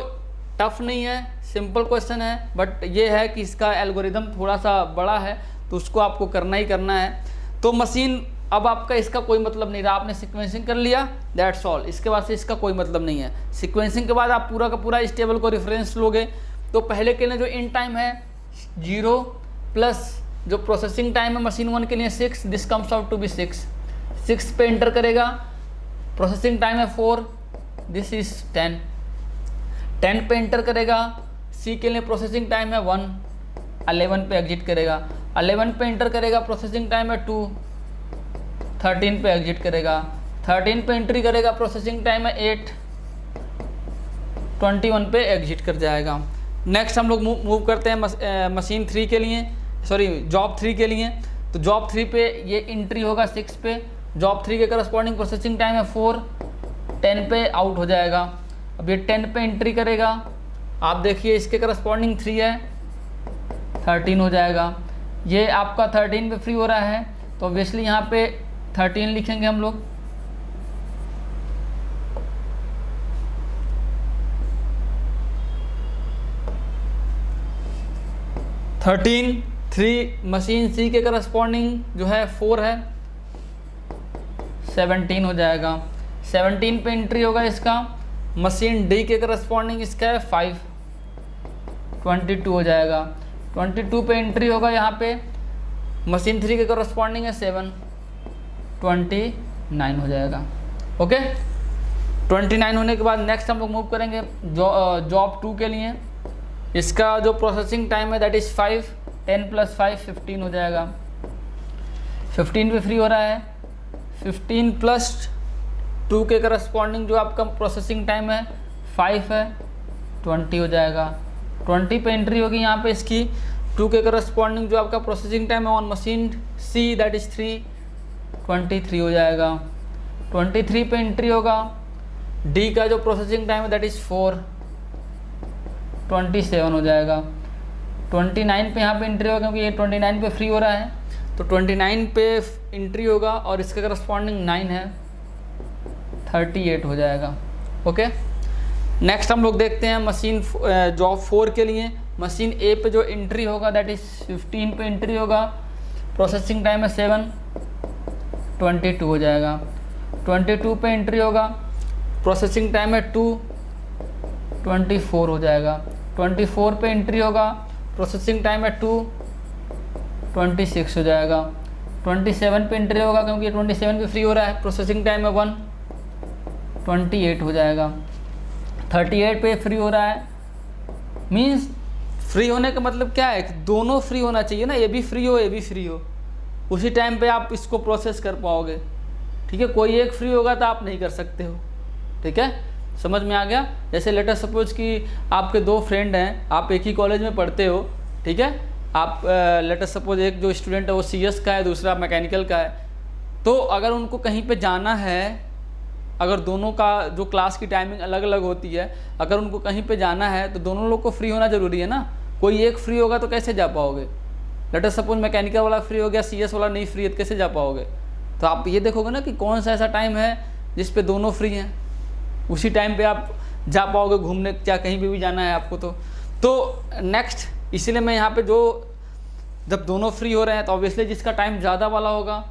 टफ नहीं है, सिंपल क्वेश्चन है, बट ये है कि इसका एल्गोरिदम थोड़ा सा बड़ा है, तो उसको आपको करना ही करना है। तो मशीन अब आपका इसका कोई मतलब नहीं रहा, आपने सीक्वेंसिंग कर लिया, दैट्स ऑल। इसके बाद से इसका कोई मतलब नहीं है। सीक्वेंसिंग के बाद आप पूरा का पूरा इस टेबल को रेफरेंस लोगे। तो पहले के लिए जो इन टाइम है 0 प्लस जो प्रोसेसिंग टाइम है मशीन 1 के लिए 6, this comes out to be 6 पे एंटर करेगा। प्रोसेसिंग टाइम है 4, दिस इज 10 पे एंटर करेगा। सी के लिए प्रोसेसिंग टाइम है 1, 11 पे एग्जिट करेगा। 11 पे एंटर करेगा, प्रोसेसिंग टाइम है 2, 13 पे एग्जिट करेगा। 13 पे एंट्री करेगा, प्रोसेसिंग टाइम है 8, 21 पे एग्जिट कर जाएगा। नेक्स्ट हम लोग मूव करते हैं मशीन 3 के लिए, सॉरी जॉब 3 के लिए। तो जॉब 3 पे ये एंट्री होगा 6 पे। जॉब 3 के करस्पॉन्डिंग प्रोसेसिंग टाइम है 4, 10 पे आउट हो जाएगा। अब ये 10 पे एंट्री करेगा, आप देखिए इसके करस्पॉन्डिंग 3 है, 13 हो जाएगा। ये आपका 13 पे फ्री हो रहा है, तो ऑब्वियसली यहाँ पे 13 लिखेंगे हम लोग। मशीन सी के करस्पॉन्डिंग जो है 4 है, 17 हो जाएगा। 17 पे एंट्री होगा इसका। मशीन डी के करस्पॉन्डिंग इसका है 5, 22 हो जाएगा। 22 पे एंट्री होगा यहाँ पे। मशीन 3 के करस्पॉन्डिंग है 7, 29 हो जाएगा। ओके, 29 होने के बाद नेक्स्ट हम लोग मूव करेंगे जॉब 2 के लिए। इसका जो प्रोसेसिंग टाइम है दैट इज़ 5, 10 + 5 15 हो जाएगा। 15 पे फ्री हो रहा है। 15 + 2 के करस्पॉन्डिंग जो आपका प्रोसेसिंग टाइम है 5 है, 20 हो जाएगा। 20 पे एंट्री होगी यहाँ पे इसकी। 2 के करस्पॉन्डिंग जो आपका प्रोसेसिंग टाइम है on machine see that is 3, 23 हो जाएगा। 23 पे एंट्री होगा। डी का जो प्रोसेसिंग टाइम है दैट इज़ 4, 27 हो जाएगा। 29 पे यहाँ पे एंट्री होगा क्योंकि ये 29 पे फ्री हो रहा है, तो 29 पे एंट्री होगा और इसका करस्पॉन्डिंग 9 है, 38 हो जाएगा। ओके, नेक्स्ट हम लोग देखते हैं मशीन जॉब 4 के लिए। मशीन ए पे जो एंट्री होगा दैट इज़ 15 पे एंट्री होगा। प्रोसेसिंग टाइम है 7, 22 हो जाएगा। 22 पे एंट्री होगा। प्रोसेसिंग टाइम है 2, 24 हो जाएगा। 24 पे एंट्री होगा। प्रोसेसिंग टाइम है 2, 26 हो जाएगा। 27 पे एंट्री होगा क्योंकि 27 पे फ्री हो रहा है। प्रोसेसिंग टाइम है 1, 28 हो जाएगा। 38 पे फ्री हो रहा है। मीन्स फ्री होने का मतलब क्या है कि दोनों फ्री होना चाहिए ना, ये भी फ्री हो ये भी फ्री हो, उसी टाइम पे आप इसको प्रोसेस कर पाओगे। ठीक है, कोई एक फ्री होगा तो आप नहीं कर सकते हो। ठीक है, समझ में आ गया। जैसे लेटर सपोज कि आपके 2 फ्रेंड हैं, आप एक ही कॉलेज में पढ़ते हो। ठीक है, आप लेटर सपोज एक जो स्टूडेंट है वो CS का है, दूसरा मैकेनिकल का है। तो अगर उनको कहीं पे जाना है, अगर दोनों का जो क्लास की टाइमिंग अलग अलग होती है, अगर उनको कहीं पे जाना है तो दोनों लोग को फ्री होना ज़रूरी है ना। कोई एक फ्री होगा तो कैसे जा पाओगे। लेटर सपोज मैकेनिकल वाला फ्री हो गया, CS वाला नहीं फ्री है, तो कैसे जा पाओगे। तो आप ये देखोगे ना कि कौन सा ऐसा टाइम है जिस पे दोनों फ्री हैं, उसी टाइम पे आप जा पाओगे घूमने, क्या कहीं भी जाना है आपको। तो नेक्स्ट, इसीलिए मैं यहाँ पे जो जब दोनों फ्री हो रहे हैं तो ऑब्वियसली जिसका टाइम ज़्यादा वाला होगा,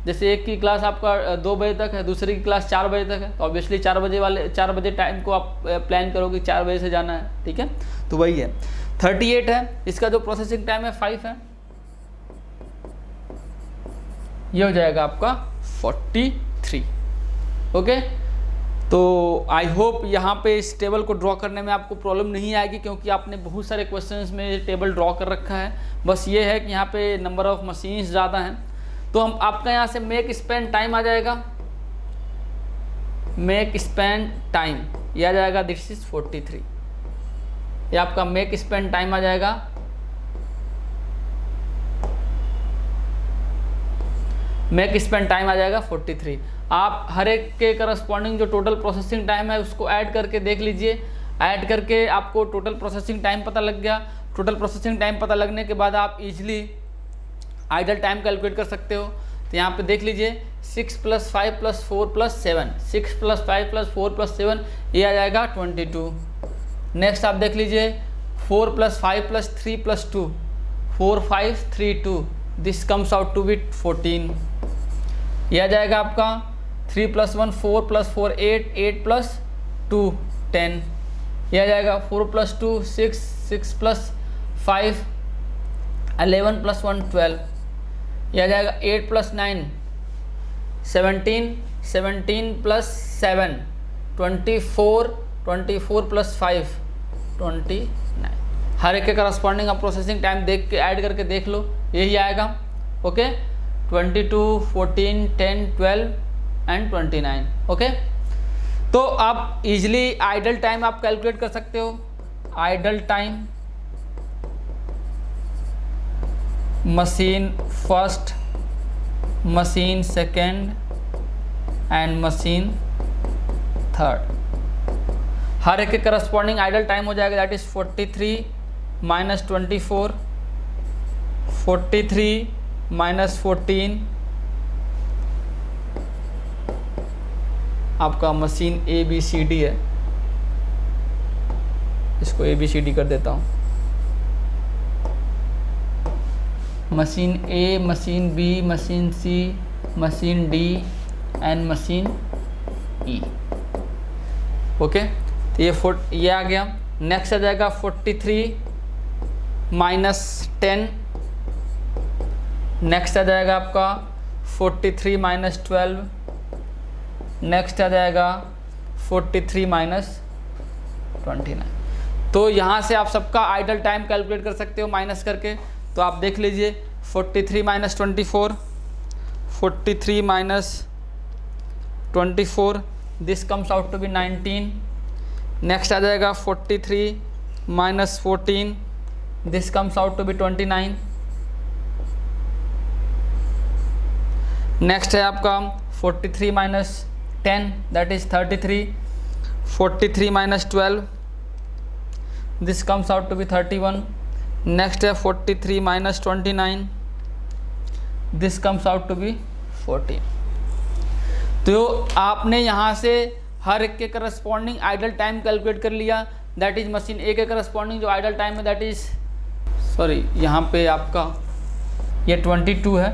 जैसे एक की क्लास आपका 2 बजे तक है, दूसरी की क्लास 4 बजे तक है, तो ऑब्वियसली 4 बजे टाइम को आप प्लान करोगे 4 बजे से जाना है। ठीक है, तो वही है। 38 है, इसका जो प्रोसेसिंग टाइम है 5 है, ये हो जाएगा आपका 43। ओके, तो आई होप यहाँ पे इस टेबल को ड्रॉ करने में आपको प्रॉब्लम नहीं आएगी, क्योंकि आपने बहुत सारे क्वेश्चंस में टेबल ड्रॉ कर रखा है। बस ये है कि यहाँ पे नंबर ऑफ मशीन्स ज़्यादा हैं। तो हम आपका यहाँ से मेक स्पेन टाइम आ जाएगा, मेक स्पेन टाइम ये आ जाएगा, दिस इज 43। ये आपका मेक स्पेन टाइम आ जाएगा। मेक स्पेन टाइम आ जाएगा 43। आप हर एक के करस्पॉन्डिंग जो टोटल प्रोसेसिंग टाइम है उसको ऐड करके देख लीजिए। ऐड करके आपको टोटल प्रोसेसिंग टाइम पता लग गया। टोटल प्रोसेसिंग टाइम पता लगने के बाद आप इजीली आइडल टाइम कैलकुलेट कर सकते हो। तो यहाँ पे देख लीजिए 6 + 5 + 4 + 7, 6 + 5 + 4 + 7 ये आ जाएगा 22। नेक्स्ट आप देख लीजिए 4 + 5 + 3 + 2, 4 5 3 2, this comes out to be 14। ये आ जाएगा आपका 3 + 1 4 + 4 8, 8 + 2 10। ये आ जाएगा 4 + 2 6, 6 + 5 11 + 1 12। यह आ जाएगा 8 + 9 17, 17 + 7 24, 24 + 5 29। हर एक के करस्पॉन्डिंग आप प्रोसेसिंग टाइम देख के ऐड करके देख लो, यही आएगा। Okay, 22 14 10 12 and 29। ओके, तो आप इजीली आइडल टाइम आप कैलकुलेट कर सकते हो। Idle time machine first, machine second and machine third, हर एक के करस्पॉन्डिंग आइडल टाइम हो जाएगा दैट इज 43 - 24 43 माइनस 14 आपका मशीन ABCD है। इसको ABCD कर देता हूँ। Machine A, machine B, machine C, machine D and machine E। Okay, तो ये आ गया। नेक्स्ट आ जाएगा 43 माइनस 10। नेक्स्ट आ जाएगा आपका 43 माइनस 12। नेक्स्ट आ जाएगा 43 माइनस 29। तो यहाँ से आप सबका आइडल टाइम कैलकुलेट कर सकते हो माइनस करके। तो आप देख लीजिए 43 minus 24, 43 minus 24, this comes out to be 19। Next आ जाएगा 43 minus 14, this comes out to be 29। Next है आपका 43 minus 10 that is 33, 43 minus 12, this comes out to be 31। Next है 43 minus 29, this comes out to be 14। तो आपने यहाँ से हर एक के करस्पॉन्डिंग आइडल टाइम कैलकुलेट कर लिया। दैट इज मशीन ए के करस्पॉन्डिंग जो आइडल टाइम है दैट इज सॉरी यहाँ पे आपका ये 22 है,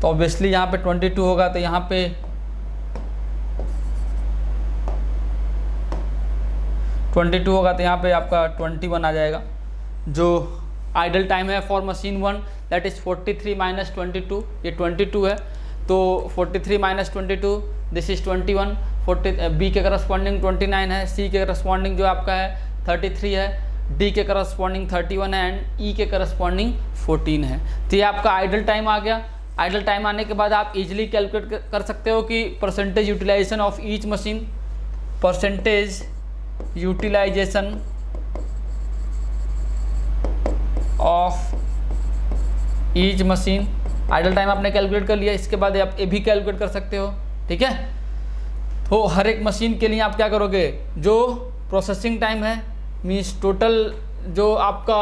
तो ऑब्वियसली यहाँ पे 22 होगा, तो यहाँ पे 22 होगा तो यहाँ पे आपका 21 आ जाएगा। जो आइडल टाइम है for machine 1 that is 43 minus 22, ये 22 है, तो 43 माइनस 22 दिस इज़ 21। बी के करस्पॉन्डिंग 29 है, सी के करस्पॉन्डिंग जो आपका है 33 है, डी के करस्पॉन्डिंग 31 है एंड ई के करस्पॉन्डिंग 14 है। तो ये आपका आइडल टाइम आ गया। आइडल टाइम आने के बाद आप इजीली कैलकुलेट कर सकते हो कि percentage utilization of each machine, percentage utilization of each machine. Idle time आपने कैलकुलेट कर लिया, इसके बाद आप ये भी कैलकुलेट कर सकते हो। ठीक है, तो हर एक मशीन के लिए आप क्या करोगे, जो प्रोसेसिंग टाइम है मीन्स टोटल जो आपका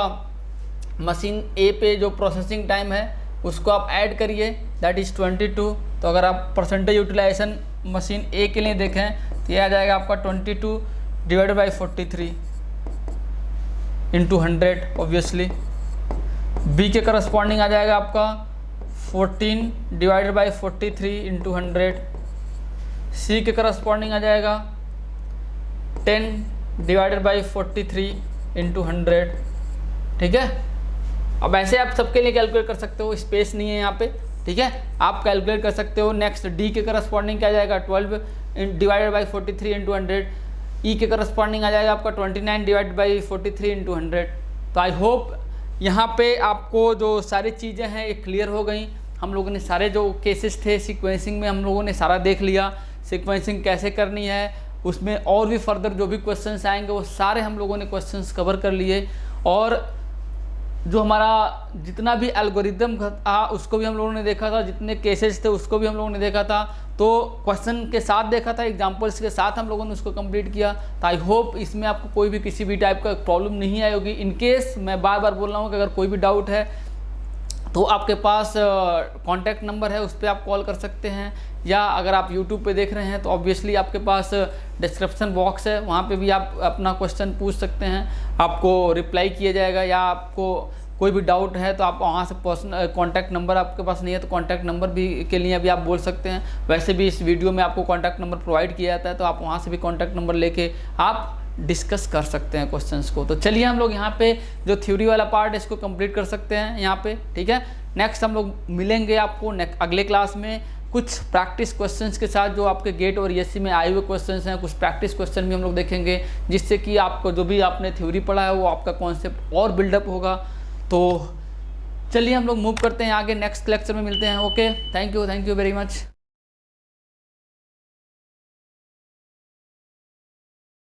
मशीन ए पे जो प्रोसेसिंग टाइम है उसको आप ऐड करिए दैट इज़ 22। तो अगर आप परसेंटेज यूटिलाइजेशन मशीन ए के लिए देखें तो ये आ जाएगा आपका 22 divided by 43 into 100 obviously. B के करस्पॉन्डिंग आ जाएगा आपका 14 डिवाइडेड बाई 43 इंटू 100। सी के करस्पॉन्डिंग आ जाएगा 10 डिवाइडेड बाई 43 इंटू 100। ठीक है, अब ऐसे आप सबके लिए कैलकुलेट कर सकते हो, स्पेस नहीं है यहाँ पे। ठीक है, आप कैलकुलेट कर सकते हो। नेक्स्ट डी के करस्पॉन्डिंग क्या जाएगा 12 डिवाइडेड बाई 43 इंटू 100। ई के करस्पॉन्डिंग आ जाएगा आपका 29 डिवाइडेड बाई 43 इंटू 100। तो आई होप यहाँ पे आपको जो सारी चीज़ें हैं ये क्लियर हो गई। हम लोगों ने सारे जो केसेस थे सीक्वेंसिंग में हम लोगों ने सारा देख लिया, सीक्वेंसिंग कैसे करनी है, उसमें और भी फर्दर जो भी क्वेश्चंस आएंगे वो सारे हम लोगों ने क्वेश्चंस कवर कर लिए। और जो हमारा जितना भी एल्गोरिदम था उसको भी हम लोगों ने देखा था, जितने केसेस थे उसको भी हम लोगों ने देखा था। तो क्वेश्चन के साथ देखा था, एग्जांपल्स के साथ हम लोगों ने उसको कंप्लीट किया। तो आई होप इसमें आपको कोई भी किसी भी टाइप का प्रॉब्लम नहीं आई होगी। इन केस मैं बार बार बोल रहा हूँ कि अगर कोई भी डाउट है तो आपके पास कॉन्टैक्ट नंबर है, उस पर आप कॉल कर सकते हैं, या अगर आप यूट्यूब पे देख रहे हैं तो ऑब्वियसली आपके पास डिस्क्रिप्शन बॉक्स है, वहाँ पे भी आप अपना क्वेश्चन पूछ सकते हैं, आपको रिप्लाई किया जाएगा। या आपको कोई भी डाउट है तो आप वहाँ से पर्सनल कॉन्टैक्ट नंबर आपके पास नहीं है तो कॉन्टैक्ट नंबर भी के लिए भी आप बोल सकते हैं। वैसे भी इस वीडियो में आपको कॉन्टैक्ट नंबर प्रोवाइड किया जाता है, तो आप वहाँ से भी कॉन्टैक्ट नंबर लेके आप डिस्कस कर सकते हैं क्वेश्चंस को। तो चलिए हम लोग यहाँ पे जो थ्योरी वाला पार्ट है इसको कंप्लीट कर सकते हैं यहाँ पे। ठीक है, नेक्स्ट हम लोग मिलेंगे आपको अगले क्लास में कुछ प्रैक्टिस क्वेश्चंस के साथ, जो आपके गेट और ईएससी में आए हुए क्वेश्चंस हैं। कुछ प्रैक्टिस क्वेश्चन भी हम लोग देखेंगे, जिससे कि आपको जो भी आपने थ्योरी पढ़ा है वो आपका कॉन्सेप्ट और बिल्डअप होगा। तो चलिए हम लोग मूव करते हैं आगे, नेक्स्ट लेक्चर में मिलते हैं। Okay, thank you very much.